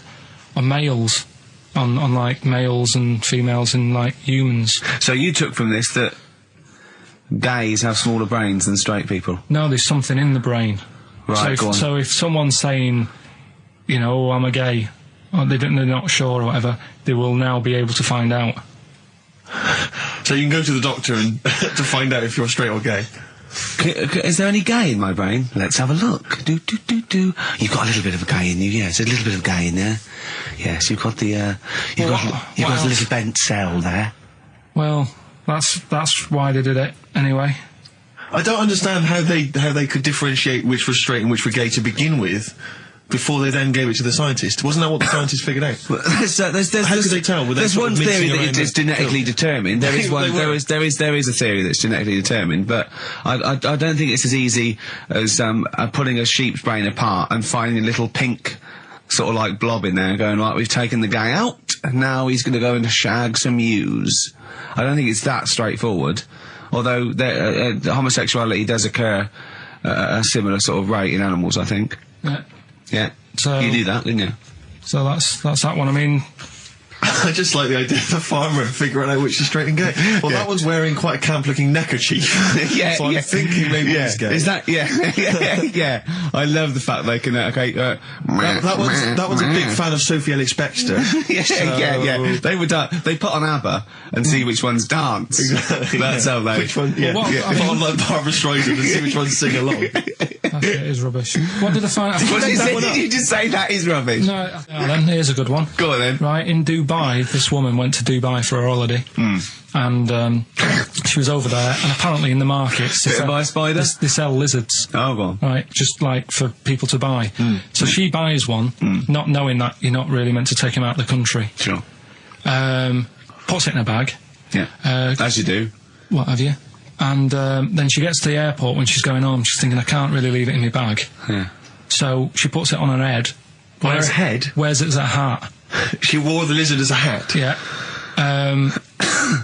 males. On like males and females and like humans. So you took from this that gays have smaller brains than straight people? No, there's something in the brain. Right, go on. So if someone's saying, oh, I'm a gay, or they're not sure or whatever, they will now be able to find out. So you can go to the doctor and to find out if you're straight or gay. Is there any gay in my brain? Let's have a look. Do. You've got a little bit of a gay in you, yes. There's a little bit of gay in there. Yes, you've got the, you've got a little bent cell there. Well, that's why they did it, anyway. I don't understand how they could differentiate which was straight and which were gay to begin with, before they then gave it to the scientist. Wasn't that what the scientists figured out? How could they tell? There's one theory that it is genetically determined. There is one. There is a theory that's genetically determined, but I don't think it's as easy as pulling a sheep's brain apart and finding a little pink sort of like blob in there, and going, right, we've taken the guy out, and now he's going to go and shag some ewes. I don't think it's that straightforward. Although homosexuality does occur at a similar sort of rate in animals, I think. Yeah. Yeah. So you knew that, didn't you? So that's that one. I mean, I just like the idea of the farmer figuring out which is straight and gay. Well, that one's wearing quite a camp-looking neckerchief. So I'm thinking maybe he's gay. Is that? Yeah. I love the fact they can. That one's a big fan of Sophie Ellis-Bextor. Yeah. They would. They put on ABBA and see which ones dance. Exactly. That's how they. Which one? Yeah. Put on like Barbara Streisand and see which ones sing along. It is rubbish. What did I find out? Did you just say that is rubbish? No. Then here's a good one. Go on then. Right, in Dubai, this woman went to Dubai for a holiday, and she was over there, and apparently in the markets Bit of spider? They sell lizards. Oh, go on. Right, just like for people to buy. So she buys one, not knowing that you're not really meant to take him out of the country. Sure. Puts it in a bag. Yeah. As you do. What have you? And then she gets to the airport when she's going home. She's thinking, I can't really leave it in my bag. Yeah. So she puts it on her head. On her head? Wears it as a hat. She wore the lizard as a hat? Yeah.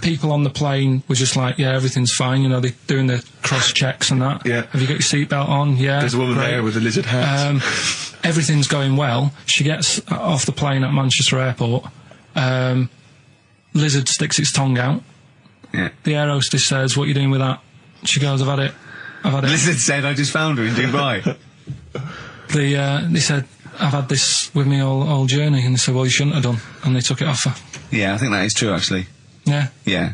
People on the plane were just like, yeah, everything's fine. They're doing the cross checks and that. Yeah. Have you got your seatbelt on? Yeah. There's a woman there with a lizard hat. Everything's going well. She gets off the plane at Manchester Airport. Lizard sticks its tongue out. Yeah. The air hostess says, what are you doing with that? She goes, I've had it. Lizard said, I just found her in Dubai. They said, I've had this with me all journey, and they said, well, you shouldn't have done, and they took it off her. Yeah, I think that is true, actually. Yeah. Yeah.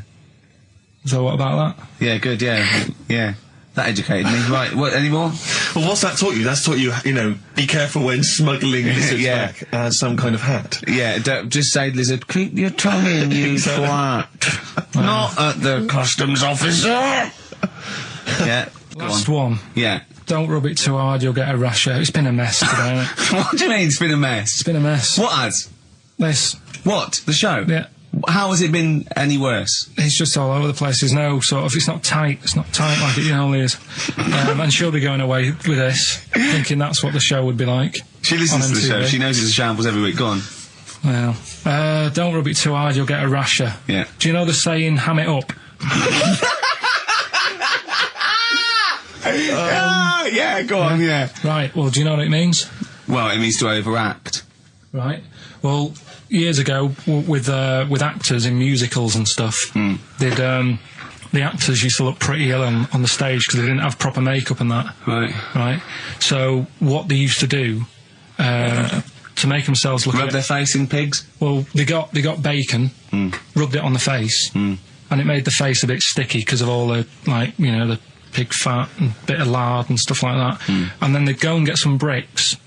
So what about that? Yeah, good, yeah. Yeah. That educated me. Right, what, any more? Well, what's that taught you? That's taught you, you know, be careful when smuggling lizards back as some kind of hat. Yeah, don't just say, lizard, keep your tongue in, you twat. Not at the customs officer. Yeah. Last one. Yeah. Don't rub it too hard, you'll get a rash out. It's been a mess today, hasn't it? What do you mean it's been a mess? It's been a mess. What has? This. What? The show? Yeah. How has it been any worse? It's just all over the place. There's no sort of, it's not tight like it normally is. And she'll be going away with this, thinking that's what the show would be like. She listens to the show, she knows it's a shambles every week. Go on. Well, don't rub it too hard, you'll get a rasher. Yeah. Do you know the saying, ham it up? Yeah, go on, yeah. Right, well, do you know what it means? Well, it means to overact. Right. Well, years ago, with actors in musicals and stuff, they'd, the actors used to look pretty ill on the stage because they didn't have proper makeup and that. Right. Right. So what they used to do, to make themselves look... Rub their face in pigs? Well, they got bacon, rubbed it on the face, and it made the face a bit sticky because of all the, like, you know, the pig fat and bit of lard and stuff like that. And then they'd go and get some bricks.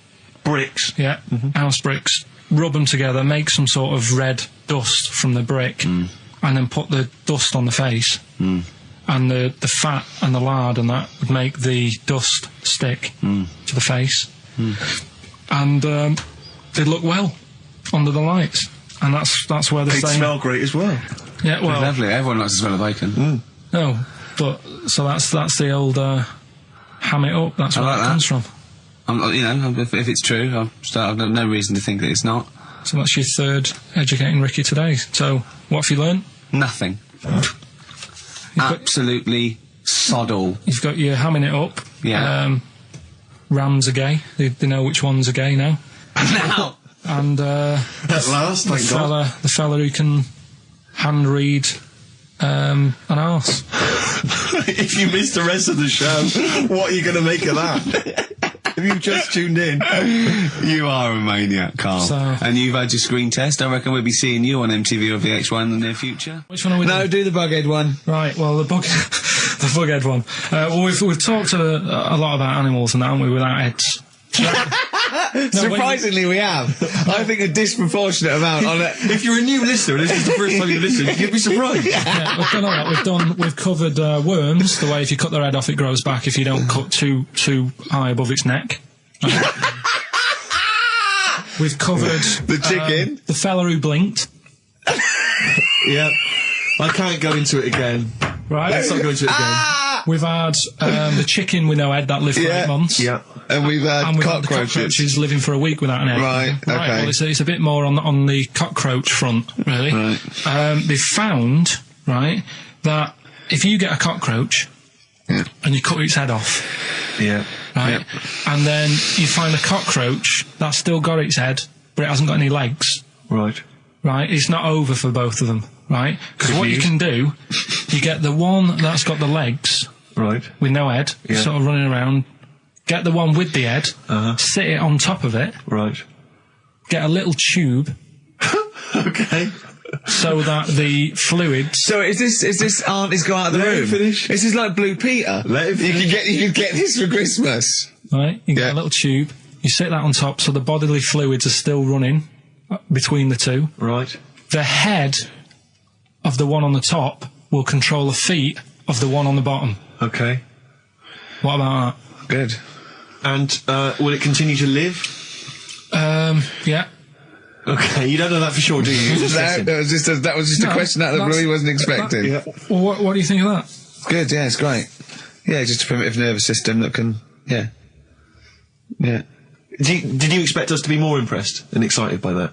Bricks? Yeah, house bricks. Rub them together, make some sort of red dust from the brick, and then put the dust on the face. And the fat and the lard and that would make the dust stick to the face. And they'd look well under the lights. And that's where they'd smell great as well. Yeah, well... Lovely, everyone likes to smell of bacon. No, but, so that's the old, ham it up, that's where like that that comes from. You know, if it's true, I've got no reason to think that it's not. So that's your third educating Ricky today. So, what have you learned? Nothing. Absolutely sod all. You've got your hamming it up. Yeah. Rams are gay. They know which ones are gay now. Now! And, at last, thank God. The fella who can hand read, an arse. If you missed the rest of the show, what are you going to make of that? If you've just tuned in. You are a maniac, Carl. And you've had your screen test. I reckon we'll be seeing you on MTV or VH1 in the near future. Which one are we doing? No, do the bughead one. Right, well, the bughead one. Well, we've talked a lot about animals and that, haven't we, without heads. Surprisingly, we have. I think a disproportionate amount on it. If you're a new listener and this is the first time you listen, you'd be surprised. Yeah, we've done all that. We've covered worms. The way if you cut their head off, it grows back. If you don't cut too high above its neck. We've covered the chicken, the fella who blinked. Yeah, I can't go into it again. Right, let's not go into it again. We've had the chicken with no head that lived for 8 months. Yeah. And we've had the cockroaches living for a week without an egg. Right, okay. Well, it's a bit more on the cockroach front, really. Right. They've found, right, that if you get a cockroach and you cut its head off, right, and then you find a cockroach that's still got its head, but it hasn't got any legs. Right. Right, it's not over for both of them, right? Because what you can do, you get the one that's got the legs, right, with no head, sort of running around. Get the one with the head, sit it on top of it, right. Get a little tube, okay, so that the fluids. So is this aunt is go out of the room? Finish. This is like Blue Peter. Let him finish. You can get this for Christmas. Right, you get a little tube. You sit that on top, so the bodily fluids are still running between the two. Right. The head of the one on the top will control the feet of the one on the bottom. Okay. What about that? Good. And will it continue to live? Yeah. Okay, you don't know that for sure, do you? That was just a question out of the blue he wasn't expecting. Well, what do you think of that? Good, yeah, it's great. Yeah, just a primitive nervous system that can, yeah. Did you expect us to be more impressed and excited by that?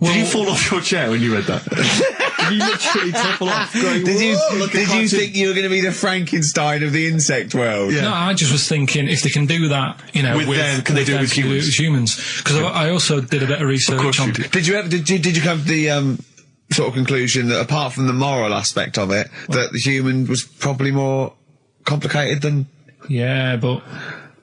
Did you fall off your chair when you read that? Did you literally topple off? Going, did you think you were going to be the Frankenstein of the insect world? Yeah. No, I just was thinking if they can do that, you know, with them, can they do it with humans? Because I also did a bit of research on. Did you come to the sort of conclusion that apart from the moral aspect of it, that the human was probably more complicated than... Yeah, but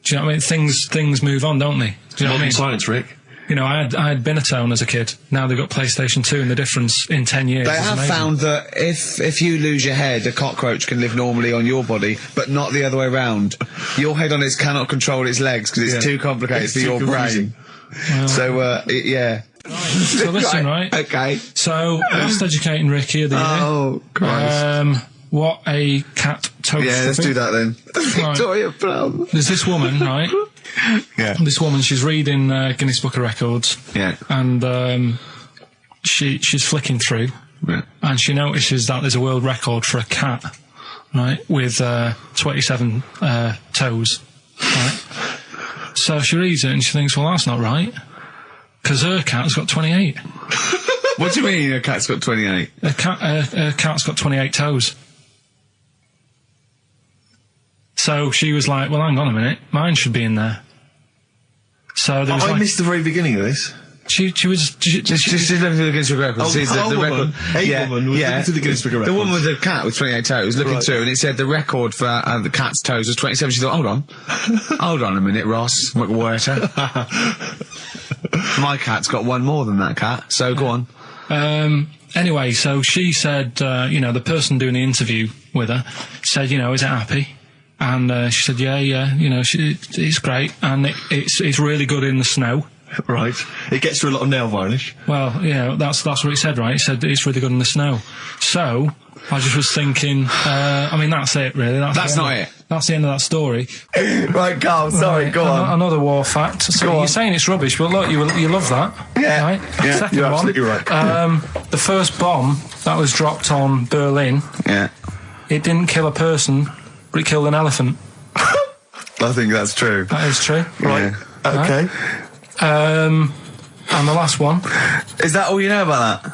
do you know what I mean? Things move on, don't they? Do you know what I mean? Science, Rick. You know, I had Binatone as a kid. Now they've got PlayStation 2, and the difference in 10 years They is have amazing. found that if you lose your head, a cockroach can live normally on your body, but not the other way around. Your head on its cannot control its legs because it's too complicated for your brain. Well, So, yeah. so listen, right? Okay. So, last educating Ricky of the year. Oh, Christ. What a cat toast. Yeah, let's do that then. Right. Victoria Plum. There's this woman, right? Yeah. This woman, she's reading Guinness Book of Records. Yeah. And she's flicking through. Yeah. And she notices that there's a world record for a cat, right, with 27 toes, right? So she reads it and she thinks, well, that's not right, because her cat's got 28. What do you mean a cat's got 28? A cat's got 28 toes. So she was like, well, hang on a minute, mine should be in there. So there was I missed the very beginning of this. She's looking to the Guinness Book of Records. Oh, The woman was looking to the Guinness Book of Records. The woman with the cat with 28 toes looking through, and it said the record for the cat's toes was 27. She thought, hold on a minute, Ross McWhirter. My cat's got one more than that cat, so go on. Anyway, so she said, the person doing the interview with her said, is it happy? And she said, yeah, it's great, and it's really good in the snow. Right. It gets through a lot of nail varnish. Well, that's what it said, right? It said it's really good in the snow. So, I just was thinking, that's it, really. That's not it. That's the end of that story. Right, Carl, sorry, go on. Another war fact. So you're saying it's rubbish, but look, you love that. Yeah. Right? Yeah, Second you're one, absolutely right. the first bomb that was dropped on Berlin, it didn't kill a person, but it killed an elephant. I think that's true. That is true. Right. Yeah. Okay. And the last one. Is that all you know about that?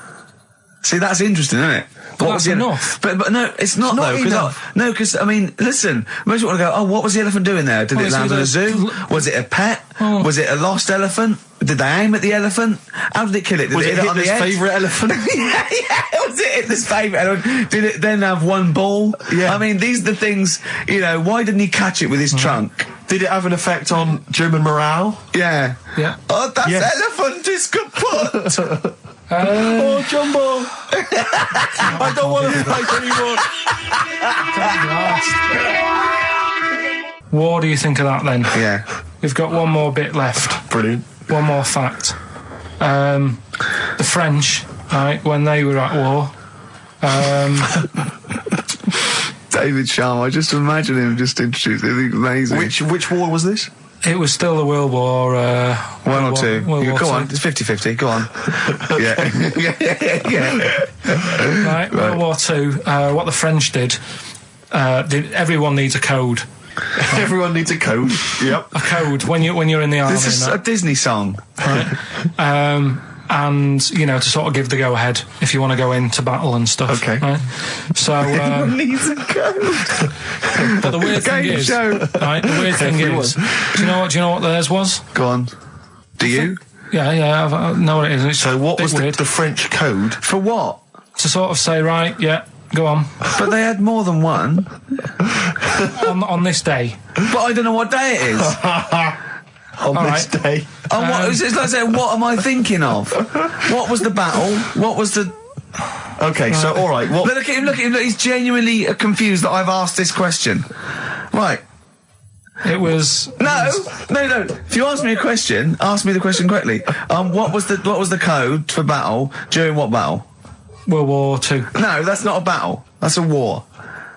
See, that's interesting, isn't it? But that's enough. But no, it's not though. Because listen, most people want to go, what was the elephant doing there? Did it land in a zoo? Was it a pet? Was it a lost elephant? Did they aim at the elephant? How did it kill it? Did Was it it hit on the Hitler's head? favourite elephant? yeah. Was it Hitler's favourite elephant? Did it then have one ball? Yeah. I mean, these are the things, why didn't he catch it with his trunk? Did it have an effect on German morale? Yeah. Yeah. Oh, that elephant is kaput! Oh, Jumbo! I don't want to fight anymore. What do you think of that then? Yeah. We've got one more bit left. Brilliant. One more fact. The French, right, when they were at war, David Sharma, I just imagine him just introduced it. It's amazing. Which war was this? it was still the World War... One or two. Go on, it's 50-50, go on. yeah. Right, World War II, what the French did, everyone needs a code. Everyone needs a code. Yep. A code when you're in the army. This is a Disney song. Right. And, you know, to sort of give the go-ahead if you want to go into battle and stuff. Okay. Right? So, everyone needs a code. But the weird thing is... Right, the weird thing is... Do you know what theirs was? Go on. Do you? Yeah, I know what it is. It's so what was weird. the French code? For what? To sort of say, right, yeah, go on. But they had more than one. on this day. But I don't know what day it is. On this day. Oh, it's like saying, what am I thinking of? What was the battle? What was the... Okay, so, all right. What... Look at him, look. He's genuinely confused that I've asked this question. Right. It was... No. If you ask me a question, ask me the question correctly. What was the code for battle during what battle? World War II. No, that's not a battle. That's a war.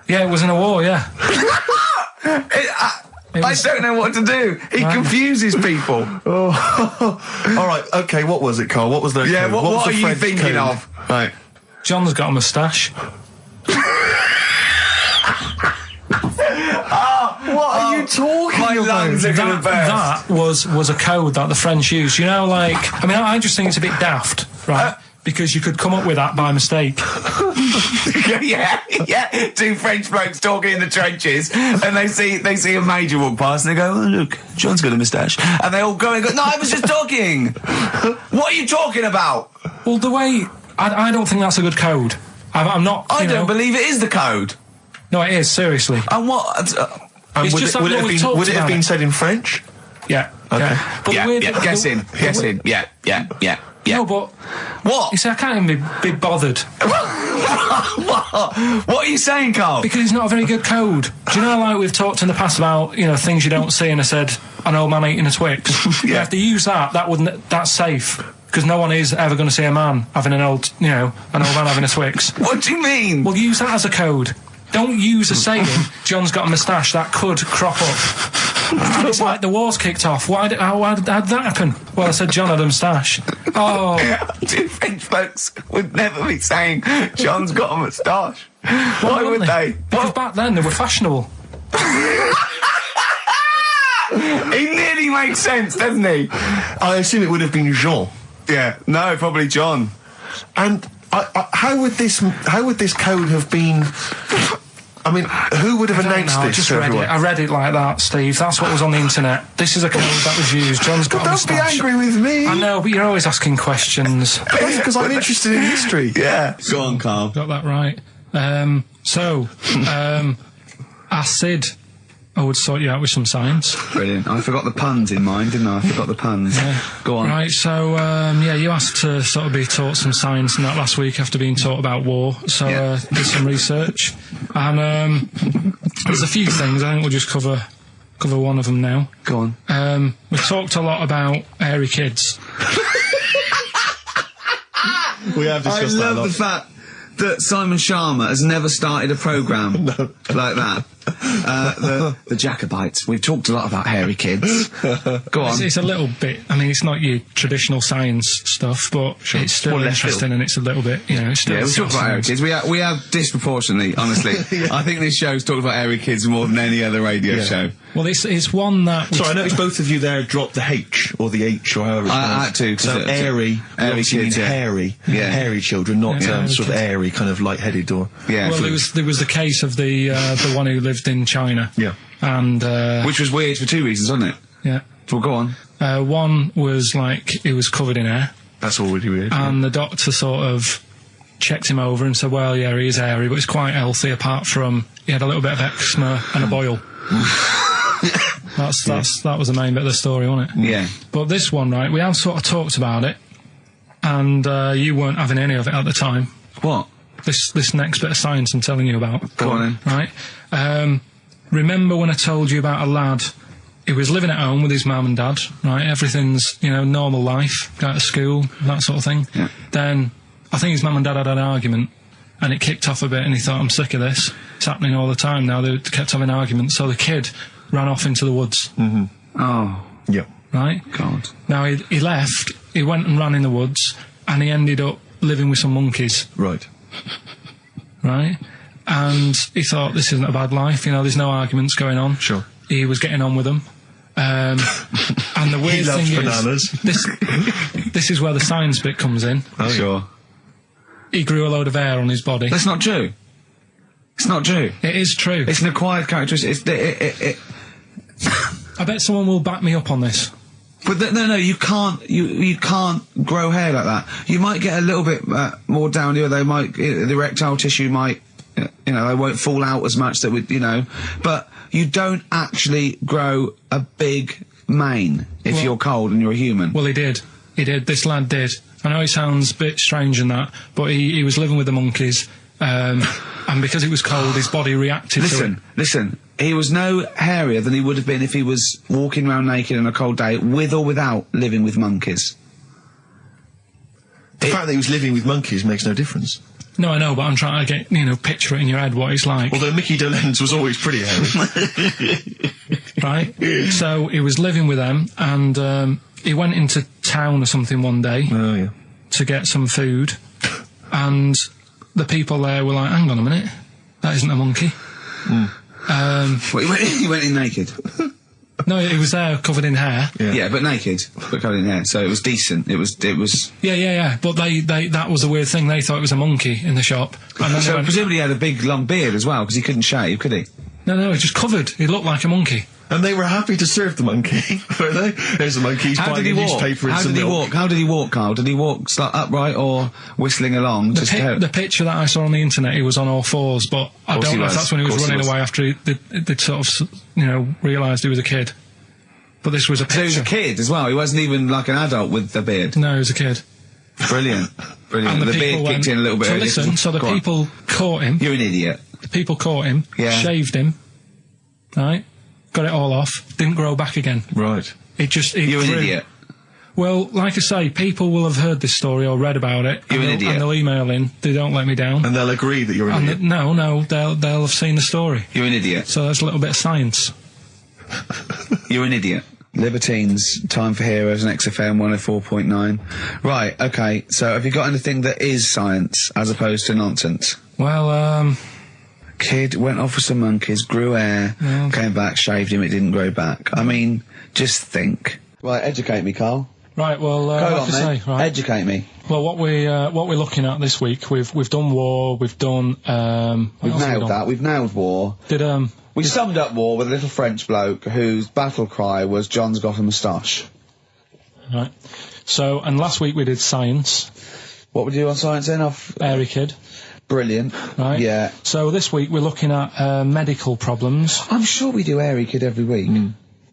Yeah, it was in a war, yeah. I don't know what to do. He confuses people. Oh. All right. Okay. What was it, Carl? What was the? Yeah. code? What was are the you French thinking code? of? Right. John's got a moustache. What are you talking my about? lungs are gonna burst. That was a code that the French used. You know, like, I mean, I just think it's a bit daft, right? Because you could come up with that by mistake. yeah. Two French blokes talking in the trenches, and they see a major walk past, and they go, "Oh, look, John's got a moustache," and they all go and go, "No, I was just talking." What are you talking about? Well, the way I don't think that's a good code. I'm not. I don't believe it is the code. No, it is, seriously. And what? And It's just that would no it one have talks been about it. said in French? Yeah. Okay. Yeah. But the weird thing- Guess in. Yeah. No, but... What? You see, I can't even be bothered. What are you saying, Carl? Because it's not a very good code. Do you know, like, we've talked in the past about, you know, things you don't see, and I said, an old man eating a Twix. You have to use that's safe. Because no one is ever going to see a man having an old man having a Twix. What do you mean? Well, use that as a code. Don't use a saying, John's got a moustache, that could crop up. It's like the war's kicked off. How did that happen? Well, I said John had a moustache. Oh. French folks would never be saying, John's got a moustache. Why would they? Because back then they were fashionable. He nearly makes sense, doesn't he? I assume it would have been Jean. Yeah. No, probably John. And how would this code have been? I mean, who would have announced I this? just to read everyone? it. I read it like that, Steve. That's what was on the internet. This is a code that was used. John's got a Don't moustache. be angry with me. I know, but you're always asking questions. That's because I'm interested in history. Yeah. Go on, Carl. Got that right. Acid. I would sort you out with some science. Brilliant. I forgot the puns in mine, didn't I? I forgot the puns. Yeah. Go on. Right, so, you asked to sort of be taught some science and that last week after being taught about war. So, did some research. And, there's a few things. I think we'll just cover one of them now. Go on. We talked a lot about hairy kids. We have discussed that a I love lot. the fact that Simon Sharma has never started a programme like that. The Jacobites. We've talked a lot about hairy kids. Go on. It's a little bit. I mean, it's not your traditional science stuff, but it's still interesting, and it's a little bit. You know, it's still. Yeah, we talk about hairy kids. We have disproportionately, honestly. I think this show's talked about hairy kids more than any other radio show. Well, it's one that. Sorry, I noticed both of you there dropped the H or the H or however. I had to. So airy kids, means hairy, hairy children, not sort of airy, kind of light-headed or. Yeah. Well, there was the case of the one who lived in China. Yeah. And which was weird for two reasons, wasn't it? Yeah. Well, go on. One was like he was covered in hair. That's already weird. And the doctor sort of checked him over and said, well, yeah, he is hairy, but he's quite healthy apart from he had a little bit of eczema and a boil. That was the main bit of the story, wasn't it? Yeah. But this one, right, we have sort of talked about it, and you weren't having any of it at the time. What? This next bit of science I'm telling you about. Go on then. Right? Remember when I told you about a lad who was living at home with his mum and dad, right? Everything's, normal life, go to school, that sort of thing. Yeah. Then, I think his mum and dad had an argument, and it kicked off a bit, and he thought, I'm sick of this. It's happening all the time now. They kept having arguments, so the kid ran off into the woods. Mm-hmm. Oh. Yeah. Right? God. Now, he left, he went and ran in the woods, and he ended up living with some monkeys. Right. Right? And he thought, this isn't a bad life, there's no arguments going on. Sure. He was getting on with them. And the weird He loves thing bananas. is, this is where the science bit comes in. Oh, sure. He grew a load of hair on his body. That's not true. It's not true. It is true. It's an acquired characteristic. I bet someone will back me up on this. But no, you can't. You can't grow hair like that. You might get a little bit more down here. They might the erectile tissue might, they won't fall out as much. That would, but you don't actually grow a big mane if you're cold and you're a human. Well, he did. This lad did. I know it sounds a bit strange in that, but he was living with the monkeys, and because it was cold, his body reacted to it. Listen. He was no hairier than he would have been if he was walking around naked on a cold day, with or without living with monkeys. The fact that he was living with monkeys makes no difference. No, I know, but I'm trying to get, picture it in your head what it's like. Although Mickey Dolenz was always pretty hairy. Right? So he was living with them, and he went into town or something one day to get some food, and the people there were like, hang on a minute, that isn't a monkey. He went in naked? No, he was there covered in hair. Yeah, but naked, but covered in hair, so it was decent. It was. Yeah. But that was the weird thing. They thought it was a monkey in the shop. And then so presumably he had a big long beard as well, because he couldn't shave, could he? No, he's just covered. He looked like a monkey. And they were happy to serve the monkey, were they? There's a monkey, he's buying a newspaper and some milk. How did he walk, Carl? Did he walk upright or whistling along? The picture that I saw on the internet, he was on all fours, but I don't know if that's when he was running away after they'd sort of, realised he was a kid. But this was a picture. So he was a kid as well? He wasn't even like an adult with the beard? No, he was a kid. Brilliant. And the beard kicked in a little bit earlier. So the people caught him. You're an idiot. The people caught him, shaved him, right? Got it all off, didn't grow back again. Right. You're an idiot. Well, like I say, people will have heard this story or read about it. You're an idiot. And they'll email in. They don't let me down. And they'll agree that you're an idiot. No, they'll have seen the story. You're an idiot. So that's a little bit of science. You're an idiot. Libertines, Time for Heroes and XFM 104.9. Right, okay, so have you got anything that is science as opposed to nonsense? Well, Kid went off with some monkeys, grew hair, came back, shaved him, it didn't grow back. I mean, just think. Right, educate me, Carl. Right, well, educate me. Well, what we're looking at this week, we've done war, we've done, we've nailed war. We summed up war with a little French bloke whose battle cry was, John's got a moustache. Right. So, and last week we did science. What would you do on science then? Airy Kid. Brilliant. Right. Yeah. So this week we're looking at medical problems. I'm sure we do Airy Kid every week.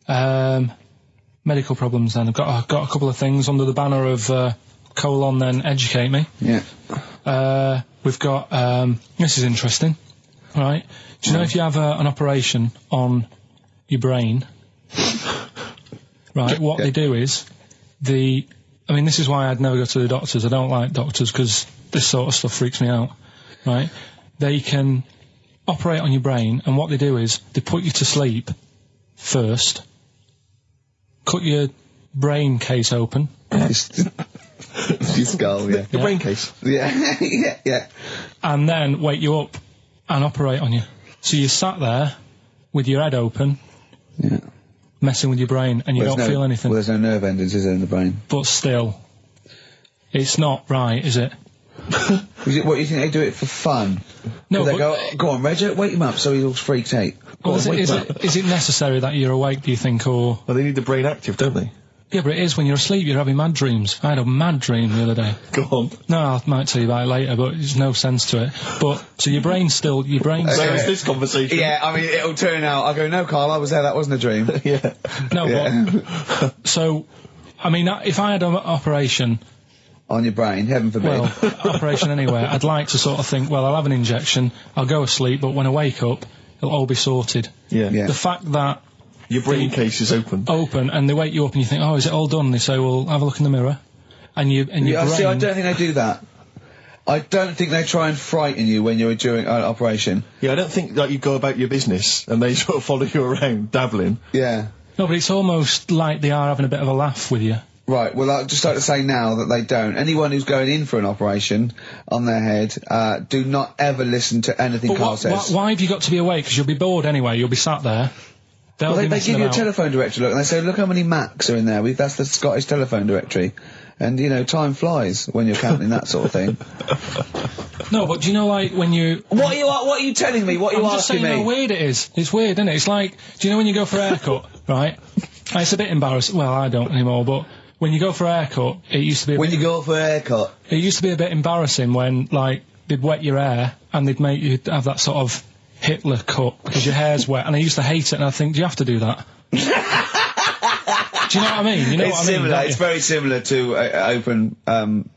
Medical problems then. I've got a couple of things under the banner of then educate me. Yeah. We've got, this is interesting. Right. Do you know if you have an operation on your brain, right, what they do is, this is why I'd never go to the doctors. I don't like doctors because this sort of stuff freaks me out, right? They can operate on your brain, and what they do is, they put you to sleep first, cut your brain case open. Your skull, yeah. Your brain case? Yeah, yeah. And then wake you up and operate on you. So you sat there with your head open, messing with your brain, and you don't feel anything. Well, there's no nerve endings, is there, in the brain? But still, it's not right, is it? What, you think they do it for fun? No, they go on, Reg, wake him up so he's all freaked out. Is it necessary that you're awake, do you think, or...? Well, they need the brain active, don't they? Yeah, but it is when you're asleep, you're having mad dreams. I had a mad dream the other day. Go on. No, I might tell you about it later, but there's no sense to it. But, so your brain's still... So is this conversation. Yeah, I mean, it'll turn out, I'll go, no, Carl, I was there, that wasn't a dream. Yeah. No, but... So, I mean, if I had an operation... On your brain, heaven forbid. Well, operation anywhere, I'd like to sort of think, well, I'll have an injection, I'll go asleep, but when I wake up, it'll all be sorted. Yeah. The fact that... Your brain case is open. And they wake you up and you think, oh, is it all done? And they say, well, have a look in the mirror. And your brain... See, I don't think they do that. I don't think they try and frighten you when you're doing an operation. Yeah, I don't think that you go about your business and they sort of follow you around, dabbling. Yeah. No, but it's almost like they are having a bit of a laugh with you. Right, well, I'd just like to say now that they don't. Anyone who's going in for an operation on their head, do not ever listen to anything Carl says. Why have you got to be awake? Because you'll be bored anyway, you'll be sat there. They give you a telephone directory, look, and they say, look how many Macs are in there. That's the Scottish telephone directory. And, time flies when you're counting that sort of thing. No, but do you know, like, when you... What are you telling me? What are you asking me? I'm just saying how weird it is. It's weird, isn't it? It's like, do you know when you go for a haircut, right? It's a bit embarrassing. Well, I don't anymore, but... When you go for a haircut, it used to be... When you go for a haircut? It used to be a bit embarrassing when, like, they'd wet your hair and they'd make you have that sort of Hitler cut because your hair's wet, and I used to hate it, and I think, do you have to do that? Do you know what I mean? You know what I mean? Similar. It's very similar to open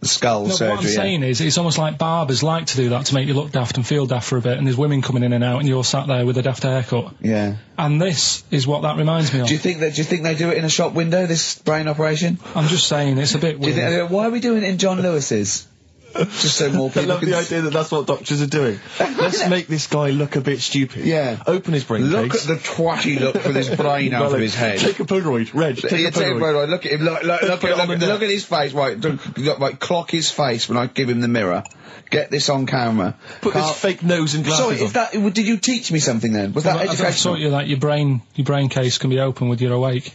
skull surgery. What I'm saying is, it's almost like barbers like to do that to make you look daft and feel daft for a bit, and there's women coming in and out, and you're sat there with a daft haircut. Yeah. And this is what that reminds me of. Do you think they do it in a shop window, this brain operation? I'm just saying, it's a bit weird. Why are we doing it in John Lewis's? Just so more people I love the idea that that's what doctors are doing. Let's make this guy look a bit stupid. Yeah. Open his brain Look case. at the twatty look for this brain out of his head. Take a Polaroid. Reg, take a Polaroid. Look at him. Look at his face. Right, clock his face when I give him the mirror. Get this on camera. Put this fake nose and glasses on. Did you teach me something then? Was that educational? I taught you that your brain case can be open with your awake.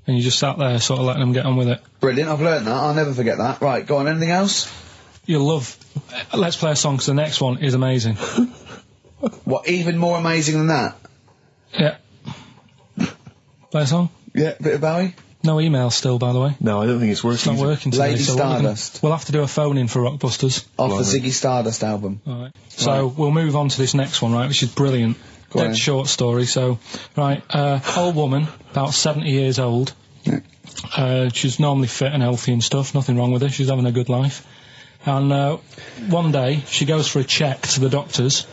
And you just sat there sort of letting them get on with it. Brilliant, I've learnt that. I'll never forget that. Right, go on, anything else? You'll love... Let's play a song, because the next one is amazing. What, even more amazing than that? Yeah. Play a song? Yeah, bit of Bowie. No email still, by the way. No, I don't think it's working. It's not working today. Lady so Stardust. we'll have to do a phone-in for Rockbusters. Off the Ziggy Stardust album. Alright. So, we'll move on to this next one, right, which is brilliant. Dead short story, so... Right, old woman, about 70 years old. Yeah. She's normally fit and healthy and stuff, nothing wrong with her, she's having a good life. And, one day, she goes for a check to the doctors,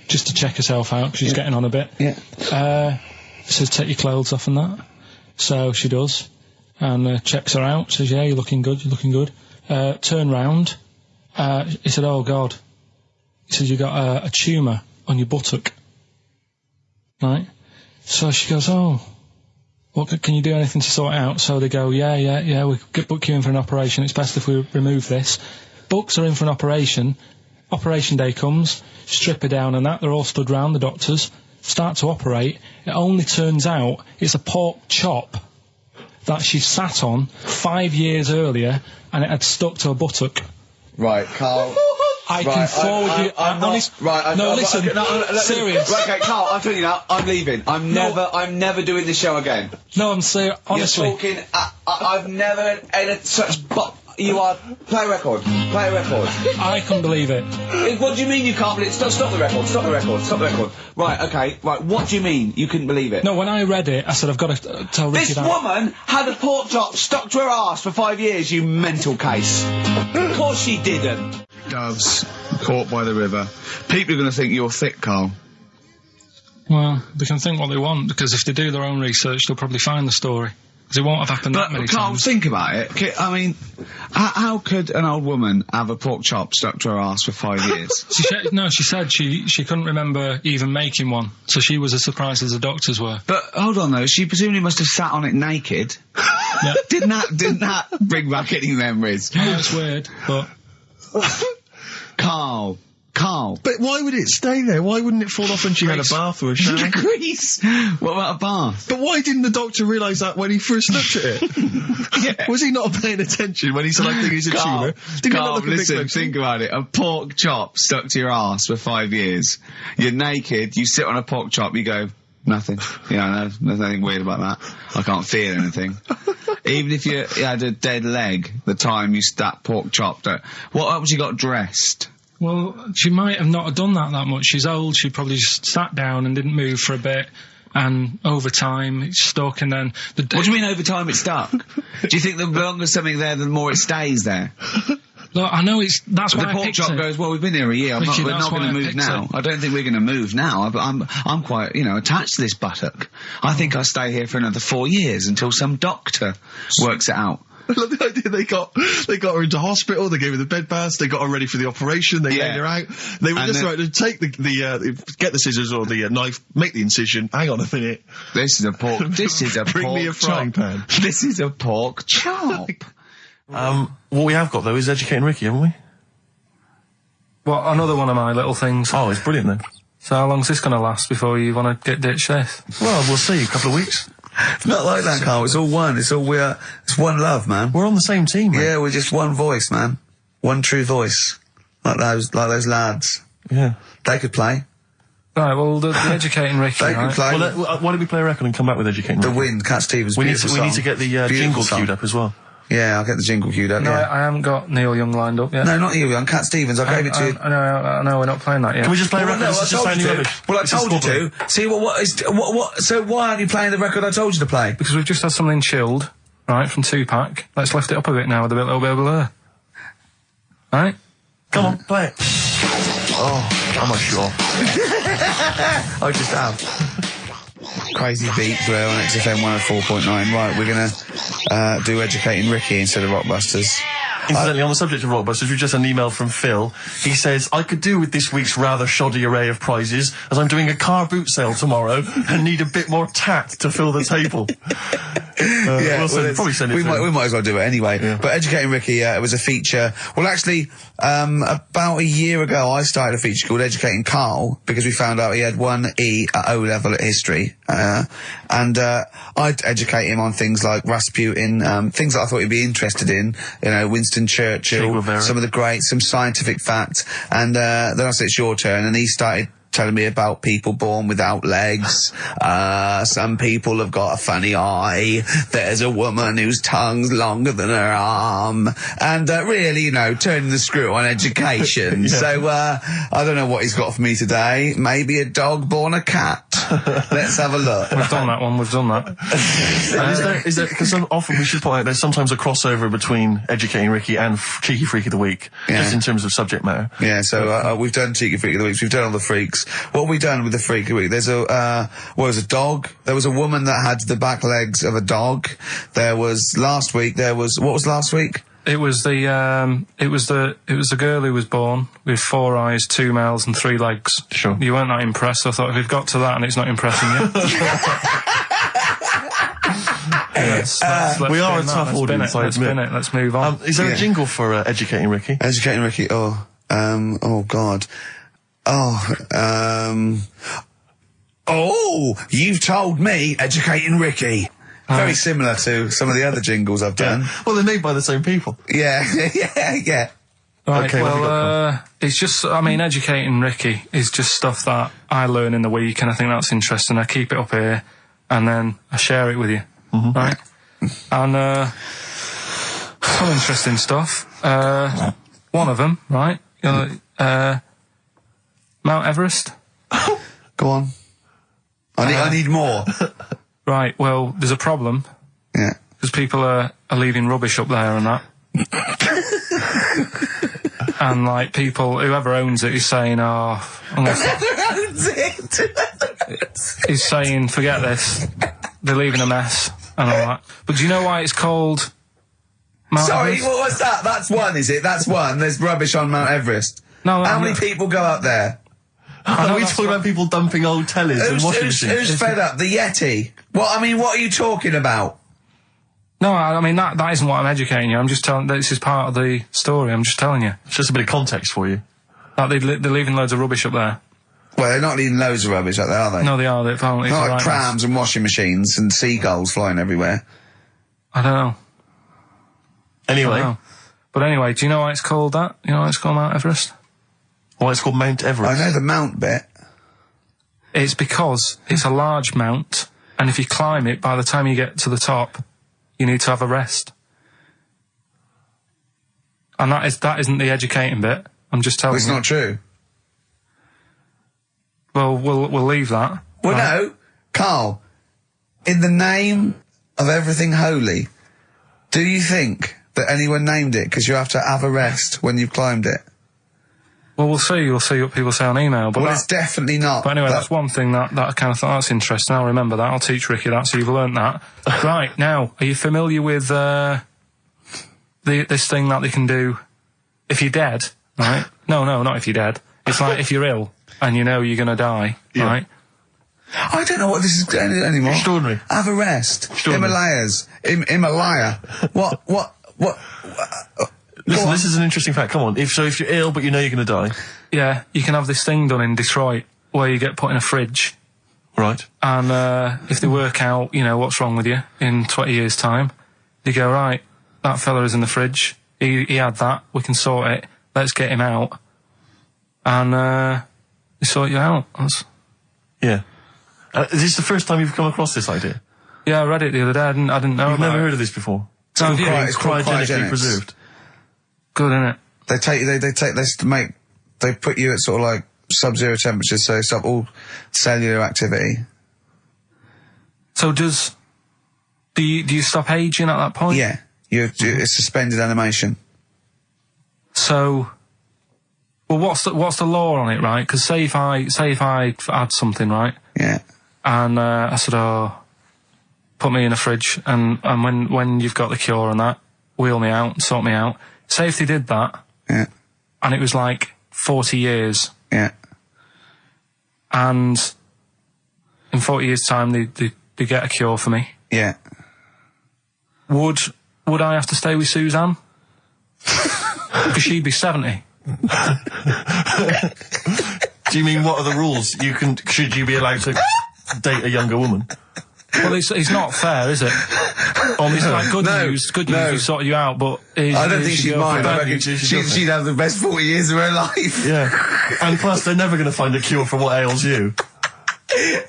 just to check herself out, 'cause she's getting on a bit. Yeah. Says, take your clothes off and that. So she does, and checks her out, says, yeah, you're looking good, you're looking good. Turn round, he said, oh God. He says, you got a tumour on your buttock. Right? So she goes, oh, can you do anything to sort it out? So they go, yeah, we could book you in for an operation, it's best if we remove this. Books are in for an operation, operation day comes, strip her down and that, they're all stood round, the doctors, start to operate. It only turns out it's a pork chop that she sat on 5 years earlier and it had stuck to her buttock. Right, Carl. I can forward you. I'm not. Right. No, listen. Serious. Right, okay, Carl. I'm telling you now. I'm leaving. I'm never doing this show again. No, I'm serious. Honestly. You're talking. I've never had such. You are. Play a record. Play a record. I couldn't believe it. What do you mean you can't believe it? Stop the record. Stop the record. Stop the record. Right. Okay. Right. What do you mean you couldn't believe it? No, when I read it, I said I've got to tell Ricky that. This woman had a pork chop stuck to her arse for 5 years. You mental case. Of course she didn't. Doves caught by the river. People are going to think you're thick, Carl. Well, they can think what they want, because if they do their own research, they'll probably find the story. Because it won't have happened that many Carl, times. think about it. I mean, how could an old woman have a pork chop stuck to her arse for 5 years? She said she couldn't remember even making one, so she was as surprised as the doctors were. But hold on though, she presumably must have sat on it naked. Yeah. Didn't that bring back any memories? No, it's weird, but... Carl. But why would it stay there? Why wouldn't it fall off when she had a bath or a shower? Grease. What about a bath? But why didn't the doctor realise that when he first looked at it? Yeah. Was he not paying attention when he said, I think it's a tumour? Didn't Carl, listen, think about it. A pork chop stuck to your arse for 5 years. You're naked, you sit on a pork chop, you go, nothing. Yeah, no, there's nothing weird about that. I can't feel anything. Even if you had a dead leg, the time you that pork chop, what else you got dressed? Well, she might have not done that much. She's old, she probably just sat down and didn't move for a bit, and over time it's stuck, and then... What do you mean over time it's stuck? Do you think the longer something there, the more it stays there? Look, I know that's why the pork chop goes, well, we've been here a year, we're not going to move now. I don't think we're going to move now, but I'm quite, attached to this buttock. I think I'll stay here for another 4 years until some doctor works it out. I love the idea they got her into hospital, they gave her the bed baths, they got her ready for the operation, they laid her out. They were just right to take get the scissors or the knife, make the incision. Hang on a minute. This is a pork Bring me a frying pan. This is a pork chop. What we have got though is Educating Ricky, haven't we? Well, another one of my little things. Oh, it's brilliant then. So how long's this going to last before you want to get ditched this? Well, we'll see, a couple of weeks. It's not like that, Carl. It's all one. It's one love, man. We're on the same team, man. Yeah, we're just one voice, man. One true voice. Like those lads. Yeah. They could play. Right, well, the Educating Ricky, they could play. Well, why don't we play a record and come back with Educating Ricky? The Wind, Cat Stevens, we need to get the jingle queued up as well. Yeah, I'll get the jingle queued up, No, I haven't got Neil Young lined up yet. No, not Neil Young, Cat Stevens, I gave it to you. No, we're not playing that yet. Can we just play a record? Well, I told you to. See, so why aren't you playing the record I told you to play? Because we've just had something chilled, right, from Tupac. Let's lift it up a bit now with a little bit of blur. Right? Come on, play it. Oh, I'm not sure. I just have. Crazy beat there on XFM 104.9. Right, we're gonna do Educating Ricky instead of Rockbusters. Incidentally, on the subject of Rockbusters, we've just had an email from Phil. He says, I could do with this week's rather shoddy array of prizes, as I'm doing a car boot sale tomorrow and need a bit more tact to fill the table. We'll probably send it we might as well do it anyway. Yeah. But Educating Ricky, it was a feature. Well, actually, about a year ago, I started a feature called Educating Carl, because we found out he had 1 E at O level at history. And I'd educate him on things like Rasputin, things that I thought he'd be interested in, Winston Churchill, some of the greats, some scientific facts, and then I said, it's your turn, and he started telling me about people born without legs. Some people have got a funny eye. There's a woman whose tongue's longer than her arm. And really, turning the screw on education. So, I don't know what he's got for me today. Maybe a dog born a cat. Let's have a look. We've done that one, we've done that. Is there, because often we should point out there's sometimes a crossover between Educating Ricky and Cheeky Freak of the Week, just in terms of subject matter. Yeah, so we've done Cheeky Freak of the Week, we've done all the freaks. What have we done with the Freak of the Week? There's a dog. There was a woman that had the back legs of a dog. What was last week? It was the girl who was born with 4 eyes, 2 mouths and 3 legs. Sure. You weren't that impressed, so I thought if we've got to that and it's not impressing you. We are a tough audience, I admit. Let's move on. Is there a jingle for Educating Ricky? Educating Ricky, oh God. You've told me Educating Ricky. Very similar to some of the other jingles I've done. Well, they're made by the same people. Yeah. Right, okay, it's just, Educating Ricky is just stuff that I learn in the week, and I think that's interesting. I keep it up here, and then I share it with you, right? And, some interesting stuff. One of them, right? Mount Everest. Go on. I need more. Right, well, there's a problem. Yeah. Because people are leaving rubbish up there and that. And, whoever owns it is saying, he's saying, forget this. They're leaving a mess and all that. But do you know why it's called Mount Everest? What was that? That's one, is it? That's one. There's rubbish on Mount Everest. No, How many people go up there? Are we talking about people dumping old tellies and washing machines? Who's fed up? The Yeti? What are you talking about? No, that isn't what I'm educating you. I'm just telling, this is part of the story. I'm just telling you. It's just a bit of context for you. They're leaving loads of rubbish up there. Well, they're not leaving loads of rubbish up there, are they? No, they are. They're apparently not like prams and washing machines and seagulls flying everywhere. I don't know. Anyway. But anyway, do you know why it's called that? You know why it's called Mount Everest? Why it's called Mount Everest? I know the mount bit. It's because it's a large mount, and if you climb it, by the time you get to the top, you need to have a rest. And that isn't the educating bit. I'm just telling you. It's not true. Well, we'll leave that. Well, no, Carl. In the name of everything holy, do you think that anyone named it because you have to have a rest when you've climbed it? Well, we'll see. You'll see what people say on email. But it's definitely not. But anyway, that's one thing that I kind of thought, that's interesting. I'll remember that. I'll teach Ricky that, so you've learnt that. Right, now, are you familiar with this thing that they can do if you're dead, right? No, not if you're dead. It's like if you're ill and you know you're going to die, right? I don't know what this is anymore. Extraordinary. Have a rest. Himalayas. Himalaya. What? Listen, this is an interesting fact. Come on. If you're ill but you know you're going to die. Yeah, you can have this thing done in Detroit where you get put in a fridge. Right. And if they work out, what's wrong with you in 20 years' time, they go, right, that fella is in the fridge. He had that. We can sort it. Let's get him out. And they sort you out. Yeah. Is this the first time you've come across this idea? Yeah, I read it the other day. I didn't know. You've never heard of this before? It's cryogenically preserved. Good, isn't it? They take this to make. They put you at sort of like sub-zero temperatures, so stop all cellular activity. So do you stop aging at that point? Yeah, it's suspended animation. So, well, what's the law on it, right? Because say if I had something, right? Yeah. And I said, put me in a fridge, and when you've got the cure and that, wheel me out, sort me out. Say if they did that, yeah, and it was like 40 years, yeah, and in 40 years' time they get a cure for me, yeah. Would I have to stay with Suzanne? Because she'd be 70. Do you mean what are the rules? Should you be allowed to date a younger woman? Well, it's not fair, is it? It's like good news. Good news, we sorted you out, but I don't think she'd mind. I reckon she'd have the best 40 years of her life. Yeah. And plus, they're never going to find a cure for what ails you.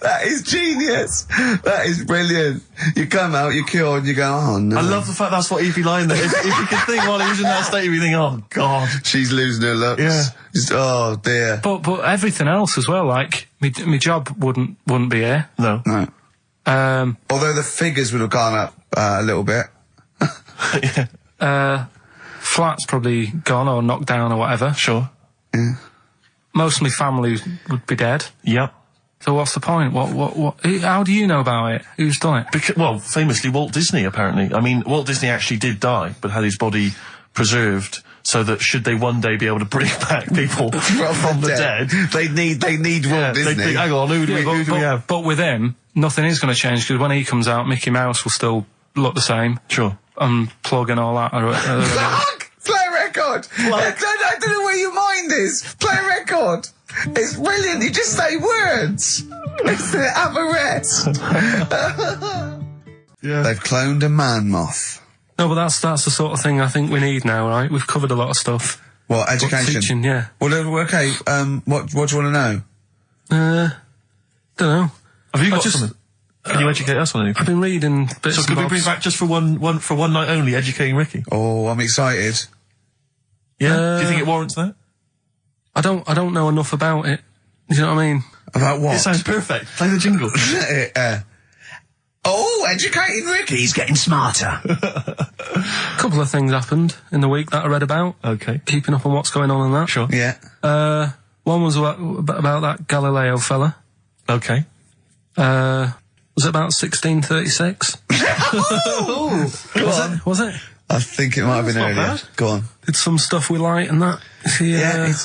That is genius. That is brilliant. You come out, you cure, and you go, oh no. I love the fact that's what he'd be lying there. If you could think while he was in that state, you'd be thinking, oh God. She's losing her looks. Yeah. Just, oh dear. But everything else as well, like, my job wouldn't be here. No. Although the figures would have gone up a little bit. Flat's probably gone or knocked down or whatever. Sure. Yeah. Most of my family would be dead. Yep. So what's the point? What? How do you know about it? Who's done it? Well, famously, Walt Disney, apparently. I mean, Walt Disney actually did die, but had his body preserved so that should they one day be able to bring back people from the dead, they need Walt Disney. Hang on, who do we have? But with him, nothing is going to change, because when he comes out, Mickey Mouse will still look the same. Sure. Unplug and all that. Play a record! I don't know where your mind is. Play a record! It's brilliant, you just say words! It's the apparatus! Yeah. They've cloned a man moth. No, but that's the sort of thing I think we need now, right? We've covered a lot of stuff. What, education? Teaching, yeah. Well, okay, what do you want to know? Don't know. Have you got something? Can you educate us on anything? I've been reading bits. So could we bring back just for one night only, educating Ricky? Oh, I'm excited. Yeah? Do you think it warrants that? I don't know enough about it. You know what I mean? About what? It sounds perfect. Play the jingle. Educating Ricky. He's getting smarter. A couple of things happened in the week that I read about. Okay. Keeping up on what's going on in that. Sure. Yeah. One was about that Galileo fella. Okay. Was it about 1636? Was it? I think it might have been earlier. Bad. Go on. Did some stuff with light and that. He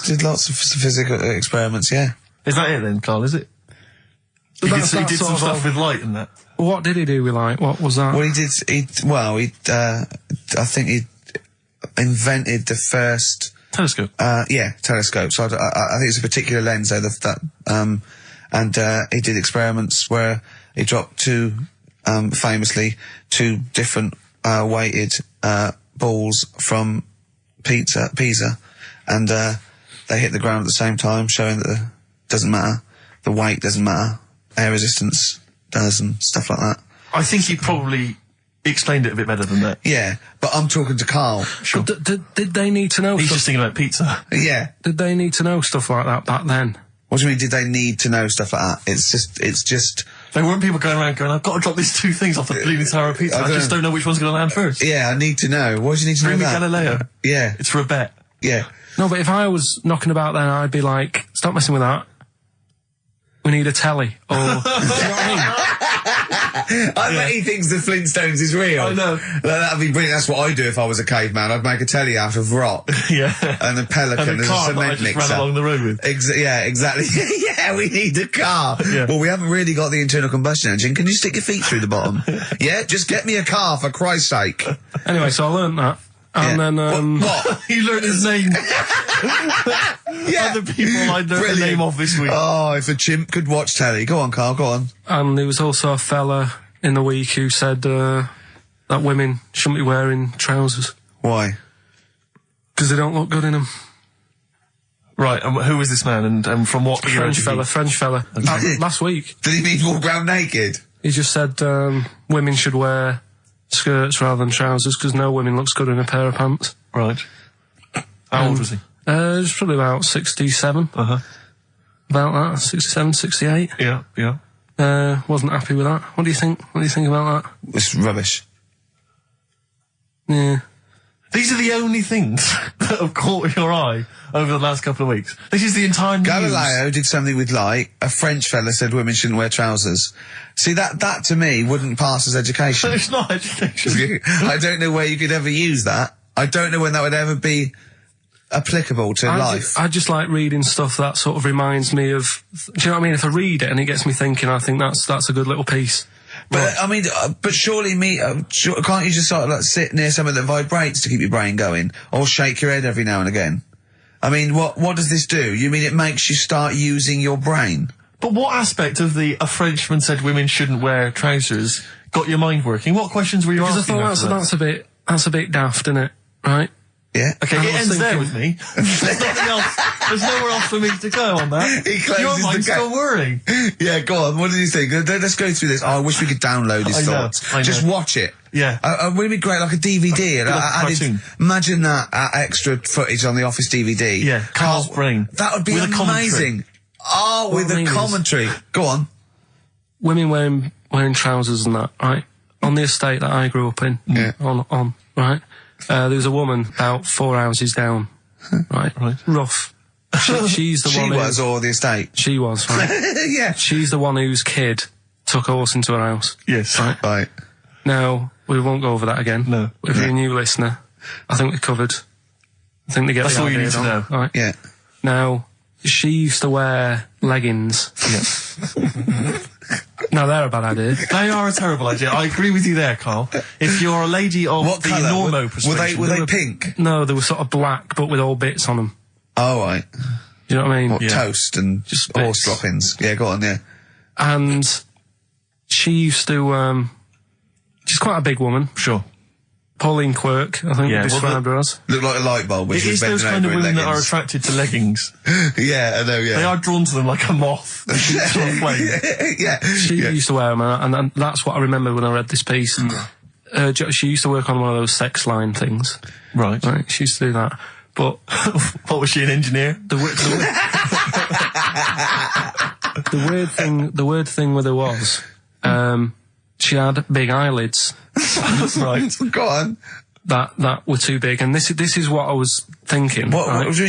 did lots of physical experiments, yeah. Is that it then, Carl, is it? He did some stuff with light and that. What did he do with light? What was that? Well, I think he invented the first... Telescope? Telescope. So I think it's a particular lens, though, and he did experiments where he dropped famously two different weighted balls from Pisa, and they hit the ground at the same time, showing that it doesn't matter, the weight doesn't matter, air resistance does, and stuff like that. I think he probably explained it a bit better than that. Yeah, but I'm talking to Carl. Sure. Did they need to know? He's just thinking about pizza. Yeah. Did they need to know stuff like that back then? What do you mean, did they need to know stuff like that? It's just... There weren't people going around going, I've got to drop these two things off the bleeding tower of pizza. I just don't know which one's going to land first. Yeah, I need to know. What do you need to know about? Bring me Galileo. Yeah. It's for a bet. Yeah. No, but if I was knocking about then, I'd be like, stop messing with that. We need a telly. Or, do you know what I mean? I bet he thinks the Flintstones is real. I know. That'd be brilliant. That's what I'd do if I was a caveman. I'd make a telly out of rock. Yeah. And a pelican and as a cement mixer. Ran along the road with. Yeah, exactly. Yeah, we need a car. Yeah. Well, we haven't really got the internal combustion engine. Can you stick your feet through the bottom? Yeah, just get me a car, for Christ's sake. Anyway, so I learned that. And then, What? He learned his name. Yeah. Other people I learned the name of this week. Oh, if a chimp could watch telly. Go on, Carl, go on. And there was also a fella in the week who said that women shouldn't be wearing trousers. Why? Because they don't look good in them. Right, and who was this man, and from what... French fella. Okay. Last week. Did he mean walk around naked? He just said women should wear skirts rather than trousers, because no woman looks good in a pair of pants. Right. How old was he? He was probably about 67. Uh-huh. About that, 67, 68. Yeah. Wasn't happy with that. What do you think? What do you think about that? It's rubbish. Yeah. These are the only things that have caught your eye over the last couple of weeks. This is the entire news. Galileo did something with light. A French fella said women shouldn't wear trousers. See, that to me wouldn't pass as education. It's not education. I don't know where you could ever use that. I don't know when that would ever be applicable to life. I just like reading stuff that sort of reminds me of... Do you know what I mean? If I read it and it gets me thinking, I think that's a good little piece. But, I mean, but surely can't you just sort of like sit near something that vibrates to keep your brain going? Or shake your head every now and again? I mean, what does this do? You mean it makes you start using your brain? But what aspect of a Frenchman said women shouldn't wear trousers got your mind working? What questions were you Because I asking? thought that's a bit daft, isn't it? Right? Yeah. Okay, it ends there with me. There's nothing else. There's nowhere else for me to go on that. He closes Your the mind's gap. still whirring. Yeah, go on. What did you think? Let's go through this. Oh, I wish we could download his thoughts. I know. Just watch it. Yeah. Wouldn't it be great, like a DVD? And Like a cartoon. imagine that extra footage on the Office DVD. Yeah, Carl's brain. That would be With a commentary. amazing. Oh, with a commentary. Go on. Women wearing trousers and that, right? On the estate that I grew up in, on right? There was a woman about 4 houses down, right? Rough. She's the one. She was, or the estate? She was, right? Yeah. She's the one whose kid took a horse into her house. Yes. Right. Now, we won't go over that again. No. If you're a new listener, I think we covered. I think they get That's the all you idea need to know. Right? Yeah. Now, she used to wear leggings. Yeah. No, they're a bad idea. They are a terrible idea. I agree with you there, Carl. If you're a lady of What the colour? normo persuasion... Were they pink? No, they were sort of black, but with all bits on them. Oh, right. You know what I mean? What, toast and Just horse bits. droppings. Yeah, go on, yeah. And she used to, she's quite a big woman. Sure. Pauline Quirk, I think Yeah, we described her as. Look like a light bulb, which It was is those bending kind of over in women that are leggings. attracted to leggings. Yeah, I know, yeah. They are drawn to them like a moth. That shoots on a flame. Yeah. She used to wear them, and that's what I remember when I read this piece. She used to work on one of those sex line things. Right. She used to do that. But what was she, an engineer? The weird thing with her was, she had big eyelids. Right. Go on. That were too big, and this is what I was thinking. What right? do you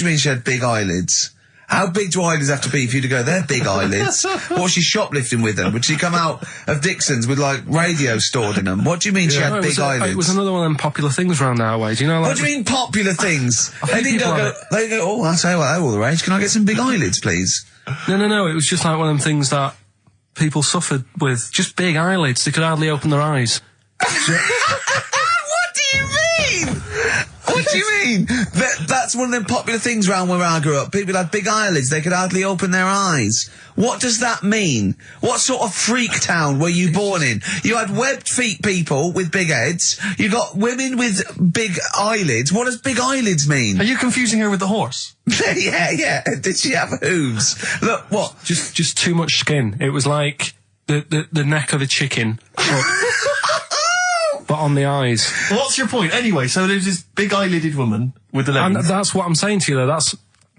mean she had big eyelids? How big do eyelids have to be for you to go, they're big eyelids? What was she shoplifting with them? Would she come out of Dixon's with, like, radio stored in them? What do you mean she had big eyelids? It was another one of them popular things around our way. Do you know, like... What do you mean popular things? I think They go, oh, I say, well, they're all the rage. Can I get some big eyelids, please? No. It was just like one of them things that people suffered with. Just big eyelids. They could hardly open their eyes. What do you mean? What do you mean? That's one of them popular things around where I grew up. People had big eyelids. They could hardly open their eyes. What does that mean? What sort of freak town were you born in? You had webbed feet people with big heads. You got women with big eyelids. What does big eyelids mean? Are you confusing her with the horse? Yeah. Did she have hooves? Look, what? Just too much skin. It was like the neck of a chicken. But on the eyes. What's your point? Anyway, so there's this big eyelided woman with the leggings. And that's what I'm saying to you there. That's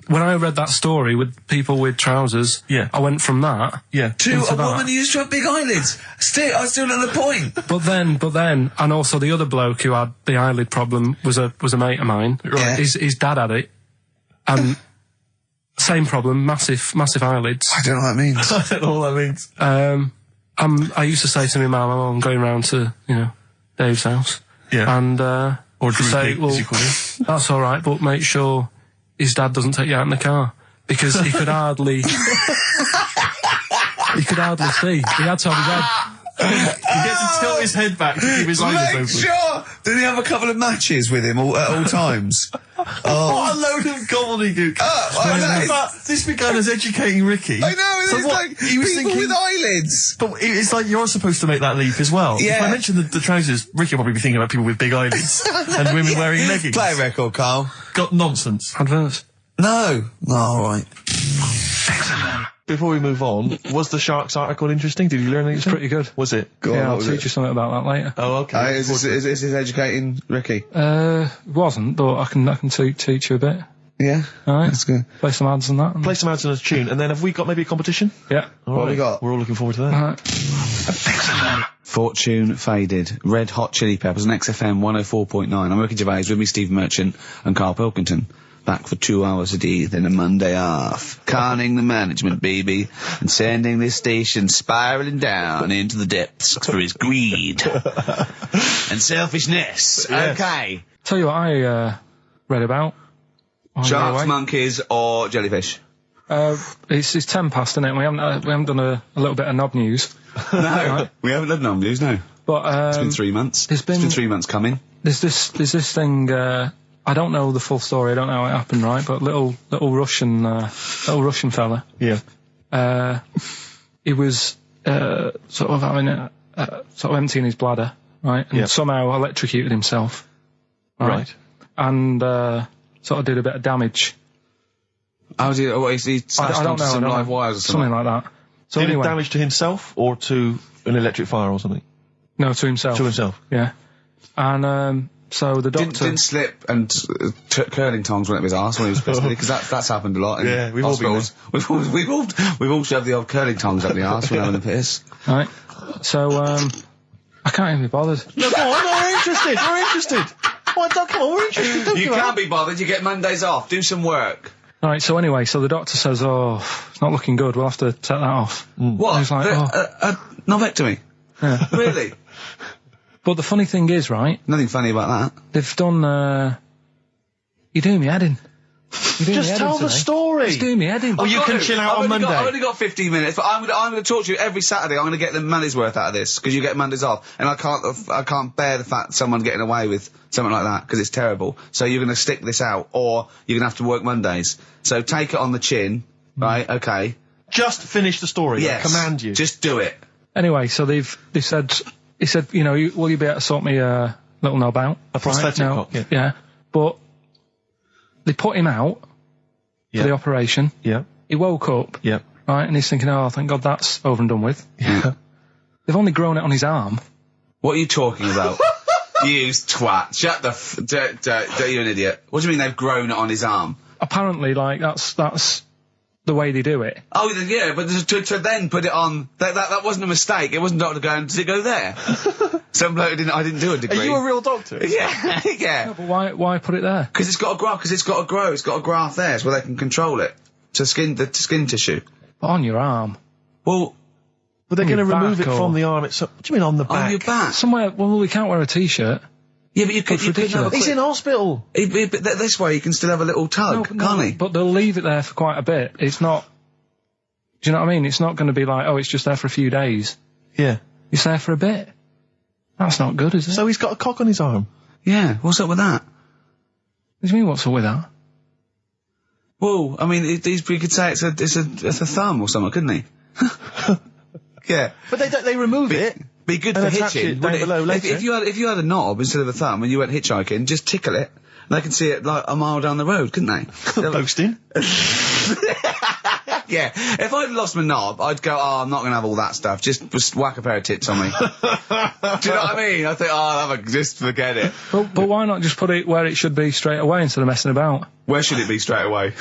when I read that story with people with trousers. Yeah. I went from that. Yeah. To a woman who used to have big eyelids. I still at the point. But then, and also the other bloke who had the eyelid problem was a mate of mine. Right. His dad had it. And same problem, massive eyelids. I don't know what that means. I don't know what that means. I used to say to my mum, I'm going round to, Dave's house. Yeah. And, or to say, Pig, as you call it. That's alright, but make sure his dad doesn't take you out in the car. Because he could hardly... see. He had to have his head... He gets to tilt his head back to keep his eyes open. Make sure! Did he have a couple of matches with him at all times? Oh. What a load of gobbledygook. This began as educating Ricky. I know, it's like he was people thinking, with eyelids. But it's like you're supposed to make that leap as well. Yeah. If I mentioned the trousers, Ricky will probably be thinking about people with big eyelids and women wearing leggings. Play a record, Carl. Got nonsense. Adverts. No, alright. Before we move on, was the Sharks article interesting? Did you learn anything? It's pretty good. Was it? I'll teach you something about that later. Oh, okay. Is this educating Ricky? Wasn't, but I can teach you a bit. Yeah? Alright. That's good. Play some ads and that. Play some ads and a tune, and then have we got maybe a competition? Yeah. What have we got? We're all looking forward to that. Alright. Fortune Faded, Red Hot Chili Peppers and XFM 104.9. I'm Ricky Gervais, with me Steve Merchant and Karl Pilkington. Back for 2 hours a day, then a Monday off. Conning the management, baby, and sending this station spiraling down into the depths for his greed and selfishness. Yes. Okay. Tell you what I read about. Sharks, monkeys, or jellyfish? It's 10 past, isn't it? We haven't done a little bit of knob news. No, Right. we haven't done knob news, no. But It's been 3 months. It's been 3 months coming. There's this thing. I don't know the full story. I don't know how it happened, right? But little Russian fella. Yeah. he was sort of having sort of emptying his bladder, right, and somehow electrocuted himself, right. And sort of did a bit of damage. How did he smashed onto some live wires or something? Something like that. So did anyway, it damage to himself or to an electric fire or something? No, to himself. To himself. Yeah. And so the doctor didn't slip and curling tongs went up his arse when he was pissed, because that's happened a lot. In we've all been there. We've all shoved the old curling tongs up the arse when having the piss. Right. So I can't even be bothered. No, go on, we're interested. We're interested. Come on, we're interested. You can't be bothered. You get Mondays off. Do some work. Right, so anyway, so the doctor says, it's not looking good, we'll have to take that off. What? And he's like, Novectomy? Yeah. Really? But the funny thing is, right? Nothing funny about that. They've done, you're doing me head in. Just tell the story. Just doing me head in. Oh, you can chill out on Monday. I've only got 15 minutes, but I'm going to talk to you every Saturday. I'm going to get the money's worth out of this, because you get Mondays off. And I can't bear the fact someone getting away with something like that, because it's terrible. So you're going to stick this out, or you're going to have to work Mondays. So take it on the chin, right? Okay. Just finish the story. Yes. I command you. Just do it. Anyway, so they said, he said, will you be able to sort me a little knob out? A prosthetic cock, yeah. But they put him out for the operation. Yeah. He woke up. Yeah. Right, and he's thinking, thank God that's over and done with. Yeah. They've only grown it on his arm. What are you talking about? You twat. Shut the you're an idiot. What do you mean they've grown it on his arm? Apparently, like, that's the way they do it. Oh, yeah, but to then put it on, that wasn't a mistake. It wasn't doctor going, did it go there? Some bloke I didn't do a degree. Are you a real doctor? Yeah, yeah. No, but why put it there? Because it's got to grow, it's got a graft there, so they can control it. To skin tissue. But on your arm. Well, but they're going to remove it from the arm itself. What do you mean on the back? On your back? Somewhere, well, we can't wear a t-shirt. Yeah, but you could have He's in hospital. But this way you can still have a little tug, can't he? But they'll leave it there for quite a bit. It's not... Do you know what I mean? It's not going to be like, it's just there for a few days. Yeah. It's there for a bit. That's not good, is it? So he's got a cock on his arm? Yeah, what's up with that? What do you mean, what's up with that? Well, I mean, you could say it's a thumb or something, couldn't he? Yeah. But they remove it. Be good for hitching. If you had a knob instead of a thumb and you went hitchhiking, just tickle it. They can see it like a mile down the road, couldn't they? Boasting. Yeah. If I'd lost my knob, I'd go, I'm not going to have all that stuff. Just whack a pair of tits on me. Do you know what I mean? I think, just forget it. But why not just put it where it should be straight away instead of messing about? Where should it be straight away?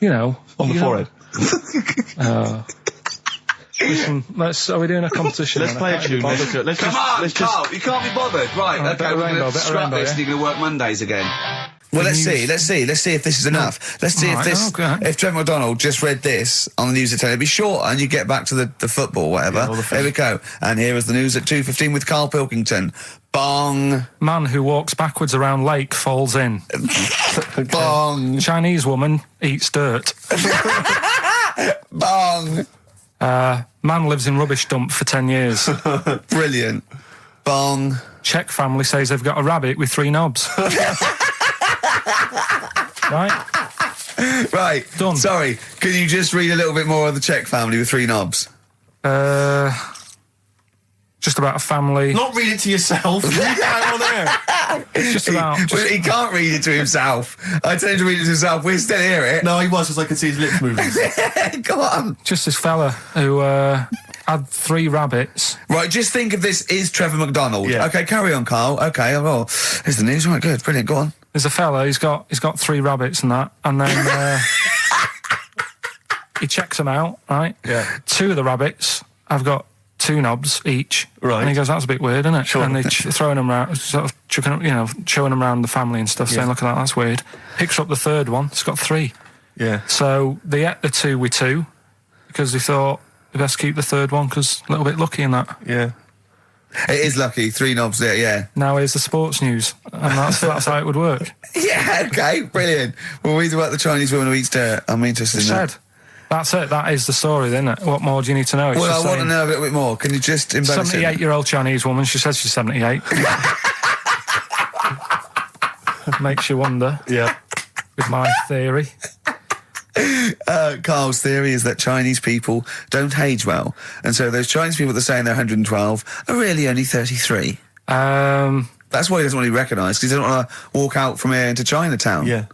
On the forehead. Listen, are we doing a competition? Let's play a tune. Come on, Carl, you can't be bothered. Right, okay, we're going to scrap this and you're going to work Mondays again. Well, let's see if this is enough. Let's see if Trevor McDonald just read this on the news at 10, it'd be short and you get back to the football, whatever. Here we go. And here is the news at 2:15 with Karl Pilkington. Bong. Man who walks backwards around lake falls in. Bong. Chinese woman eats dirt. Bong. Man lives in rubbish dump for 10 years. Brilliant. Bong. Czech family says they've got a rabbit with 3 knobs. Right. Done. Sorry, can you just read a little bit more of the Czech family with 3 knobs? Just about a family. Not read it to yourself. Read it out on air. It's just about... He can't read it to himself. I tell him to read it to himself. We'll still hear it. No, he was, because I could see his lips moving. Go on. Just this fella who had 3 rabbits. Right, just think of this is Trevor McDonald. Yeah. Okay, carry on, Carl. Okay, well, here's the news. Right, good, brilliant. Go on. There's a fella, he's got 3 rabbits and that, and then he checks them out, right? Yeah. 2 of the rabbits have got 2 knobs each. Right. And he goes, that's a bit weird, isn't it? Sure. And they're throwing them around, sort of chucking, showing them around the family and stuff, saying, look at that, that's weird. Picks up the 3rd one, it's got 3. Yeah. So they ate the 2 with 2, because they thought they best keep the 3rd one, because a little bit lucky in that. Yeah. It is lucky, 3 knobs there, yeah. Now here's the sports news, and that's how it would work. Yeah, okay, brilliant. Well, we about the Chinese woman who eats dirt. I'm interested in that. That's it. That is the story, then. What more do you need to know? Well, I want to know a little bit more. Can you just embellish it? 78-year-old Chinese woman. She says she's 78. Makes you wonder. Yeah. With my theory. Carl's theory is that Chinese people don't age well, and so those Chinese people that are saying they're 112 are really only 33. That's why he doesn't want to be recognised, because he doesn't want to walk out from here into Chinatown. Yeah.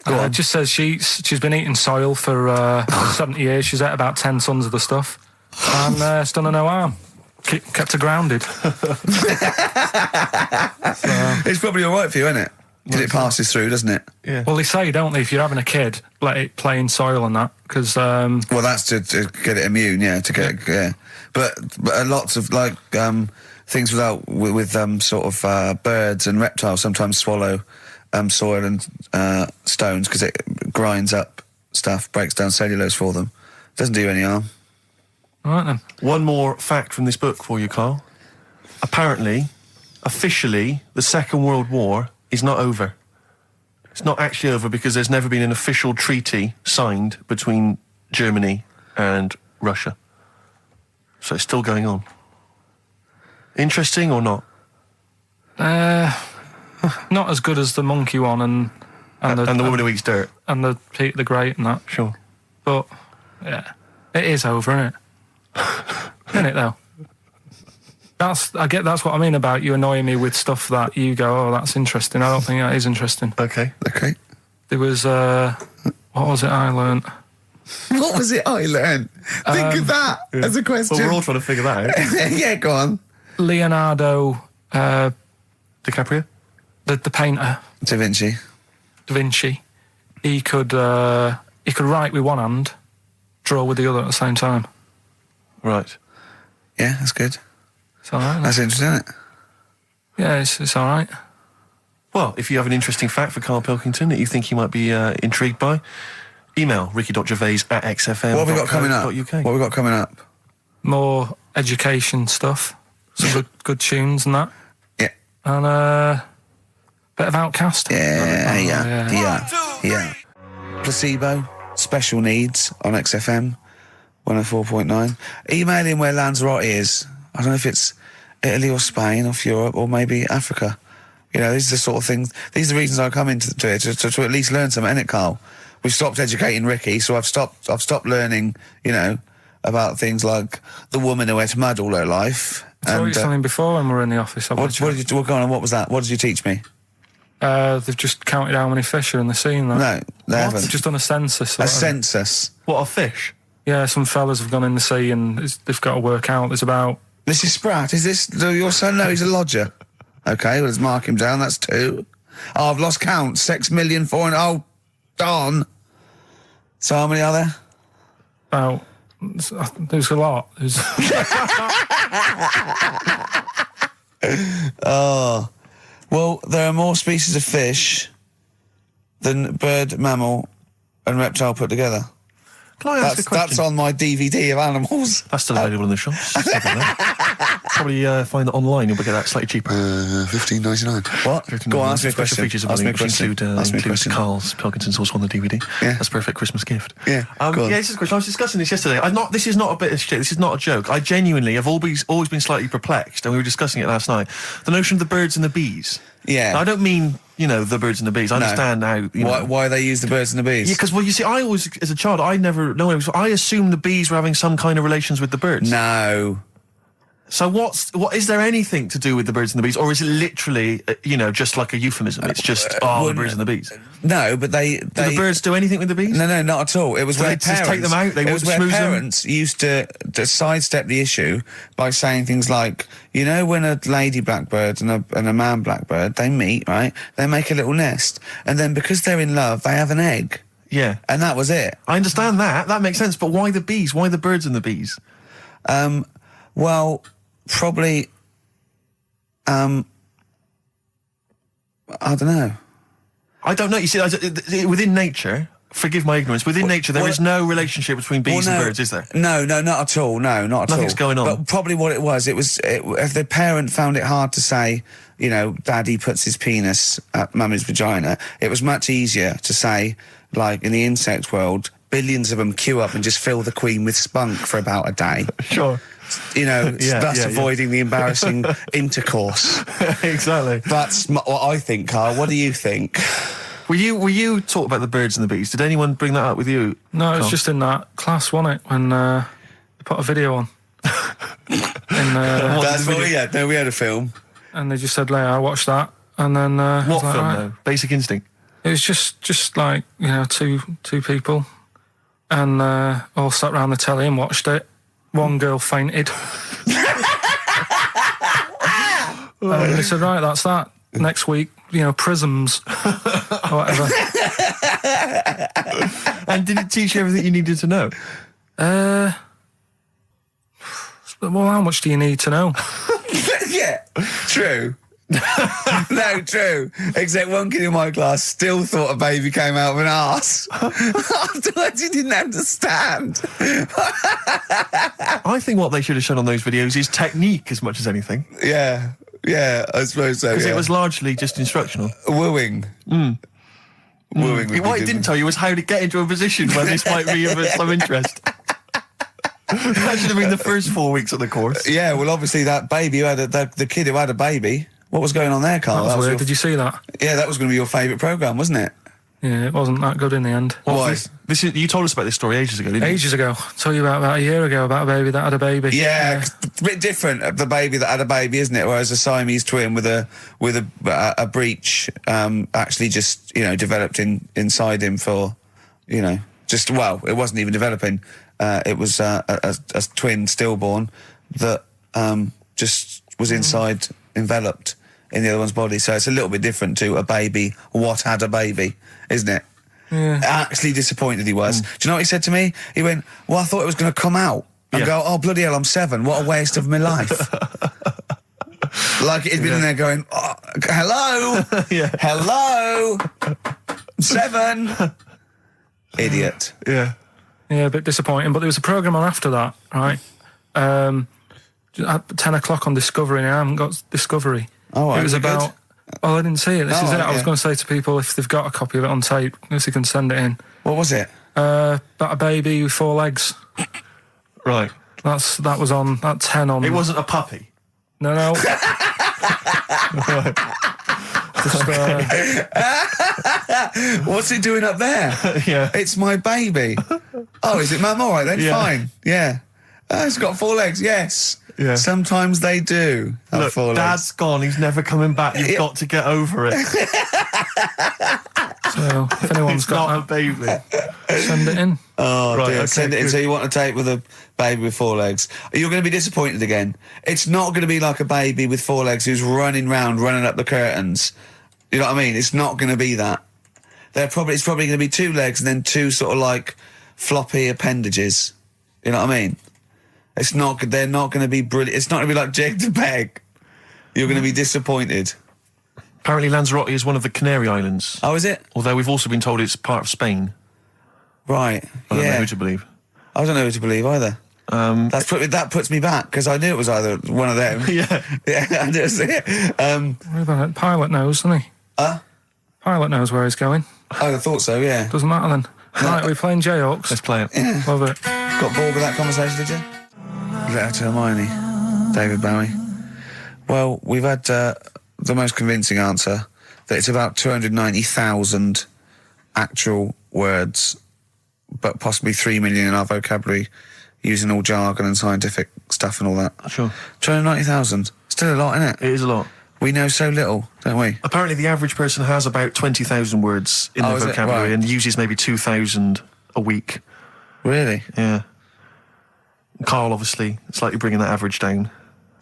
It just says she's been eating soil for 70 years. She's ate about 10 tons of the stuff, and it's done her no harm. Kept her grounded. It's probably all right for you, isn't it? Because it passes through, doesn't it? Yeah. Well, they say, don't they, if you're having a kid, let it play in soil and that, because... well, that's to get it immune, yeah, to get yeah. But lots of, like, things with sort of birds and reptiles sometimes swallow soil and stones because it grinds up stuff, breaks down cellulose for them. Doesn't do you any harm. All right, then. One more fact from this book for you, Carl. Apparently, officially, the Second World War is not over. It's not actually over because there's never been an official treaty signed between Germany and Russia. So it's still going on. Interesting or not? Not as good as the monkey one and the woman who eats dirt. And the Pete the Great and that. Sure. But, yeah, it is over, isn't it? Isn't it, though? That's what I mean about you annoying me with stuff that you go, oh, that's interesting. I don't think that is interesting. Okay. There was, what was it I learnt? What was it I learned? Think of that as a question. Well, we're all trying to figure that out. Yeah, go on. Leonardo... DiCaprio? The painter. Da Vinci. He could write with one hand, draw with the other at the same time. Right. Yeah, that's good. It's all right. That's interesting, isn't it? Yeah, it's all right. Well, if you have an interesting fact for Karl Pilkington that you think he might be intrigued by, email ricky.gervais@xfm.co.uk. What have we got coming up? What have we got coming up? More education stuff. Some good tunes and that. Yeah. And a bit of Outcast. Yeah. Placebo, Special Needs on XFM 104.9. Email in where Lanzarote is. I don't know if it's Italy or Spain or Europe or maybe Africa. You know, these are the sort of things, these are the reasons I come into it, to at least learn something, innit, Carl? We've stopped educating Ricky, so I've stopped learning, you know, about things like the woman who ate mud all her life. I told you something before when we were in the office. What was that? What did you teach me? They've just counted how many fish are in the sea and that. No, they haven't. They've just done a census. A census? What, of fish? Yeah, some fellas have gone in the sea and they've got to work out. There's about... Mrs. Spratt, is this your son? No, he's a lodger. Okay, well, let's mark him down. That's 2. Oh, I've lost count. 6,400,000. Oh, darn. So how many are there? About... There's a lot. Oh. Well, there are more species of fish than bird, mammal and reptile put together. Can I ask a question? That's on my DVD of animals. That's still available in the shops. Probably find that online. You'll get that slightly cheaper. $15.99. What? Go on, ask me a question. Include Karl's Pilkington's also on the DVD. Yeah. That's a perfect Christmas gift. Yeah. This is a question. I was discussing this yesterday. This is not a bit of shit. This is not a joke. I genuinely have always been slightly perplexed, and we were discussing it last night. The notion of the birds and the bees. Yeah. Now, I don't mean, you know, the birds and the bees. I understand how... Why they use the birds and the bees? Yeah, because, well, you see, I always, as a child, I never... No, I assumed the bees were having some kind of relations with the birds. No. So what is there anything to do with the birds and the bees, or is it literally, just like a euphemism? It's just, the birds and the bees. No, but do the birds do anything with the bees? No, not at all. It was where just take them out. It was where parents used to sidestep the issue by saying things like, you know, when a lady blackbird and a man blackbird, they meet, right? They make a little nest, and then because they're in love, they have an egg. Yeah, and that was it. I understand that. That makes sense. But why the bees? Why the birds and the bees? Well, probably, I don't know. I don't know. You see, within nature, forgive my ignorance, within nature there is no relationship between bees and birds, is there? No, not at all. No, not at all. Nothing's going on. But probably what it was, if the parent found it hard to say, you know, Daddy puts his penis at Mummy's vagina, it was much easier to say, like in the insect world, billions of them queue up and just fill the queen with spunk for about a day. Sure. You know, thus avoiding the embarrassing intercourse. Exactly. That's what I think, Carl. What do you think? Were you taught about the birds and the bees? Did anyone bring that up with you? No, it was Carl? just in that class, wasn't it? When they put a video on. That's what we had. No, we had a film. And they just said, I watched that. And then... what film, though? Basic Instinct? It was just like, two people. And all sat around the telly and watched it. One girl fainted. And they said, right, that's that. Next week, prisms. Or whatever. And did it teach you everything you needed to know? Well, how much do you need to know? Yeah, true. No, true. Except one kid in my class still thought a baby came out of an arse. Afterwards, he didn't understand. I think what they should have shown on those videos is technique as much as anything. Yeah, I suppose so. Because it was largely just instructional. Wooing. Wooing. What it didn't tell you was how to get into a position where this might be of some interest. That should have been the first 4 weeks of the course. Yeah, well, obviously that baby who had the kid who had a baby. What was going on there, Carl? That was weird. Did you see that? Yeah, that was going to be your favourite programme, wasn't it? Yeah, it wasn't that good in the end. Why? You told us about this story ages ago, didn't you? Ages ago. I told you about a year ago about a baby that had a baby. Yeah, it's a bit different, the baby that had a baby, isn't it? Whereas a Siamese twin with a breech actually just, developed inside him for, it wasn't even developing. It was a twin stillborn that just was enveloped in the other one's body. So it's a little bit different to a baby what had a baby, isn't it? Yeah. Actually disappointed he was. Do you know what he said to me? He went, well, I thought it was going to come out. And go, oh, bloody hell, I'm 7. What a waste of my life. Like he'd been in there going, oh, hello? Hello? 7? Idiot. Yeah. Yeah, a bit disappointing. But there was a programme on after that, right? At 10 o'clock on Discovery, and I haven't got Discovery. Oh, it was about... good? Oh, I didn't see it. This is it. I was yeah. going to say to people, if they've got a copy of it on tape, if they can send it in. What was it? About a baby with 4 legs. Right. That was on at 10 on... It wasn't a puppy? No. What's it doing up there? Yeah. It's my baby. Oh, is it, Mum? All right then, fine. Yeah. It's got 4 legs, yes. Yeah. Sometimes they do have Look, 4 legs. Dad's gone, he's never coming back, you've got to get over it. So, if anyone's got not a baby. Send it in. Oh, Right, dear. okay, Send it in. good. So you want to tape with a baby with 4 legs. You're going to be disappointed again. It's not going to be like a baby with 4 legs who's running up the curtains. You know what I mean? It's not going to be that. It's probably going to be 2 legs and then 2 sort of like floppy appendages. You know what I mean? They're not going to be brilliant. It's not going to be like Jake the Peg. You're going to be disappointed. Apparently Lanzarote is one of the Canary Islands. Oh, is it? Although we've also been told it's part of Spain. Right. I don't know who to believe. I don't know who to believe either. That puts me back, because I knew it was either one of them. Yeah. I knew it. What about it? Pilot knows, doesn't he? Pilot knows where he's going. Oh, I thought so, yeah. Doesn't matter then. Right, we're playing Jayhawks. Let's play it. Yeah. Love it. Got bored with that conversation, did you? Letter to Hermione. David Bowie. Well, we've had the most convincing answer, that it's about 290,000 actual words, but possibly 3 million in our vocabulary, using all jargon and scientific stuff and all that. Sure. 290,000. Still a lot, isn't it? It is a lot. We know so little, don't we? Apparently the average person has about 20,000 words in their vocabulary and uses maybe 2,000 a week. Really? Yeah. Carl, obviously, slightly bringing that average down.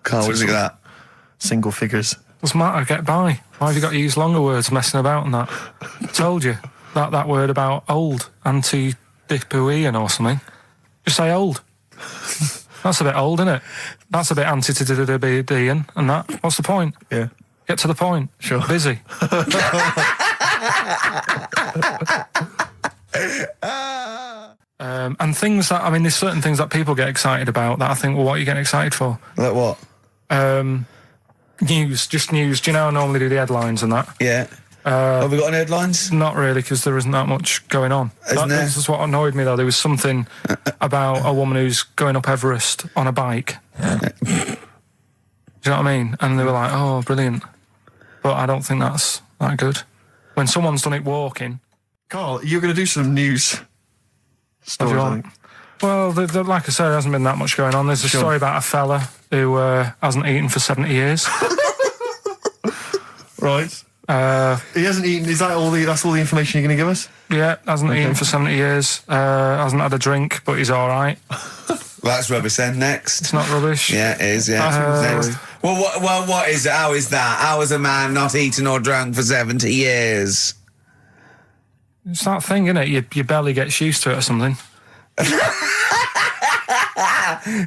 Carl, what do you think of that? Single figures. Doesn't matter, get by. Why have you got to use longer words messing about and that? I told you. That word about old, anti-dipuian or something. Just say old. That's a bit old, isn't it? That's a bit anti-dipuian and that. What's the point? Yeah. Get to the point. Sure. Busy. And things that, there's certain things that people get excited about that I think, well, what are you getting excited for? Like what? News. Do you know I normally do the headlines and that? Yeah. Have we got any headlines? Not really, because there isn't that much going on. This is what annoyed me, though. There was something about a woman who's going up Everest on a bike. Do you know what I mean? And they were like, oh, brilliant. But I don't think that's that good. when someone's done it walking. Carl, you're going to do some news stories, I think. Well, like I said, there hasn't been that much going on. There's a story about a fella who hasn't eaten for 70 years. Right. He hasn't eaten. Is that all that's all the information you're going to give us? Yeah, hasn't eaten for 70 years. Hasn't had a drink, but he's all right. That's rubbish then. Next. It's not rubbish. Yeah, it is, yeah. Next. Well, what is it? How is that? How is a man not eaten or drunk for 70 years? It's that thing, isn't it? Your belly gets used to it or something.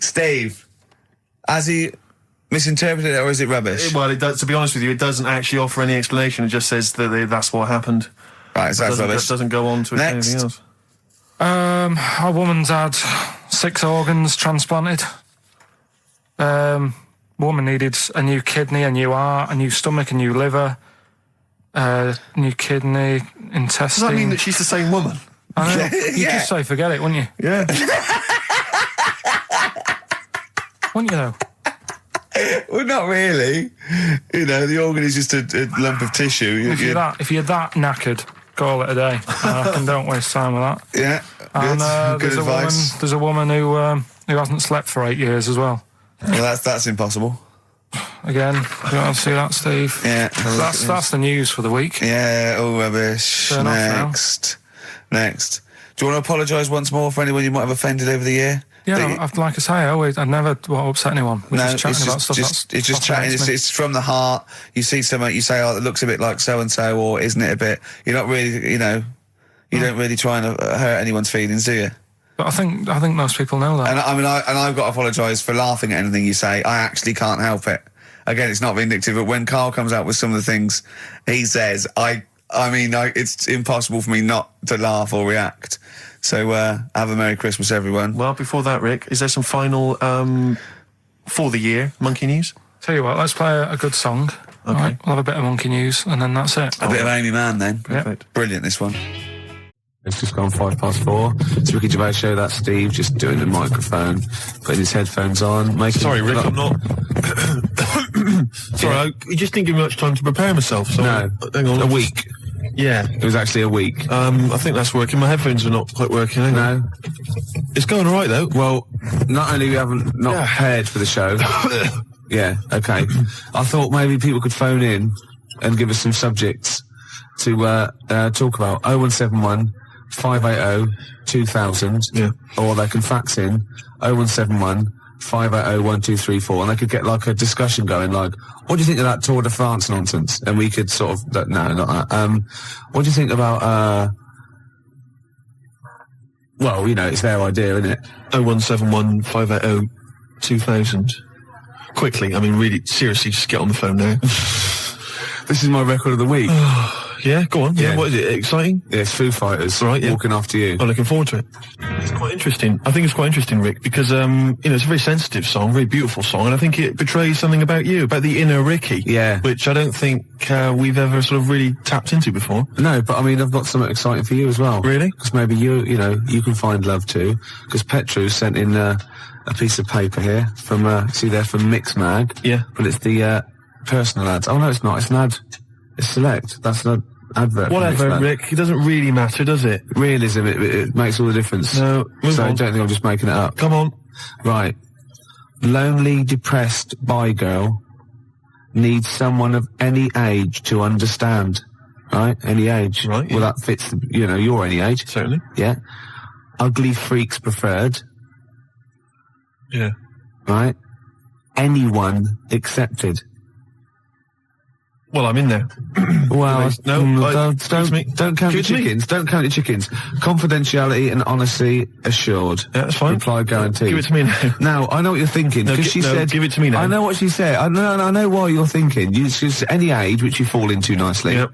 Steve, has he misinterpreted it or is it rubbish? Well, it does, to be honest with you, it doesn't actually offer any explanation. It just says that that's what happened. Right, so that's rubbish. It doesn't go on to Next. anything else. A woman's had 6 organs transplanted. Woman needed a new kidney, a new heart, a new stomach, a new liver, new kidney, intestine. Does that mean that she's the same woman? I know. You'd just say forget it, wouldn't you? Yeah. Wouldn't you, though? Well, not really. You know, the organ is just a lump of tissue. If you're that knackered, call it a day. I reckon don't waste time with that. Yeah, and good advice. There's a woman who hasn't slept for 8 years as well. Well, that's impossible. Again, you want to see that, Steve? Yeah. That's the news for the week. Yeah, all rubbish. Turn off now. Next. Do you want to apologise once more for anyone you might have offended over the year? Yeah, like I say, I never want to upset anyone. We're just chatting about stuff. It's just chatting. It's from the heart. You see something, you say, "Oh, it looks a bit like so and so," or "Isn't it a bit?" You're not really, you don't really try and hurt anyone's feelings, do you? But I think most people know that. And I've got to apologise for laughing at anything you say. I actually can't help it. Again, it's not vindictive, but when Carl comes out with some of the things he says, it's impossible for me not to laugh or react. So, have a Merry Christmas, everyone. Well, before that, Rick, is there some final, for the year, monkey news? Tell you what, let's play a good song. Okay. Right, we'll have a bit of monkey news, and then that's it. A bit of Amy Mann, then. Perfect. Yep. Brilliant, this one. It's just gone 4:05. It's Ricky Gervais show. That's Steve just doing the microphone, putting his headphones on, making... Sorry, Rick, I'm not... Sorry, I just didn't give me much time to prepare myself, so... No, hang on. a week. Yeah. It was actually a week. I think that's working. My headphones are not quite working. Hang on. No. It's going all right, though. Well, not only we haven't prepared for the show... Yeah, okay. I thought maybe people could phone in and give us some subjects to talk about. 0171 580 2000. Yeah. Or they can fax in 0171 580 1234, and they could get like a discussion going, like, what do you think of that Tour de France nonsense? And we could sort of, no, not that. What do you think about, well, it's their idea, isn't it? 0171 580 2000. Quickly, really, seriously, just get on the phone now. This is my record of the week. Yeah, go on. Yeah, what is it? Exciting? Yeah, it's Foo Fighters. Right, yeah. Walking After You. I'm looking forward to it. It's quite interesting. I think it's quite interesting, Rick, because, it's a very sensitive song, very beautiful song, and I think it betrays something about you, about the inner Ricky. Yeah. Which I don't think we've ever sort of really tapped into before. No, but I've got something exciting for you as well. Really? Because maybe you can find love too. Because Petru sent in a piece of paper here from, see there, from Mix Mag. Yeah. But it's the, personal ads. Oh no, it's not. It's an ad. It's Select. That's an advert. Whatever, Rick. It doesn't really matter, does it? Realism. It makes all the difference. No, so I don't think I'm just making it up. Come on. Right. Lonely, depressed bi girl needs someone of any age to understand. Right? Any age. Right. Well, that fits, your any age. Certainly. Yeah. Ugly freaks preferred. Yeah. Right? Anyone accepted. Well, I'm in there. Well, don't count your Give it to me. chickens. Don't count your chickens. Confidentiality and honesty assured. Yeah, that's fine. Reply guaranteed. Give it to me now. Now, I know what you're thinking. No, Because she said... give it to me now. I know what she said. I know why you're thinking. It's just any age, which you fall into nicely. Yep.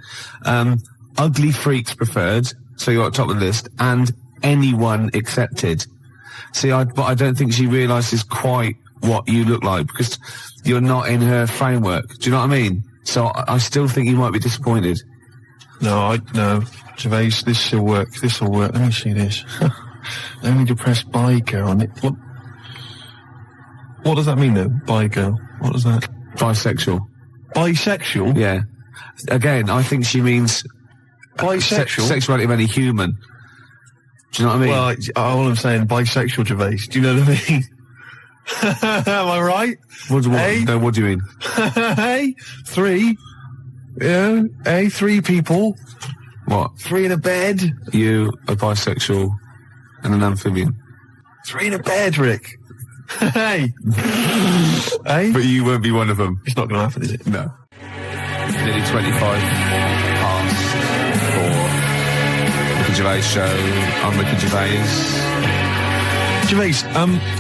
Ugly freaks preferred, so you're at the top of the list, and anyone accepted. See, but I don't think she realises quite what you look like, because you're not in her framework. Do you know what I mean? So I still think you might be disappointed. No, Gervais, this will work. Let me see this. Only depressed bi girl. What does that mean, though? Bi girl. What is that? Bisexual. Bisexual? Yeah. Again, I think she means Bisexual? Sexuality of any human. Do you know what I mean? Well, all I'm saying, bisexual, Gervais. Do you know what I mean? Am I right? What do you mean? Hey, 3. Yeah, hey, 3 people. What? 3 in a bed. You, a bisexual, and an amphibian. 3 in a bed, Rick. Hey. Hey? But you won't be one of them. It's not going to happen, is it? No. Nearly 25 past for Ricky Gervais show. I'm Ricky Gervais. Gervais,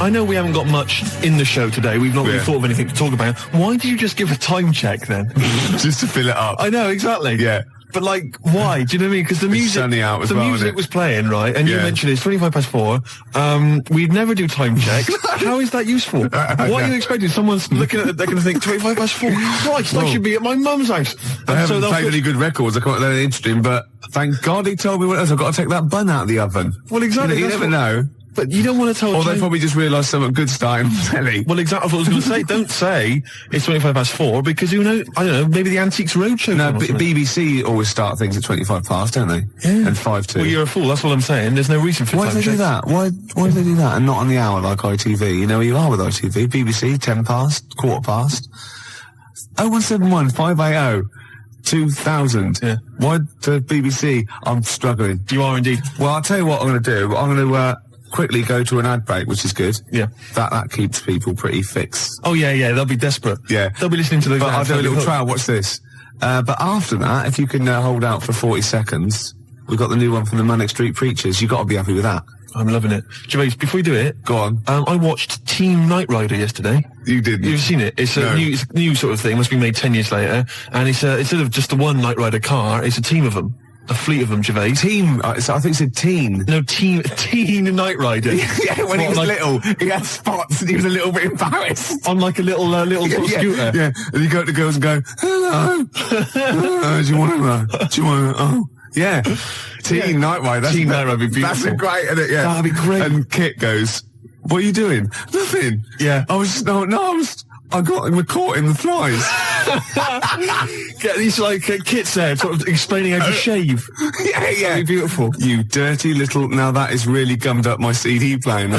I know we haven't got much in the show today. We've not really thought of anything to talk about. Why did you just give a time check then? Just to fill it up. I know, exactly. Yeah. But like, why? Do you know what I mean? Because the music, sunny out as well, music was playing, right? And you mentioned it's 25 past 4. We'd never do time checks. How is that useful? What are you expecting? Someone's looking at it, they're going to think 25 past 4. Christ, I should be at my mum's house. I haven't played any good records. I can't that interesting, but thank God he told me what else. I've got to take that bun out of the oven. Well, exactly. You never know. But you don't want to tell. Or they probably just realised something good starting on telly. Well, exactly what I was going to say. Don't say it's 25 past 4 because who knows? I don't know. Maybe the Antiques Roadshow. No, BBC always start things at 25 past, don't they? Yeah. And 5 to. Well, you're a fool. That's what I'm saying. There's no reason for. Why do they do that? Why do they do that and not on the hour like ITV? You know where you are with ITV. BBC 10 past, quarter past. 0171 580 2000. Yeah. Why the BBC? I'm struggling. You are indeed. Well, I'll tell you what I'm going to do. I'm going to quickly go to an ad break, which is good. Yeah. That keeps people pretty fixed. Oh, yeah, they'll be desperate. Yeah. They'll be listening to those But I'll ads. do a little trial. Watch this. But after that, if you can hold out for 40 seconds, we've got the new one from the Manic Street Preachers. You've got to be happy with that. I'm loving it. Gervais, before we do it... Go on. I watched Team Knight Rider yesterday. You didn't? You've seen it? It's a new sort of thing. Must be made 10 years later. And it's instead of just the one Knight Rider car, it's a team of them. A fleet of them, Gervais. Team, I think it said teen. No, teen Knight Rider. Yeah, when he was little, he had spots and he was a little bit embarrassed. On like a little scooter. Yeah, and you go to the girls and go, hello. Do you want to know? Do you want to know? Oh, yeah. Teen Knight Rider. Teen Knight Rider would be beautiful. That's great, isn't it? Yeah. That'd be great. And Kit goes, what are you doing? Nothing. Yeah. I got him caught in the flies. Get these kits there, sort of explaining how to shave. Yeah. That'd be beautiful. You dirty little. Now that has really gummed up my CD player now.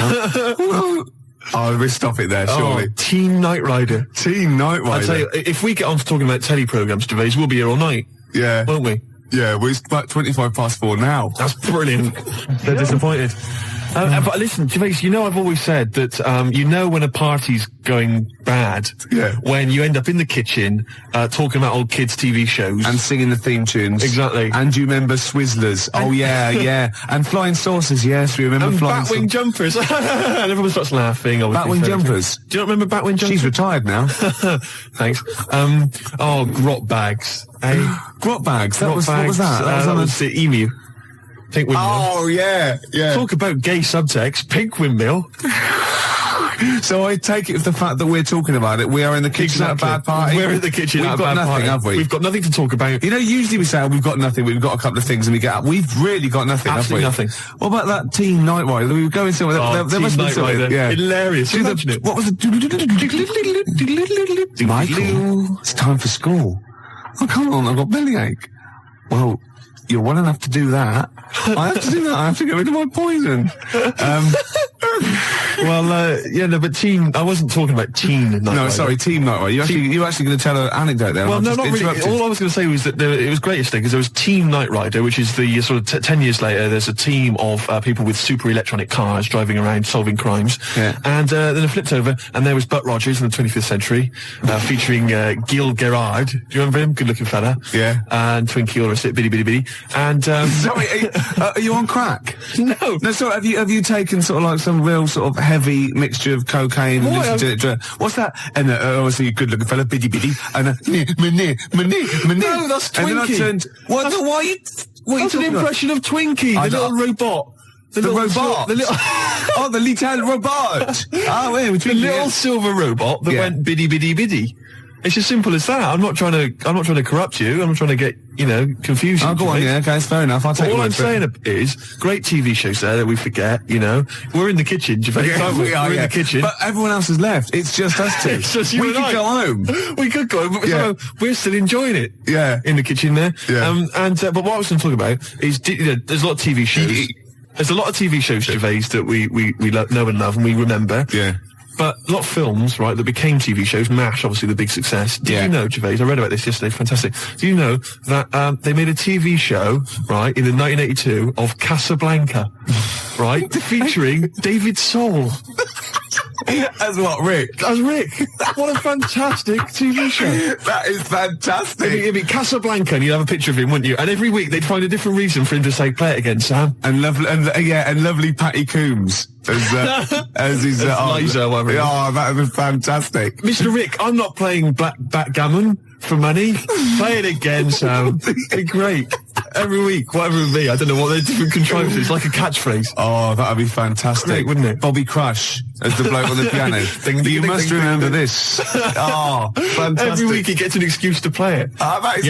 Oh, we'll stop it there, surely. Oh, Teen Knight Rider. Teen Knight Rider. I'll tell you, if we get on to talking about telly programmes, Gervais, we'll be here all night. Yeah. Won't we? Yeah, well, it's about 25 past 4 now. That's brilliant. They're disappointed. But listen, Gervais, you know I've always said that, when a party's going bad, when you end up in the kitchen, talking about old kids' TV shows. And singing the theme tunes. Exactly. And you remember Swizzlers. Oh, yeah. And Flying Saucers, yes, we remember and Flying Batwing Jumpers. And everyone starts laughing. Batwing Jumpers. Do you not remember Batwing Jumpers? She's retired now. Thanks. Grot Bags. Grot Bags? What was that? That was the Emu. Pink Windmill. Oh, yeah. Talk about gay subtext. Pink Windmill. So I take it with the fact that we're talking about it, we are in the kitchen at a bad party. We're in the kitchen at a bad party. We've got nothing, have we? We've got nothing to talk about. You know, usually we say, we've got nothing, we've got a couple of things and we get up. We've really got nothing, Absolutely have we? nothing. What about that Teen Knight Rider? We were going somewhere. There must be something. Yeah. Hilarious. What was it? Michael, it's time for school. Oh, come on, I've got bellyache. Well, you're well enough to do that. I have to do that. I have to get rid of my poison. But I wasn't talking about Teen Knight Rider. No, sorry, Team Knight Rider. You're actually going to tell an anecdote there. Well, no, not really. All I was going to say was that it was great yesterday because there was Team Knight Rider, which is the sort of 10 years later, there's a team of people with super electronic cars driving around solving crimes. Yeah. And then it flipped over and there was Butt Rogers in the 25th century, featuring Gil Gerard. Do you remember him? Good looking fella. Yeah. And Twinkie, all the rest of it, bitty bitty bitty. And, sorry, are you on crack? No. No, sorry, have you taken sort of like some real sort of heavy mixture of cocaine and listened to it? What's that? And obviously good looking fella, bitty bitty, and No, that's Twinkie. And then I turned, why are you That's an impression of Twinkie, the little robot. The robot? Oh, the little robot. The little silver robot that went biddy biddy biddy. It's as simple as that. I'm not trying to corrupt you. I'm not trying to get, confuse you. Oh, go on, yeah, okay, it's fair enough. I'll take all your I'm word for it. saying is, great TV shows there that we forget, We're in the kitchen, Gervais, aren't we? We're in the kitchen. But everyone else has left. It's just us two. It's just you we and could I. go home. We could go home, but we're still enjoying it. Yeah. In the kitchen there. Yeah. But what I was going to talk about is, there's a lot of TV shows. There's a lot of TV shows, Gervais, that we know and love and we remember. Yeah. But a lot of films, right, that became TV shows. MASH, obviously, the big success. Did you know, Gervais, I read about this yesterday, fantastic. Do you know that they made a TV show, right, in 1982 of Casablanca, right, featuring David Soul. As what, Rick? As Rick. What a fantastic TV show. That is fantastic. It'd be Casablanca, and you'd have a picture of him, wouldn't you? And every week they'd find a different reason for him to say, play it again, Sam. And lovely Patty Coombs as his Liza, whatever. Oh, that was fantastic. Mr. Rick, I'm not playing backgammon for money. Play it again, Sam. It'd be great. Every week, whatever it would be. I don't know what they're different contrivances. It's like a catchphrase. Oh, that'd be fantastic. Great, wouldn't it? Bobby Crush as the bloke on the piano. You must remember this. Oh, fantastic. Every week he gets an excuse to play it. That is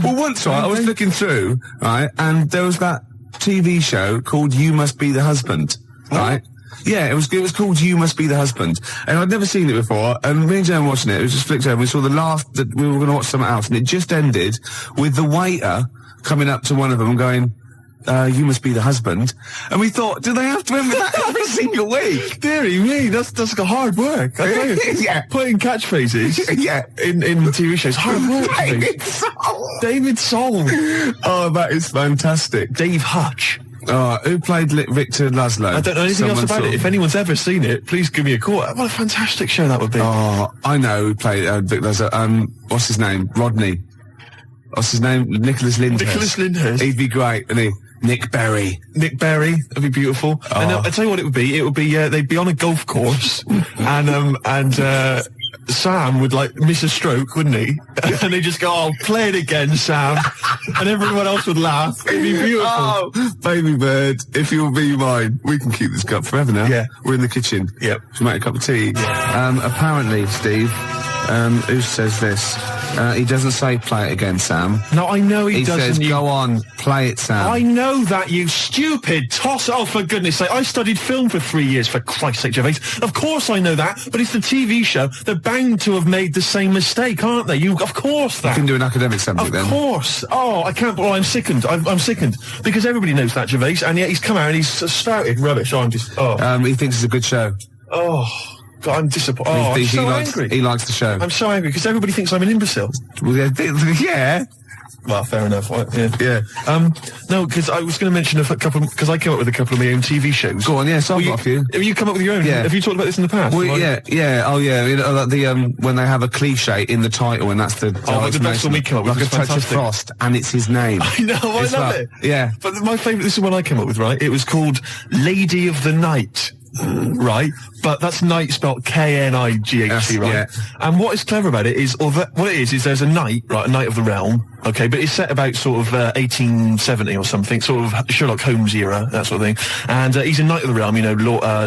Well, once, right, I was looking through, right, and there was that TV show called You Must Be the Husband, right? Yeah, it was called You Must Be the Husband, and I'd never seen it before, and me and Jen were watching it, just flicked over, we saw the last, that we were going to watch something else, and it just ended with the waiter coming up to one of them and going, you must be the husband. And we thought, do they have to remember that every single week? Deary me, that's like hard work. I tell you, yeah. Putting catchphrases in TV shows, hard work. David Soul. Oh, that is fantastic. Dave Hutch. Who played Victor Laszlo? I don't know anything else about it. If anyone's ever seen it, please give me a call. What a fantastic show that would be. Oh, I know who played Victor Laszlo. What's his name? Rodney. What's his name? Nicholas Lyndhurst. Nicholas Lyndhurst. He'd be great, wouldn't he? Nick Berry. Nick Berry. That'd be beautiful. Oh. And I tell you what it would be. It would be, they'd be on a golf course and Sam would miss a stroke, wouldn't he? And they just go, oh, play it again, Sam. And everyone else would laugh. It'd be beautiful. Oh, baby bird, if you'll be mine, we can keep this cup forever now. Yeah. We're in the kitchen. Yep. Should we make a cup of tea? Yeah. Apparently, Steve, who says this? He doesn't say play it again, Sam. No, I know he doesn't. He says, go on, play it, Sam. I know that, you stupid toss. Oh, for goodness sake. I studied film for 3 years, for Christ's sake, Gervais. Of course I know that, but it's the TV show. They're bound to have made the same mistake, aren't they? Of course that. You can do an academic subject then. Of course. Oh, I can't. Well, I'm sickened. I'm sickened. Because everybody knows that, Gervais, and yet he's come out and he's spouted rubbish. Oh, I'm just... Oh. He thinks it's a good show. Oh... God, I'm disappointed. Oh, I'm so angry. He likes the show. I'm so angry because everybody thinks I'm an imbecile. Well, yeah. Well, fair enough. Yeah. No, because I was going to mention a couple, because I came up with a couple of my own TV shows. Go on, yes, I've got a few. Have you come up with your own? Yeah. Have you talked about this in the past? Well, yeah. Oh, yeah. You know, when they have a cliche in the title, and that's the... like the best one we came up with. Like a touch of frost, and it's his name. I know, I love it. Yeah. But my favourite, this is one I came up with, right? It was called Lady of the Night. Right, but that's night spelled K-N-I-G-H-T, right? Yeah. And what is clever about it is, what it is there's a knight, right, a knight of the realm, okay, but it's set about sort of 1870 or something, sort of Sherlock Holmes era, that sort of thing. And he's a knight of the realm,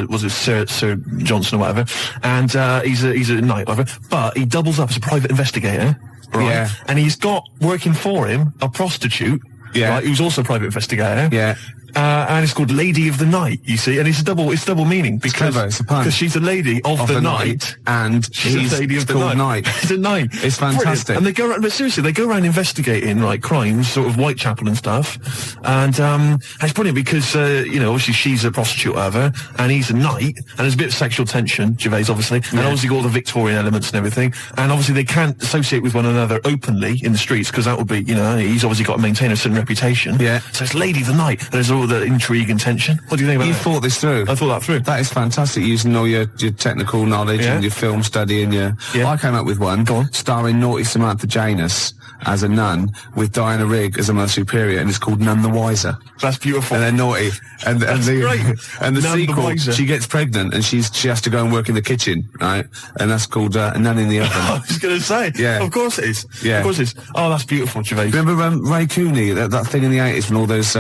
was it Sir Johnson or whatever? And he's a knight, whatever. But he doubles up as a private investigator, right? Yeah. And he's got working for him a prostitute, right, who's also a private investigator. Yeah. And it's called Lady of the Night, you see, and it's double meaning because she's a lady of the night, and she's a lady of the night. It's a night. It's fantastic. And they go around, but seriously, they go around investigating crimes, sort of Whitechapel and stuff, and it's brilliant because obviously she's a prostitute, whatever, and he's a knight, and there's a bit of sexual tension, Gervais, obviously, and obviously got all the Victorian elements and everything, and obviously they can't associate with one another openly in the streets because that would be, he's obviously got to maintain a certain reputation. Yeah. So it's Lady of the Night. There's all the intrigue and tension. What do you think about that? You thought this through. I thought that through. That is fantastic, using all your technical knowledge and your film study and your... Yeah. I came up with one, starring Naughty Samantha Janus as a nun, with Diana Rigg as a Mother Superior, and it's called None the Wiser. That's beautiful. And they're naughty. And That's great. And the None the sequel, Wiser. she gets pregnant and she has to go and work in the kitchen, right? And that's called Nun in the Oven. I was going to say. Yeah. Of course it is. Yeah. Of course it is. Oh, that's beautiful, Gervais. Remember Ray Cooney, that thing in the 80s when all those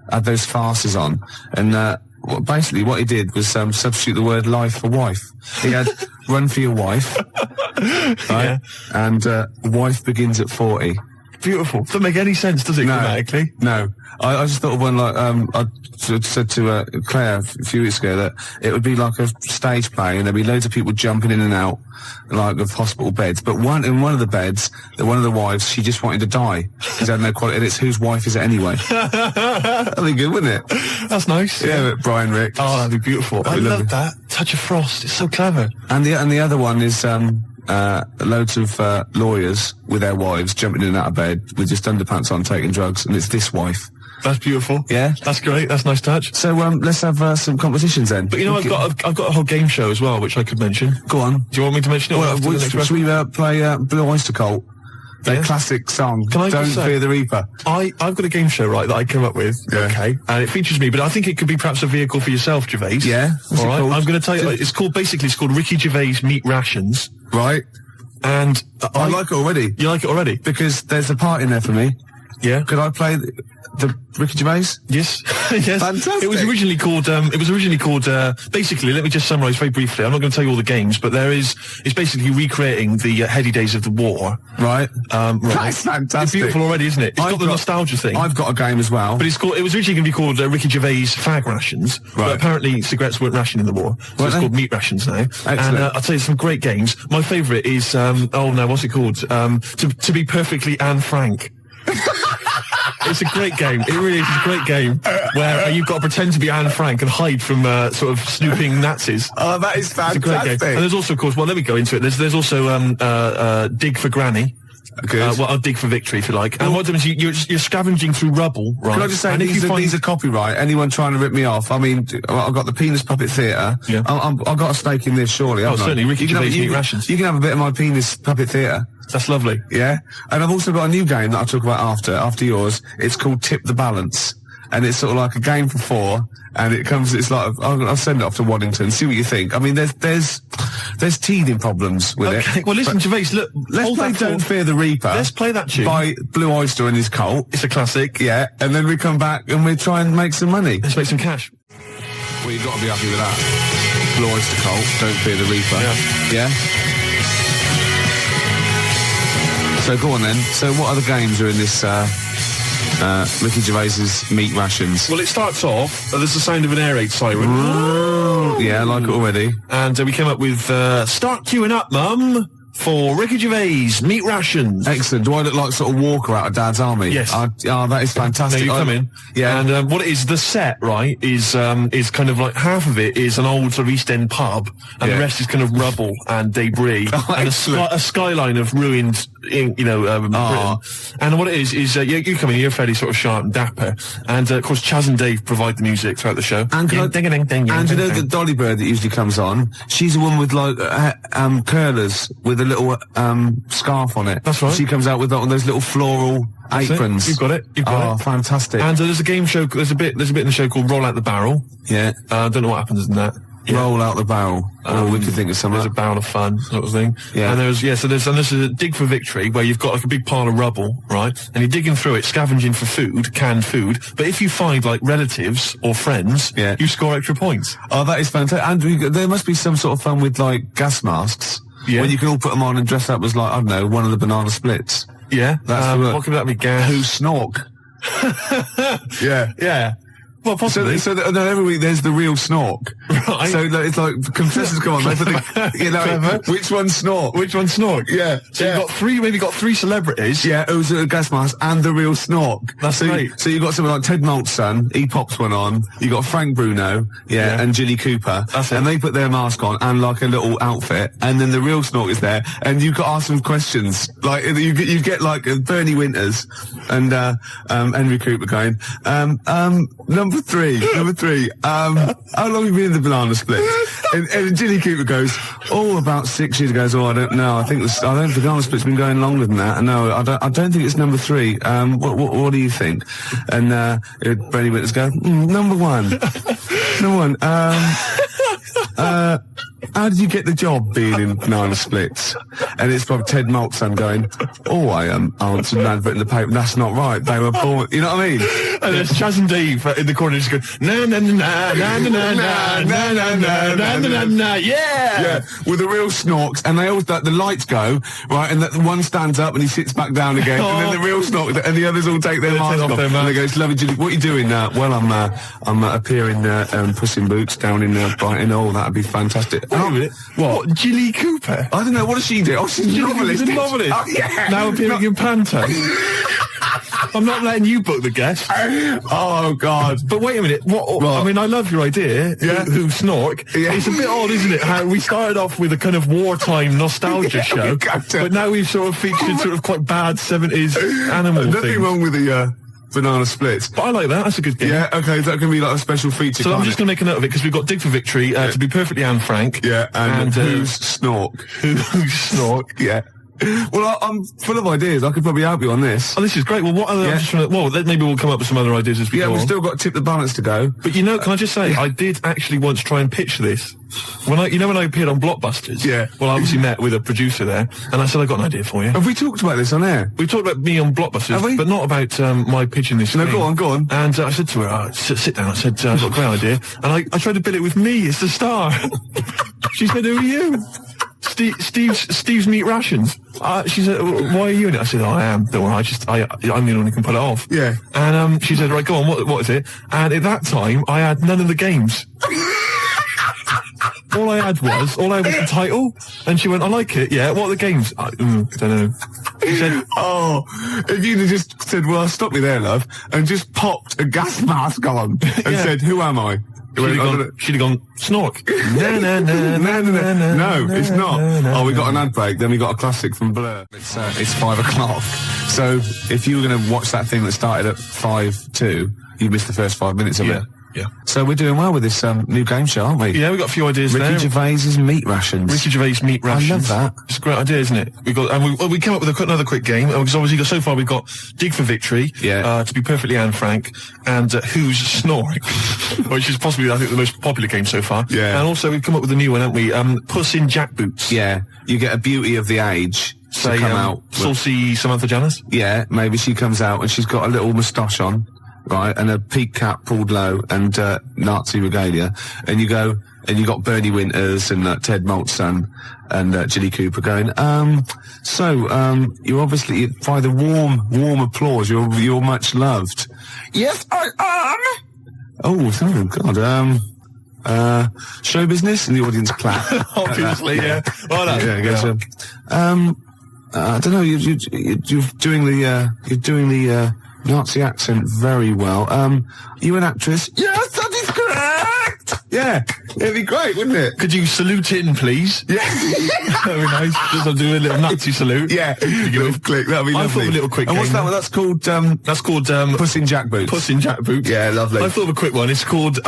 had those farces on, and basically what he did was substitute the word life for wife. He had run for your wife. Right? And wife begins at 40. Beautiful. Doesn't make any sense, does it, grammatically? No. I just thought of one like, I said to Claire a few weeks ago that it would be like a stage play and there'd be loads of people jumping in and out, like, of hospital beds. But in one of the beds, one of the wives, she just wanted to die. Because had no quality, and it's whose wife is it anyway? That'd be good, wouldn't it? That's nice. Yeah, Brian Rick. Oh, that'd be beautiful. I love that. Touch of Frost. It's so clever. And the other one is, loads of lawyers with their wives jumping in and out of bed with just underpants on taking drugs, and it's this wife. That's beautiful. Yeah, that's great. That's a nice touch. So let's have some competitions then. But you know, I've got a whole game show as well, which I could mention. Go on. Do you want me to mention it? Well, should we play Blue Oyster Cult? Their classic song. Can I Don't just say, Fear the Reaper. I've got a game show, right, that I came up with. Yeah. Okay, and it features me, but I think it could be perhaps a vehicle for yourself, Gervais. Yeah. What's all it right. called? I'm going to tell you. It's called Ricky Gervais Meat Rations. Right. And I like it already. You like it already? Because there's a part in there for me. Yeah. Could I play the Ricky Gervais? Yes. Yes. Fantastic. It was originally called, basically, let me just summarise very briefly. I'm not going to tell you all the games, but it's basically recreating the heady days of the war. Right. Right. That's fantastic. It's beautiful already, isn't it? It's got the nostalgia thing. I've got a game as well. But it was originally going to be called Ricky Gervais Fag Rations. Right. But apparently cigarettes weren't rationed in the war. So it's called Meat Rations now. Excellent. And I'll tell you some great games. My favourite is, what's it called? To be perfectly Anne Frank. It's a great game. It really is a great game where you've got to pretend to be Anne Frank and hide from sort of snooping Nazis. Oh, that is fantastic. It's a great game. And there's also, of course, let me go into it. There's also Dig for Granny. I'll dig for victory, if you like. And what happens, you're scavenging through rubble, right? Can I just say, and these are copyright. Anyone trying to rip me off? I mean, I've got the Penis Puppet Theatre. Yeah. I've got a stake in this, surely. Oh, certainly. Ricky Gervais Meat Rations. You can have a bit of my Penis Puppet Theatre. That's lovely. Yeah. And I've also got a new game that I'll talk about after yours. It's called Tip the Balance. And it's sort of like a game for 4, and it's like, I'll send it off to Waddington, see what you think. I mean, there's teething problems with it. Well, listen, Gervais, look, let's play Don't Fear the Reaper. Let's play that tune. By Blue Oyster and his cult. It's a classic. Yeah, and then we come back and we try and make some money. Let's make some cash. Well, you've got to be happy with that. Blue Oyster cult, Don't Fear the Reaper. Yeah? So go on then. So what other games are in this, Ricky Gervais's Meat Rations? Well, it starts off, there's the sound of an air raid siren. Yeah, I like it already. And we came up with, start queuing up, Mum, for Ricky Gervais Meat Rations. Excellent. Do I look like sort of Walker out of Dad's Army? Yes. That is fantastic. Now you come in. Yeah. And what it is, the set, right, is kind of like half of it is an old sort of East End pub, and the rest is kind of rubble and debris, and a skyline of ruined, Britain. And what it is you come in, you're fairly sort of sharp and dapper, and of course Chaz and Dave provide the music throughout the show. And you know the Dolly Bird that usually comes on? She's a woman with like curlers with a little scarf on it. That's right. She comes out with those little floral aprons. You've got it. You've got it. Fantastic. And there's a game show. There's a bit in the show called Roll Out the Barrel. Yeah. I don't know what happens in that. Yeah. Roll out the barrel. We could think of something. There's a barrel of fun, sort of thing. Yeah. And there's a dig for victory where you've got like a big pile of rubble, right? And you're digging through it, scavenging for food, canned food. But if you find like relatives or friends, you score extra points. Oh, that is fantastic. And there must be some sort of fun with like gas masks. Yeah. When you can all put them on and dress up as like, I don't know, one of the banana splits. Yeah. That's what could that be? Gas? Who snork? Yeah. Yeah. Well, possibly. So every week there's the real snork. Right. So it's like contestants come on. They put which one snork? Which one snork? Yeah. So you've got three celebrities. Yeah, it was a gas mask and the real snork. That's great. So you got someone like Ted Malt's son. He pops one on. You got Frank Bruno. Yeah. And Ginny Cooper. That's it. And they put their mask on and like a little outfit. And then the real snork is there. And you got to ask them questions. Like you get like Bernie Winters and Henry Cooper going. Number three. How long have you been in the banana split? And Ginny Cooper goes, about 6 years ago. I don't know. I think the banana split's been going longer than that. No, I don't think it's number 3. What do you think? And Bernie Winters go, number 1. Number 1. how did you get the job being in Banana Splits? And it's from Ted Maltson going, oh, I answered an advert in the paper. That's not right. They were born. You know what I mean? And there's Chaz and Dave in the corner just going, na na na na na na na na na na na na na na, yeah! Yeah, with the real snorks, and they always, the lights go, right, and the one stands up and he sits back down again, and then the real snorks, and the others all take their masks off, and they go, it's lovely, Julie, what are you doing now? Well, I'm appearing Puss in Boots down in Brighton. Oh, that'd be fantastic. Wait a minute. What, Gilly Cooper? I don't know, what does she do? Oh, she's a novelist. She's a novelist. Oh, yeah. Now appearing in Panto. I'm not letting you book the guest. Oh, God. But wait a minute. What? I mean, I love your idea. Yeah. Who snork. Yeah. It's a bit odd, isn't it? How we started off with a kind of wartime nostalgia show, but now we've sort of featured sort of quite bad 70s animal Nothing things. wrong with the Banana Splits. But I like that. That's a good game. Yeah, okay, that can be like a special feature. So I'm just going to make a note of it because we've got Dig for Victory, to be perfectly Anne Frank. Yeah, and Who's Snork? Who's Snork? Yeah. Well, I'm full of ideas. I could probably help you on this. Oh, this is great. Well, what other... Yeah. Maybe we'll come up with some other ideas as we go Yeah, we've on. still got Tip the Balance to go. But you know, can I just say, I did actually once try and pitch this. When I appeared on Blockbusters. Yeah. Well, I obviously met with a producer there, and I said, I've got an idea for you. Have we talked about this on air? We talked about me on Blockbusters, Have we? but not about my pitching this No, thing. go on. And I said to her, sit down. I said, I've got a great idea. And I tried to bill it with me as the star. She said, who are you? Steve's Meat Rations. She said, why are you in it? I said, I am. Don't worry, I'm the one who can pull it off. Yeah. And she said, right, go on, what is it? And at that time, I had none of the games. All I had was the title, and she went, I like it, yeah, what are the games? I don't know. She said, oh, if you'd have just said, well, stop me there, love, and just popped a gas mask on and said, who am I? She'd have gone, Snork. No, it's not. Oh, we got an ad break, then we got a classic from Blur. It's 5 o'clock. So, if you were going to watch that thing that started at 5:02, you missed the first 5 minutes of it. Yeah. So we're doing well with this new game show, aren't we? Yeah, we've got a few ideas there. Ricky Gervais's Meat Rations. Ricky Gervais Meat Rations. I love that. It's a great idea, isn't it? We came up with another quick game, because obviously so far we've got Dig for Victory, to be perfectly Anne Frank, and Who's Snoring, which is possibly, I think, the most popular game so far. Yeah. And also we've come up with a new one, haven't we? Puss in Jackboots. Yeah. You get a beauty of the age to come out. Saucy Samantha Janice? Yeah, maybe she comes out and she's got a little moustache on. Right, and a peak cap pulled low and Nazi regalia, and you go and you got Bernie Winters and Ted Maltson and Gilly Cooper going. You're obviously by the warm applause. You're much loved. Yes, I am. Oh God. Show business, and the audience clap. Obviously, yeah. Well done. I don't know. You're doing the Nazi accent very well. You an actress? Yes, that is correct! Yeah, it'd be great, wouldn't it? Could you salute in, please? Yeah. That'd be nice. Just do a little Nazi salute. Yeah, a little click, that'd be lovely. I thought of a little quick And game. what's that one? That's called Puss in Jackboots. Puss in Jackboots. Yeah, lovely. I thought of a quick one. It's called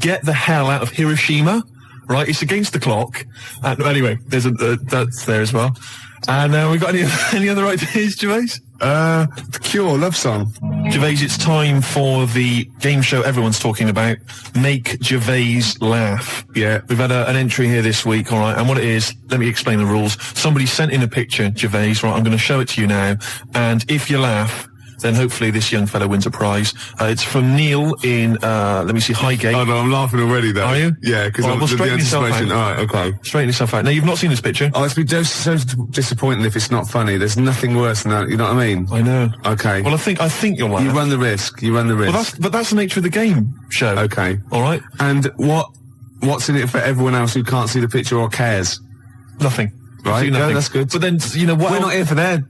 Get the Hell Out of Hiroshima. Right, it's against the clock. Anyway, there's that's there as well. And we got any other ideas, Gervais? The Cure love song. Gervais, it's time for the game show everyone's talking about. Make Gervais laugh. Yeah. We've had an entry here this week, all right, and what it is, let me explain the rules. Somebody sent in a picture, Gervais, right, I'm going to show it to you now, and if you laugh, then hopefully this young fellow wins a prize. It's from Neil in, let me see, Highgate. Oh no, I'm laughing already though. Are you? Yeah, because well, straighten yourself out. Alright, okay. Straighten yourself out. Now, you've not seen this picture. Oh, it's been so disappointing if it's not funny. There's nothing worse than that, you know what I mean? I know. Okay. Well, I think you'll laugh. You run the risk. Well, that's the nature of the game show. Okay. Alright? And what's in it for everyone else who can't see the picture or cares? Nothing. Right, nothing. yeah, that's good. But then, you know what? We're not here for their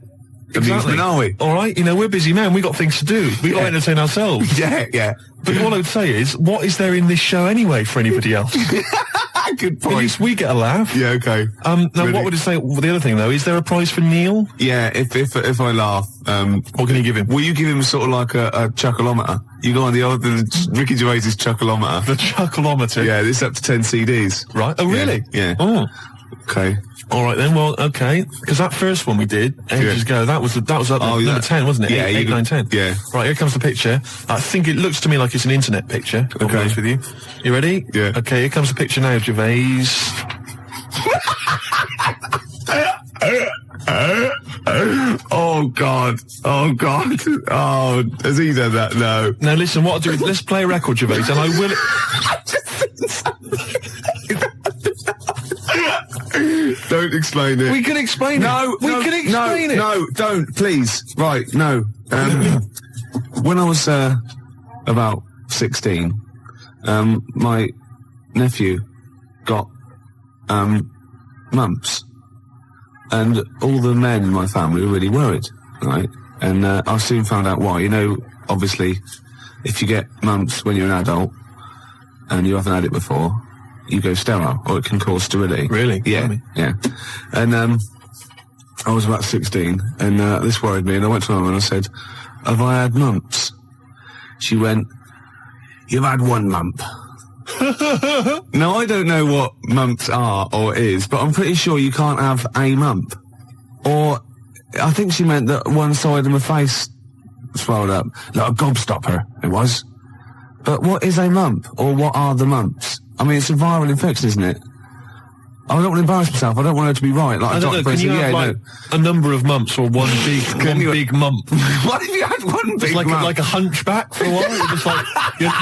amusement, are we? All right, you know, we're busy men. We got things to do. We got to entertain ourselves. Yeah. But what I would say is, what is there in this show anyway for anybody else? Good point. At least we get a laugh. Yeah, okay. Now, really? What would it say? Well, the other thing though, is there a prize for Neil? Yeah, if I laugh, what can you give him? Will you give him sort of like a chuckleometer? You go on the Ricky Gervais's chuckleometer. The chuckleometer. Yeah, it's up to 10 CDs. Right. Oh, really? Yeah. Oh. Okay. All right then. Well, okay. Because that first one we did ages ago, that was up number 10, wasn't it? Yeah, 8, 9, 10. Yeah. Right. Here comes the picture. I think it looks to me like it's an internet picture. I'll be honest with you. You ready? Yeah. Okay. Here comes the picture now, Gervais. Oh God! Oh God! Oh, has he done that? No. Now listen, what I'll do is let's play a record, Gervais, and I will. Don't explain it. We can explain it. We can explain it. No, don't, please. Right, no. When I was about 16, my nephew got mumps, and all the men in my family were really worried, right? And I soon found out why. You know, obviously, if you get mumps when you're an adult and you haven't had it before, you go sterile, or it can cause sterility. Really? Yeah, yeah. And I was about 16, and this worried me, and I went to my mum and I said, have I had mumps? She went, you've had one mump. Now, I don't know what mumps are or is, but I'm pretty sure you can't have a mump. Or, I think she meant that one side of my face swelled up, like a gobstopper, it was. But what is a mump, or what are the mumps? I mean, it's a viral infection, isn't it? I don't want to embarrass myself. I don't want her to be right. Like, I don't know. Can you have, like, a number of mumps or one big mump? What if you had one big mump? Like a hunchback for a while? You're just like,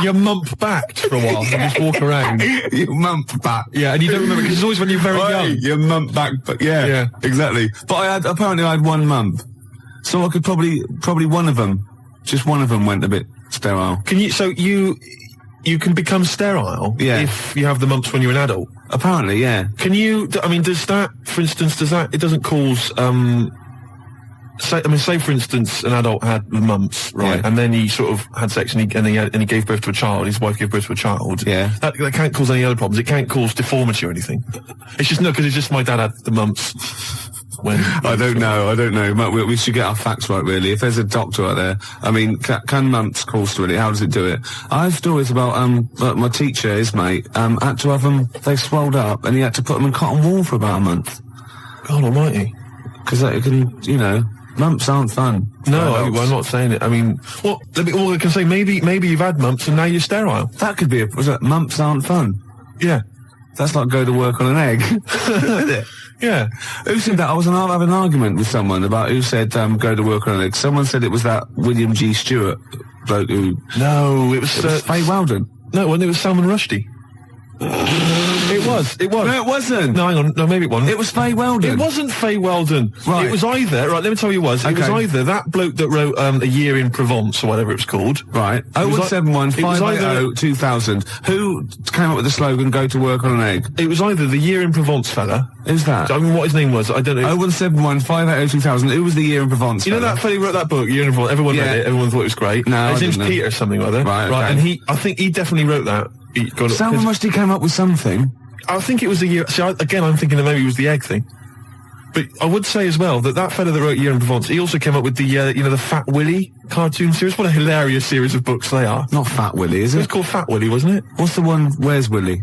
you're mump-backed for a while and just walk around. You mump-back. Yeah, and you don't remember, because it's always when you're very young. You're mump-back, but yeah, exactly. But apparently I had one mump. So I could probably one of them, just one of them went a bit sterile. So you can become sterile if you have the mumps when you're an adult? Apparently, yeah. Can you, I mean, does that, for instance, it doesn't cause, say for instance, an adult had mumps, right, and then he sort of had sex and he gave birth to a child, his wife gave birth to a child. Yeah. That can't cause any other problems. It can't cause deformity or anything. It's just, because it's just my dad had the mumps. I don't know. We should get our facts right, really. If there's a doctor out there, I mean, can mumps cause sterility? How does it do it? I have stories about, my teacher, his mate, had to have them, they swelled up, and he had to put them in cotton wool for about a month. God almighty. Because it can, you know, mumps aren't fun. No, I'm not saying it. I mean, all I can say, maybe you've had mumps and now you're sterile. That could be mumps aren't fun. Yeah. That's like go to work on an egg. Isn't it? Yeah. Who said that? I was having an argument with someone about who said go to work on an egg. Someone said it was that William G. Stewart bloke who... No, it was Faye Weldon. No, it was Salman Rushdie. It was. No, it wasn't. No, hang on. No, maybe it wasn't. It was Faye Weldon. It wasn't Faye Weldon. Right. It was either, right, let me tell you what it was. It was either that bloke that wrote A Year in Provence, or whatever it was called. Right. 0171 580 2000. Who came up with the slogan, go to work on an egg? It was either the Year in Provence fella. Who's that? I mean, what his name was, I don't know. 0171 580 2000. Who was the Year in Provence You know that fella who wrote that book, Year in Provence? Everyone read it. Everyone thought it was great. No, his name's Peter something or other. Right, okay. And I think he definitely wrote that. Salman Rushdie came up with something. I think it was the year. See, again, I'm thinking that maybe it was the egg thing. But I would say as well that fella that wrote Year in Provence, he also came up with the, the Fat Willy cartoon series. What a hilarious series of books they are. Not Fat Willy, is it? It was called Fat Willy, wasn't it? What's the one, Where's Willy?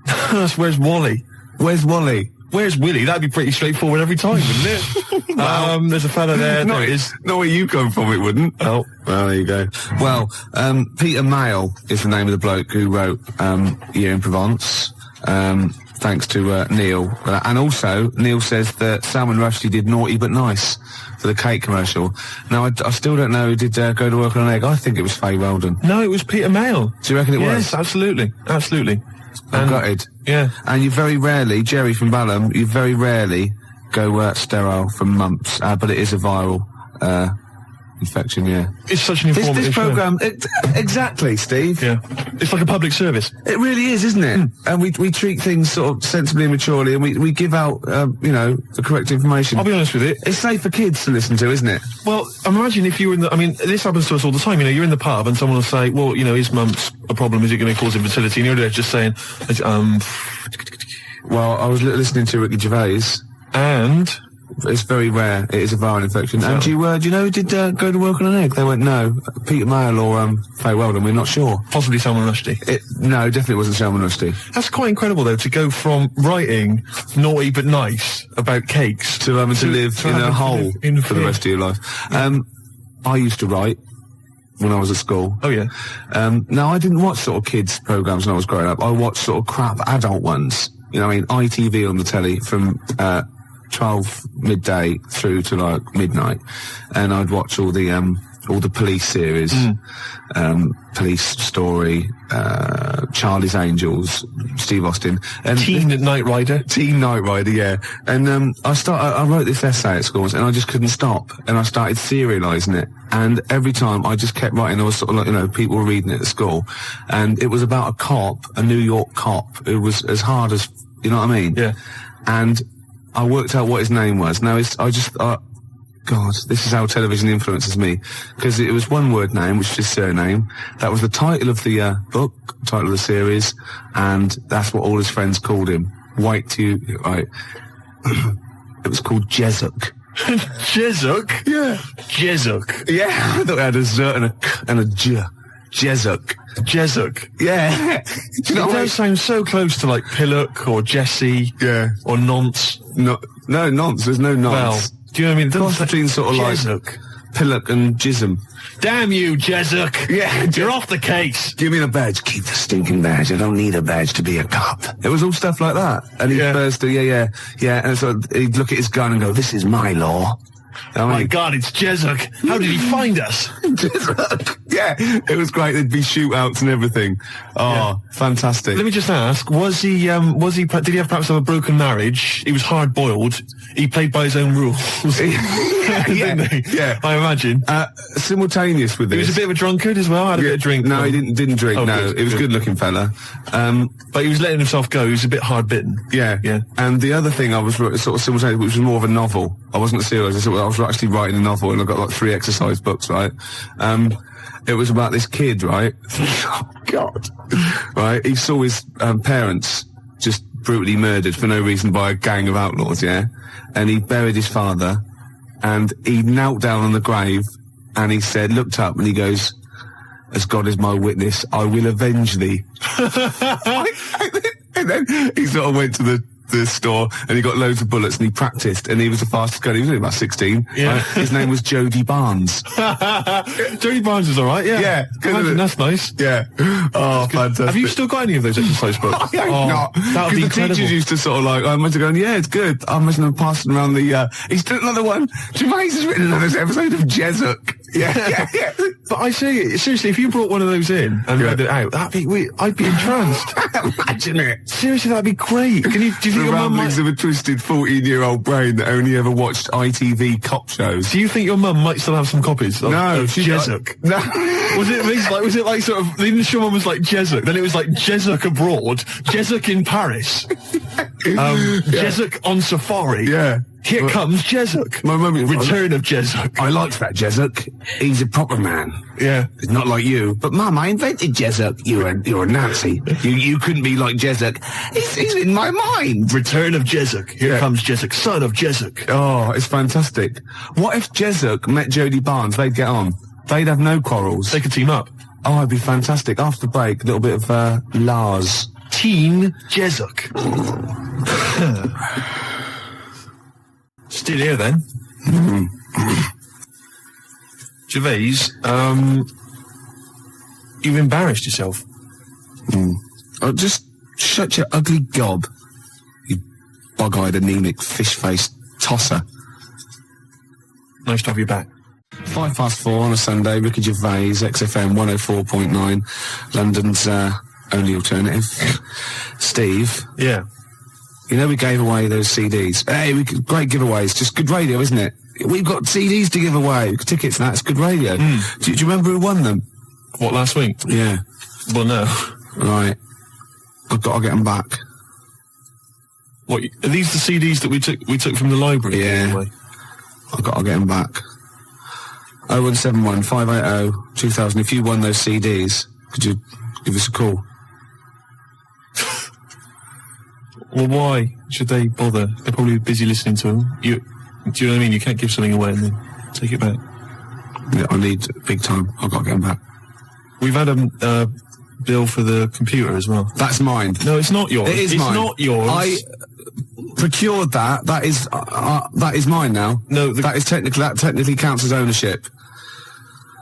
That's Where's Wally. Where's Wally? Where's Willy? That'd be pretty straightforward every time, wouldn't it? Wow. There's a fella there. There it is. Not where you come from, it wouldn't. Oh. Well, there you go. Well, Peter Mayle is the name of the bloke who wrote Year in Provence. Thanks to Neil. And also, Neil says that Salman Rushdie did Naughty But Nice for the cake commercial. Now, I still don't know who did go to work on an egg. I think it was Faye Weldon. No, it was Peter Mayle. Do you reckon it was? Yes, absolutely. Absolutely. I'm gutted. Yeah. And you very rarely, Jerry from Balham, you very rarely go sterile from mumps, but it is a viral infection, yeah. It's such an informative This programme, exactly, Steve. Yeah. It's like a public service. It really is, isn't it? And we treat things sort of sensibly and maturely, and we give out, the correct information. I'll be honest with it. It's safe for kids to listen to, isn't it? Well, imagine if you were in this happens to us all the time, you're in the pub and someone will say, well, is mumps a problem? Is it going to cause infertility? And you're there just saying, Well, I was listening to Ricky Gervais. And... It's very rare. It is a viral infection. And do you know who did go to work on an egg? They went, no. Peter Mayle or Faye Weldon, we're not sure. Possibly Salman Rushdie. No, definitely wasn't Salman Rushdie. That's quite incredible, though, to go from writing Naughty But Nice about cakes to live in a hole for the rest of your life. Yeah. I used to write when I was at school. Oh, yeah. Now, I didn't watch sort of kids' programmes when I was growing up. I watched sort of crap adult ones. You know what I mean? ITV on the telly from 12 midday through to like midnight, and I'd watch all the police series, Police Story, Charlie's Angels, Steve Austin, and Teen Knight Rider, yeah. And I wrote this essay at school, and I just couldn't stop, and I started serialising it. And every time I just kept writing, I was sort of like, you know, people were reading it at school, and it was about a cop, a New York cop, who was as hard as, you know what I mean? Yeah. And I worked out what his name was. Now, God, this is how television influences me. Because it was one word name, which is his surname. That was the title of the book, title of the series, and that's what all his friends called him. Right. It was called Jezuk. Jezuk? Yeah. Jezuk. Yeah, I thought it had a Z and a J. Jezuk. Jezuk. Yeah. Do you know, it does sound so close to like Pillock or Jesse. Yeah. Or Nonce. No, Nonce. There's no Nonce. Well, do you know what I mean? Cross between sort of Jezuk. like Pillock and Jism. Damn you, Jezuk. Yeah. You're off the case. Give me the badge. Keep the stinking badge. I don't need a badge to be a cop. It was all stuff like that. And he'd burst to, yeah. And so he'd look at his gun and go, this is my law. My God, it's Jezuk. How did he find us? Jezuk. Yeah, it was great. There'd be shootouts and everything. Oh, fantastic. Let me just ask, did he have perhaps have a broken marriage? He was hard-boiled. He played by his own rules. Didn't he? Yeah. I imagine. Simultaneous with this. He was a bit of a drunkard as well, had a bit of drink. No, he didn't drink, no. He was a good-looking fella. But he was letting himself go. He was a bit hard-bitten. Yeah. And the other thing I was sort of simultaneous, which was more of a novel. I wasn't serious. I was actually writing a novel, and I got like 3 exercise books, right? It was about this kid, right? Oh, God. Right? He saw his parents just brutally murdered for no reason by a gang of outlaws, yeah? And he buried his father, and he knelt down on the grave, and he said, looked up, and he goes, as God is my witness, I will avenge thee. And then he sort of went to the store, and he got loads of bullets, and he practiced, and he was the fastest guy. He was only about 16. Yeah. Right? His name was Jody Barnes. Jody Barnes is all right. Yeah. Yeah. That's nice. Yeah. Oh, fantastic. Have you still got any of those exercise books? I hope not. That would be the incredible. teachers used to sort of like, I imagine going, yeah, it's good. I imagine them passing around the, he's done another one. Gervais has written another episode of Jezuk. Yeah. But I say, seriously, if you brought one of those in and read it out, I'd be entranced. Imagine it. Seriously, that'd be great. Do you think your mum might... of a twisted 14-year-old brain that only ever watched ITV cop shows. Do you think your mum might still have some copies of Jezuk? No. Was it like sort of, the initial one was like Jezuk, then it was like Jezuk abroad, Jezuk in Paris, Jezuk on safari. Yeah. Here comes Jezuk. My mum, Return of Jezuk. I liked that Jezuk. He's a proper man. Yeah. It's not like you. But Mum, I invented Jezuk. You're a Nazi. you couldn't be like Jezuk. He's in my mind. Return of Jezuk. Here comes Jezuk, son of Jezuk. Oh, it's fantastic. What if Jezuk met Jody Barnes? They'd get on. They'd have no quarrels. They could team up. Oh, it'd be fantastic. After the break, a little bit of Lars. Teen Jezuk. Still here then. Gervais, you've embarrassed yourself. Oh, just shut your ugly gob, you bug-eyed, anemic, fish-faced tosser. Nice to have you back. 4:05 on a Sunday, Ricky Gervais, XFM 104.9, London's only alternative. Steve. Yeah. You know we gave away those CDs. Hey, great giveaways. Just good radio, isn't it? We've got CDs to give away. Tickets and that's good radio. Do you remember who won them? What, last week? Yeah. Well, no. Right. I've got to get them back. What, are these the CDs that we took from the library? Yeah. Anyway? I've got to get them back. 0171 580 2000. If you won those CDs, could you give us a call? Well, why should they bother? They're probably busy listening to them. Do you know what I mean? You can't give something away and then take it back. Yeah, I need big time. I've got to get them back. We've had a bill for the computer as well. That's mine. No, it's not yours. It is mine. It's not yours. I procured that. That is mine now. No, that technically counts as ownership.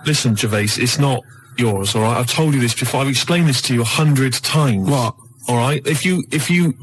Listen, Gervais, it's not yours, all right? I've told you this before. I've explained this to you 100 times. What? All right. If you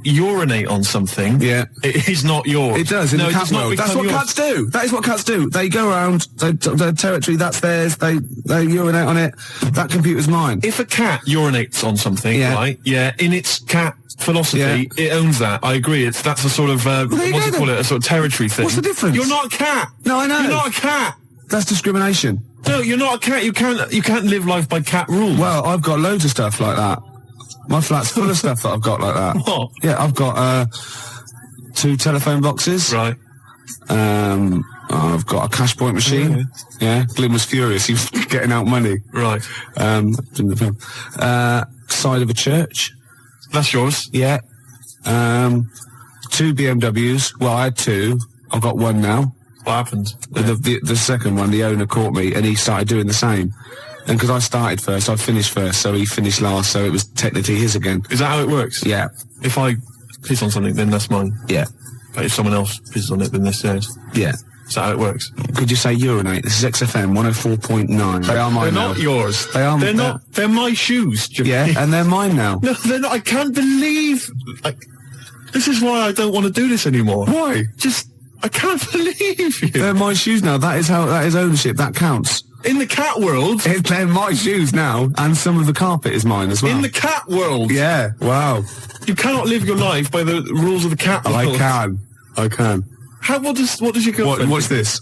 urinate on something, Yeah. it is not yours. It does in No, the it cat does not world. That's become what yours. cats do. That is what cats do. They go around their territory. That's theirs. They urinate on it. That computer's mine. If a cat urinates on something, Yeah. right? Yeah. In its cat philosophy, it owns that. I agree. That's a sort of there you what do go you call then. it? A sort of territory thing. What's the difference? You're not a cat. No, I know. You're not a cat. That's discrimination. No, you're not a cat. You can't live life by cat rules. Well, I've got loads of stuff like that. My flat's full of stuff that I've got like that. What? Yeah, I've got 2 telephone boxes. Right. I've got a cash point machine. Yeah. Glyn was furious. He was getting out money. Right. Side of a church. That's yours. Yeah. 2 BMWs. Well, I had 2. I've got 1 now. What happened? The second one, the owner caught me, and he started doing the same. And because I started first, I finished first, so he finished last, so it was technically his again. Is that how it works? Yeah. If I piss on something, then that's mine. Yeah. But if someone else pisses on it, then that's theirs. Yeah. Is that how it works? Could you say urinate? This is XFM 104.9. They are mine They're now. not yours. They are. They're not. They're my shoes. Yeah, and they're mine now. No, they're not. I can't believe. This is why I don't want to do this anymore. Why? I can't believe you. They're my shoes now. That is ownership. That counts. In the cat world, they're my shoes now, and some of the carpet is mine as well. In the cat world, yeah. Wow. You cannot live your life by the rules of the cat world. I can. What does your girlfriend? What's this?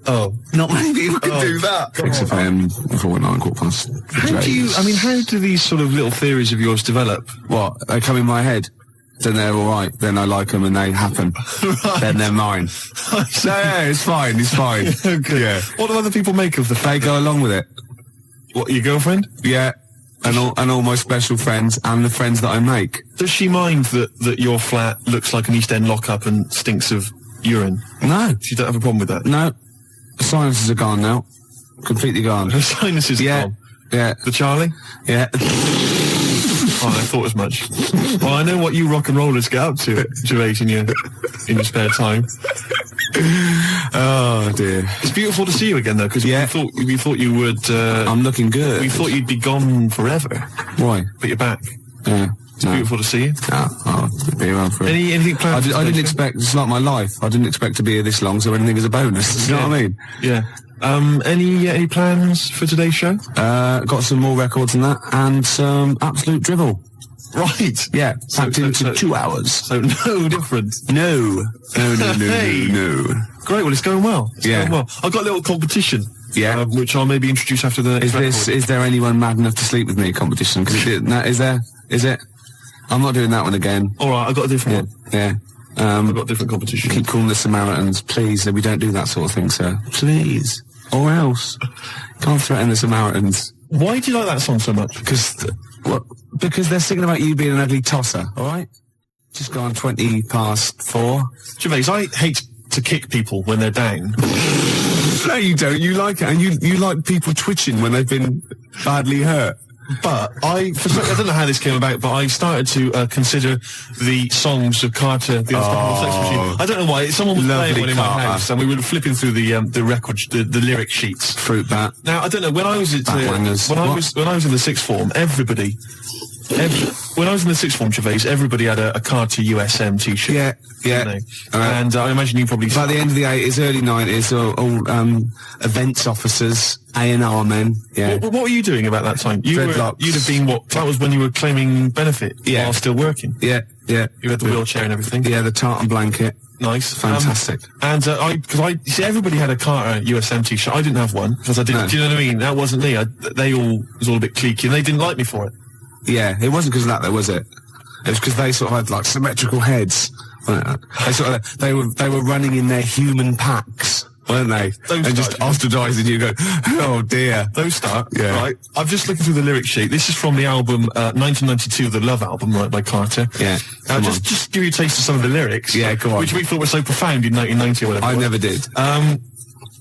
Oh, not many people can do that. XFM 4.9 £9:15. How do these sort of little theories of yours develop? What? They come in my head. Then they're all right. Then I like them and they happen. Right. Then they're mine. Yeah, it's fine. It's fine. Okay. Yeah. What do other people make of the fact? They go along with it. What, your girlfriend? Yeah. And all my special friends and the friends that I make. Does she mind that your flat looks like an East End lockup and stinks of urine? No. She don't have a problem with that? No. The sinuses are gone now. Completely gone. Her sinuses are gone? Yeah. The Charlie? Yeah. Oh, I thought as much. Well, I know what you rock and rollers get up to, Gervais, in your spare time. Oh dear. It's beautiful to see you again, though, because we thought you would. I'm looking good. We thought you'd be gone forever. Why? But you're back. Yeah. It's beautiful to see you. I'll be around for it. Anything planned? I didn't expect. It's like my life. I didn't expect to be here this long, so anything is a bonus. You know what I mean? Yeah. Any plans for today's show? Got some more records than that, and some absolute drivel. Right. Yeah. Packed into 2 hours. So no different. No. Hey. No. Great. Well, it's going well. Yeah. Well, I've got a little competition. Yeah. Which I'll maybe introduce after the next record. Is there anyone mad enough to sleep with me competition? Is there? Is it? I'm not doing that one again. All right. I've got a different one. Yeah. I've got a different competition. Keep calling the Samaritans, please. We don't do that sort of thing, sir. Please. Or else. Can't threaten the Samaritans. Why do you like that song so much? Because they're singing about you being an ugly tosser, alright? Just gone 4:20. Gervais, I hate to kick people when they're down. No, you don't. You like it. And you like people twitching when they've been badly hurt. But I don't know how this came about, but I started to consider the songs of Carter, the Unstoppable Sex Machine. I don't know why. Someone was playing one in my house, and we were flipping through the record, the lyric sheets. Fruit bat. Now I don't know when I was when I was in the sixth form, when I was in the sixth form, Gervais, everybody had a Carter USM T-shirt. Yeah. You know? And I imagine you probably. By the end of the 80s, early 90s, all events officers, A&R men. Yeah. What were you doing about that time? You'd have been that was when you were claiming benefit while still working. Yeah. Yeah. You had the wheelchair and everything. Yeah, the tartan blanket. Nice. Fantastic. You see, everybody had a Carter USM T-shirt. I didn't have one because I didn't. No. Do you know what I mean? That wasn't me. It was all a bit cliquey, and they didn't like me for it. Yeah, it wasn't because of that, though, was it? It was because they sort of had like symmetrical heads. They were running in their human packs, weren't they? And just ostracising you. Go, oh dear. Those start. Yeah. Right. I'm just looking through the lyric sheet. This is from the album 1992, the Love album, right, by Carter. Yeah. Just give you a taste of some of the lyrics. Yeah, go on. Which we thought were so profound in 1990 or whatever. I never did.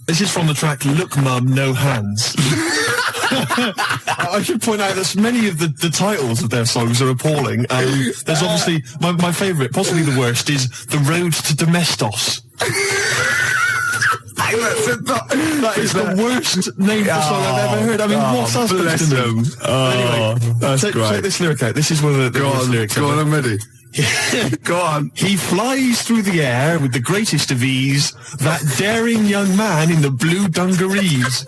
This is from the track "Look, Mum, No Hands." I should point out that many of the titles of their songs are appalling. There's obviously my favourite, possibly the worst, is "The Road to Domestos." That is the worst name for a song I've ever heard. I mean, what's that supposed to mean? Anyway, that's great. Check this lyric out. This is one of the worst lyrics. Go on, I'm ready. Go on. He flies through the air with the greatest of ease, that daring young man in the blue dungarees.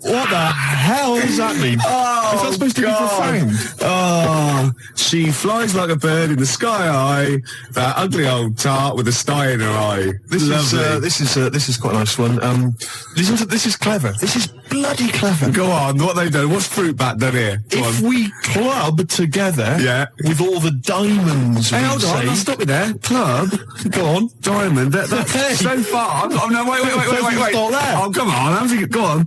What the hell does that mean? Oh, is that supposed to be profound? Oh, she flies like a bird in the sky high. That ugly old tart with a sty in her eye. This is quite a nice one. Listen to this. Is clever. This is bloody clever. Go on. What they done? What's fruit bat done here? If we club together, with all the diamonds. Hey, hold on. I'll stop you there. Club. Go on. Diamond. That's so far. Oh no! Wait. Oh, come on. Go on.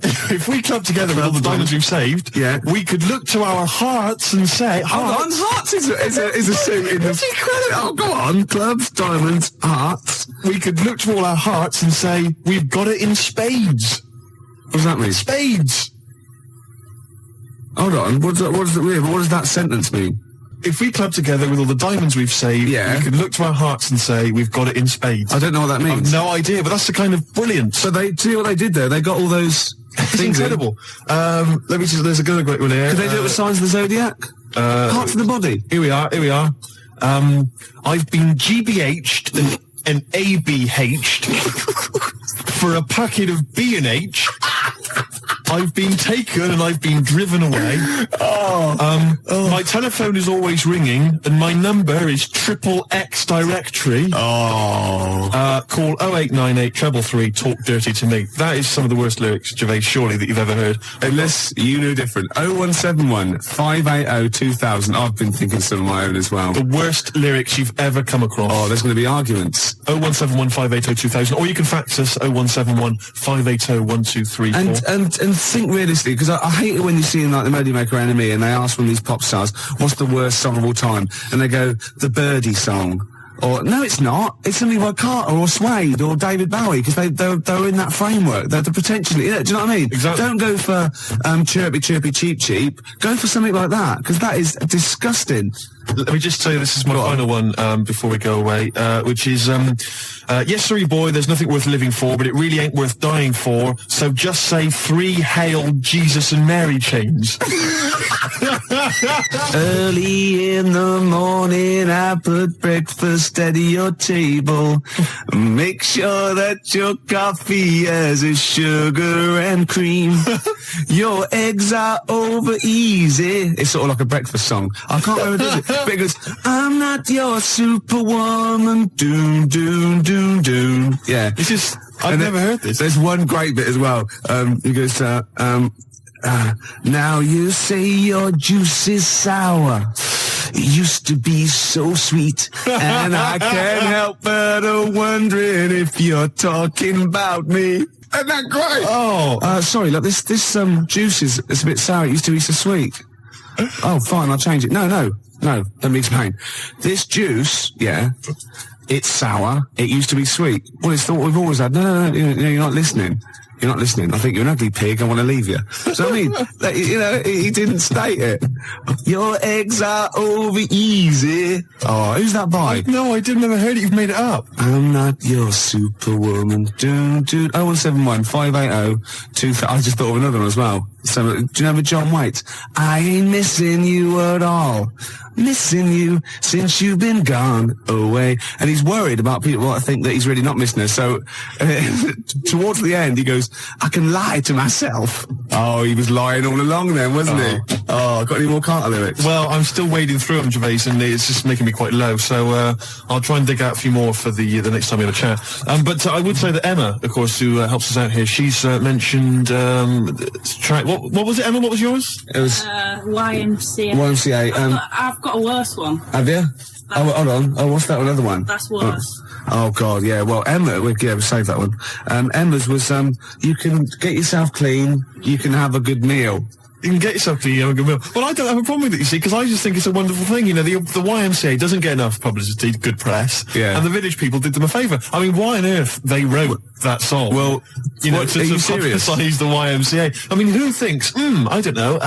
If we club together with all the diamonds we've saved, we could look to our hearts and say, hold on, hearts is a suit in the... Oh, go on, clubs, diamonds, hearts. We could look to all our hearts and say, we've got it in spades. What does that mean? Spades. Hold on, what does it mean? What does that sentence mean? If we club together with all the diamonds we've saved, we can look to our hearts and say, we've got it in spades. I don't know what that means. I've no idea, but that's the kind of brilliance. So see what they did there? They got all those... It's incredible. Let me just, there's a great one here. Could they do it with Signs of the Zodiac? Parts of the body. Here we are. I've been GBH'd and ABH'd for a packet of B&H. I've been taken and I've been driven away. My telephone is always ringing and my number is XXX directory. Call 0898 333 talk dirty to me. That is some of the worst lyrics, Gervais, surely, that you've ever heard. Unless you knew different. 0171 580 2000. I've been thinking some of my own as well. The worst lyrics you've ever come across. Oh, there's going to be arguments. 0171 580 2000. Or you can fax us 0171 580 1234. And think realistically, because I hate it when you see in like the Melody Maker Enemy and they ask one of these pop stars, what's the worst song of all time? And they go, the Birdie song. Or, no, it's not. It's something like Carter or Suede or David Bowie, because they're in that framework. They're potentially, do you know what I mean? Exactly. Don't go for chirpy, chirpy, cheap, cheap. Go for something like that, because that is disgusting. Let me just tell you, this is my final one before we go away, which is, yes, sorry, boy, there's nothing worth living for, but it really ain't worth dying for, so just say 3 Hail Jesus and Mary chains. Early in the morning, I put breakfast at your table. Make sure that your coffee has a sugar and cream. Your eggs are over easy. It's sort of like a breakfast song. I can't remember it. Because I'm not your superwoman. Doom, doom, doom, doom. Yeah. This is, I've never heard this. There's one great bit as well. He goes, now you say your juice is sour. It used to be so sweet. And I can't help but wondering if you're talking about me. Isn't that great? Oh. Sorry, look, this juice is a bit sour. It used to be so sweet. Oh, fine, I'll change it. No, let me explain. This juice, it's sour. It used to be sweet. Well, it's what we've always had. No, you're not listening. You're not listening. I think you're an ugly pig. I want to leave you. So I mean, he didn't state it. Your eggs are over easy. Oh, who's that by? No, I never heard it. You've made it up. I'm not your superwoman. 0171 580 2000. I just thought of another one as well. So, do you remember John Waite? I ain't missing you at all. Missing you since you've been gone away. And he's worried about people that think that he's really not missing her. So, towards the end, he goes, I can lie to myself. Oh, he was lying all along then, wasn't he? Oh, got any more Carter lyrics? Well, I'm still wading through them, Gervais, and it's just making me quite low. So, I'll try and dig out a few more for the next time we have a chat. But I would say that Emma, of course, who helps us out here, she's mentioned track. What was it, Emma? What was yours? It was YMCA. YMCA. I've got a worse one. Have you? Oh, hold on. Oh, what's that another one? That's worse. Oh God, yeah. Well, Emma, we'll save that one. Emma's was you can get yourself clean, you can have a good meal. You can get yourself clean, you have a good meal. Well, I don't have a problem with it, you see, because I just think it's a wonderful thing. You know, the YMCA doesn't get enough publicity, good press. Yeah. And the Village People did them a favour. I mean, why on earth they wrote that song? Well, to publicise the YMCA. I mean, who thinks, I don't know,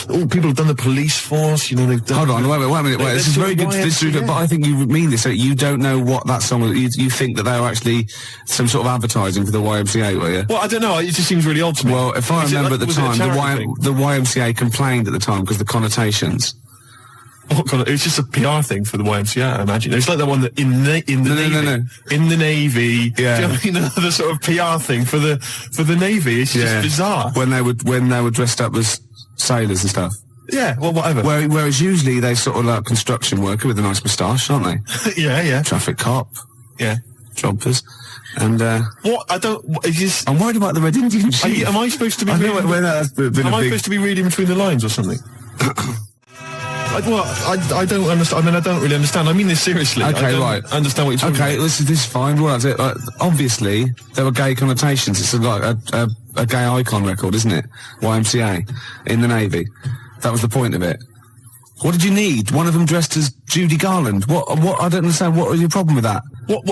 people have done the police force, you know, they've done... Hold on, wait a minute, this is very good, but I think you mean this, so you don't know what that song is, you think that they were actually some sort of advertising for the YMCA, were you? Well, I don't know, it just seems really odd to me. Well, if I remember at the time, the YMCA complained at the time because the connotations. It was just a PR thing for the YMCA, I imagine. It's like the one that in the Navy. Yeah. Do you know what I mean? The sort of PR thing for the Navy. It's just bizarre. When they were dressed up as sailors and stuff. Yeah, well, whatever. Whereas usually they sort of like construction worker with a nice moustache, aren't they? Yeah. Traffic cop. Yeah. Jumpers. And, what? I don't, it's just... I'm worried about the Red Indian sheep. Am I supposed to be supposed to be reading between the lines or something? I don't understand. I mean, I don't really understand. I mean this seriously. Okay, I understand what you're talking about. Okay, this is fine. Well, obviously, there were gay connotations. It's like a gay icon record, isn't it? YMCA in the Navy. That was the point of it. What did you need? One of them dressed as Judy Garland. What? I don't understand. What was your problem with that? What?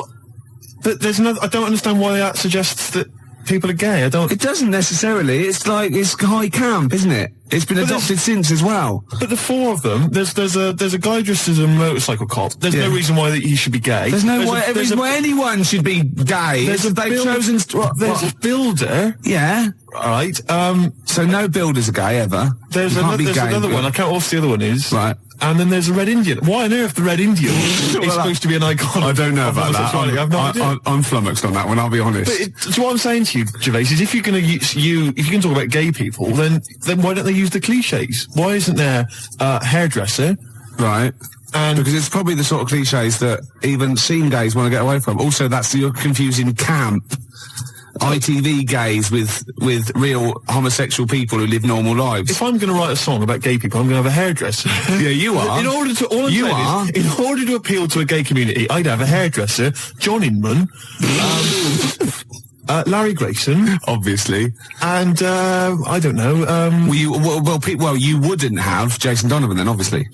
There's no. I don't understand why that suggests that people are gay. I don't. It doesn't necessarily. It's like it's high camp, isn't it? It's been adopted since as well. But the four of them, there's a guy dressed as a motorcycle cop. There's no reason why he should be gay. There's no reason why anyone should be gay. There's a builder. Yeah. Right. So no builders are gay ever. There's another one. I can't. What's the other one is? Right. And then there's a Red Indian. Why on earth the Red Indian is supposed to be an icon? I don't know about that. I have no idea. I'm flummoxed on that one, I'll be honest. So what I'm saying to you, Gervais, is if you're going to if you can talk about gay people, then why don't they use the cliches? Why isn't there a hairdresser? Right. And because it's probably the sort of cliches that even scene gays want to get away from. Also, you're confusing camp. ITV gays with real homosexual people who live normal lives. If I'm going to write a song about gay people, I'm going to have a hairdresser. Yeah, you are. In order to appeal to a gay community, I'd have a hairdresser, John Inman, Larry Grayson, obviously, and I don't know. You wouldn't have Jason Donovan then, obviously.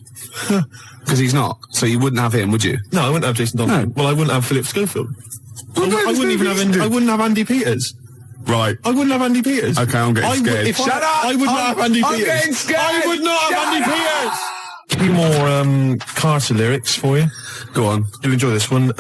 Because he's not. So you wouldn't have him, would you? No, I wouldn't have Jason Donovan. No. Well, I wouldn't have Philip Schofield. I wouldn't have Andy Peters. Right. I wouldn't have Andy Peters. Okay, I'm getting scared. Shut up! I would not have Andy Peters. I'm getting scared! I would not have Andy Peters! A few more Carter lyrics for you. Go on. You'll enjoy this one.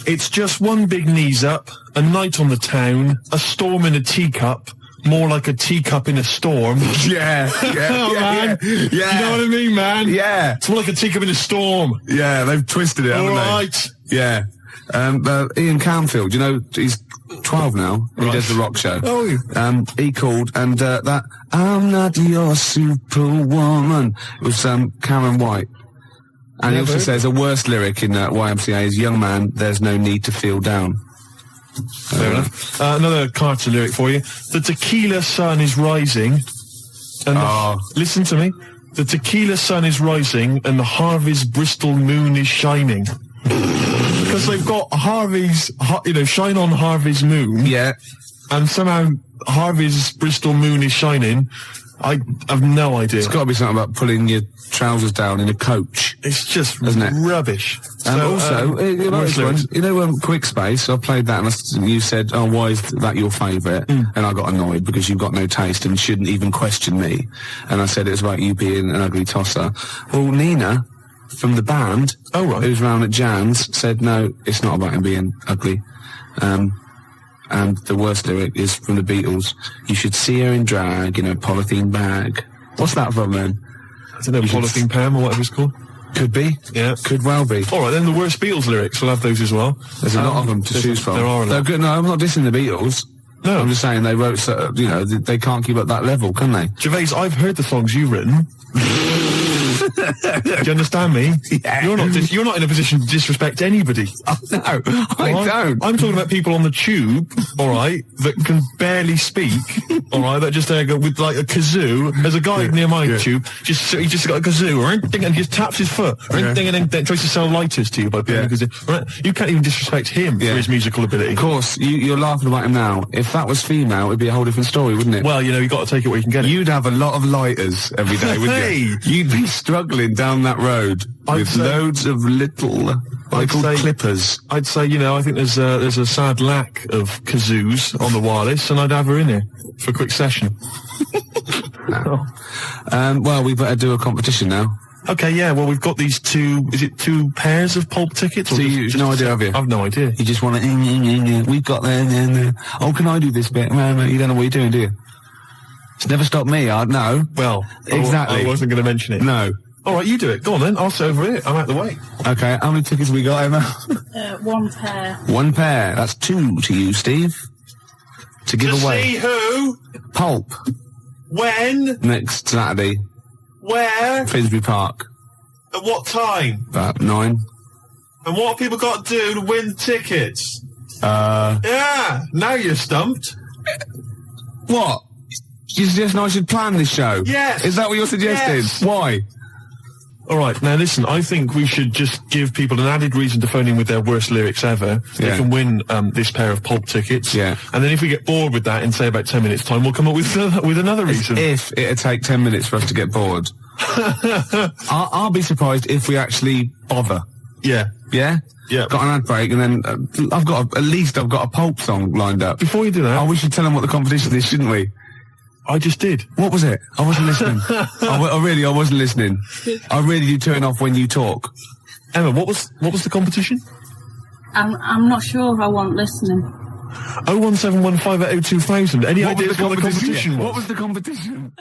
It's just one big knees up, a night on the town, a storm in a teacup, more like a teacup in a storm. Yeah. Man. You know what I mean, man? Yeah. It's more like a teacup in a storm. Yeah, they've twisted it, haven't they? All right. Yeah. Ian Camfield, you know, he's 12 now. Right. He does the rock show. Oh. He called, and that I'm not your superwoman. It was Karen White. And he also says a worse lyric in YMCA is, young man, there's no need to feel down. Fair enough. Another Carter lyric for you. The tequila sun is rising. And listen to me. The tequila sun is rising and the Harvey's Bristol moon is shining. Because they've got Harvey's, shine on Harvey's moon. Yeah. And somehow Harvey's Bristol moon is shining. I have no idea. It's got to be something about pulling your trousers down in a coach. It's just isn't it? Rubbish. Quick Space, I played that and you said, oh, why is that your favourite? And I got annoyed because you've got no taste and shouldn't even question me. And I said it was about you being an ugly tosser. Well, Nina from the band, who's round at Jan's, said no, it's not about him being ugly. And the worst lyric is from the Beatles. You should see her in drag in a polythene bag. What's that from then? I don't know, polythene Pam or whatever it's called. Could be. Yeah. Could well be. All right, then the worst Beatles lyrics, we'll have those as well. There's a lot of them to choose from. There are a lot. No, I'm not dissing the Beatles. No. I'm just saying they wrote, they can't keep up that level, can they? Gervais, I've heard the songs you've written. Do you understand me? Yeah. You're not in a position to disrespect anybody. Oh, no, I don't. I'm talking about people on the tube, all right, that can barely speak, all right, that just go with like a kazoo. There's a guy near my tube, he just got a kazoo, and just taps his foot, and then tries to sell lighters to you by playing a kazoo. Right? You can't even disrespect him for his musical ability. Of course, you're laughing about him now. If that was female, it'd be a whole different story, wouldn't it? Well, you got to take it where you can get it. You'd have a lot of lighters every day, wouldn't you? You'd be struggling down that road with loads of little clippers. I'd say, I think there's a sad lack of kazoos on the wireless, and I'd have her in here for a quick session. No. Well, we better do a competition now. Okay, yeah, well, we've got these two pairs of pulp tickets? Or So you've no idea, have you? I've no idea. You just want to, we've got there. Oh, can I do this bit? No, you don't know what you're doing, do you? It's never stopped me, no. Well, exactly. I wasn't going to mention it. No. All right, you do it. Go on then. I'll sit over here. I'm out the way. Okay, how many tickets we got, Emma? 1 pair. 1 pair. That's 2 to you, Steve. To give away. See who? Pulp. When? Next Saturday. Where? Finsbury Park. At what time? About 9. And what have people got to do to win tickets? Yeah, now you're stumped. What? You suggesting I should plan this show? Yes. Is that what you're suggesting? Yes. Why? All right, now listen, I think we should just give people an added reason to phone in with their worst lyrics ever. They can win this pair of pulp tickets. Yeah. And then if we get bored with that in, say, about 10 minutes' time, we'll come up with another reason. If it'd take 10 minutes for us to get bored. I'll be surprised if we actually bother. Yeah. Yeah? Yeah. Got an ad break, and then I've got a pulp song lined up. Before you do that... Oh, we should tell them what the competition is, shouldn't we? I just did. What was it? I wasn't listening. I wasn't listening. I really do turn off when you talk. Emma, what was the competition? I'm not sure I wasn't listening. 01715 Any What was ideas what the competition was? What was the competition?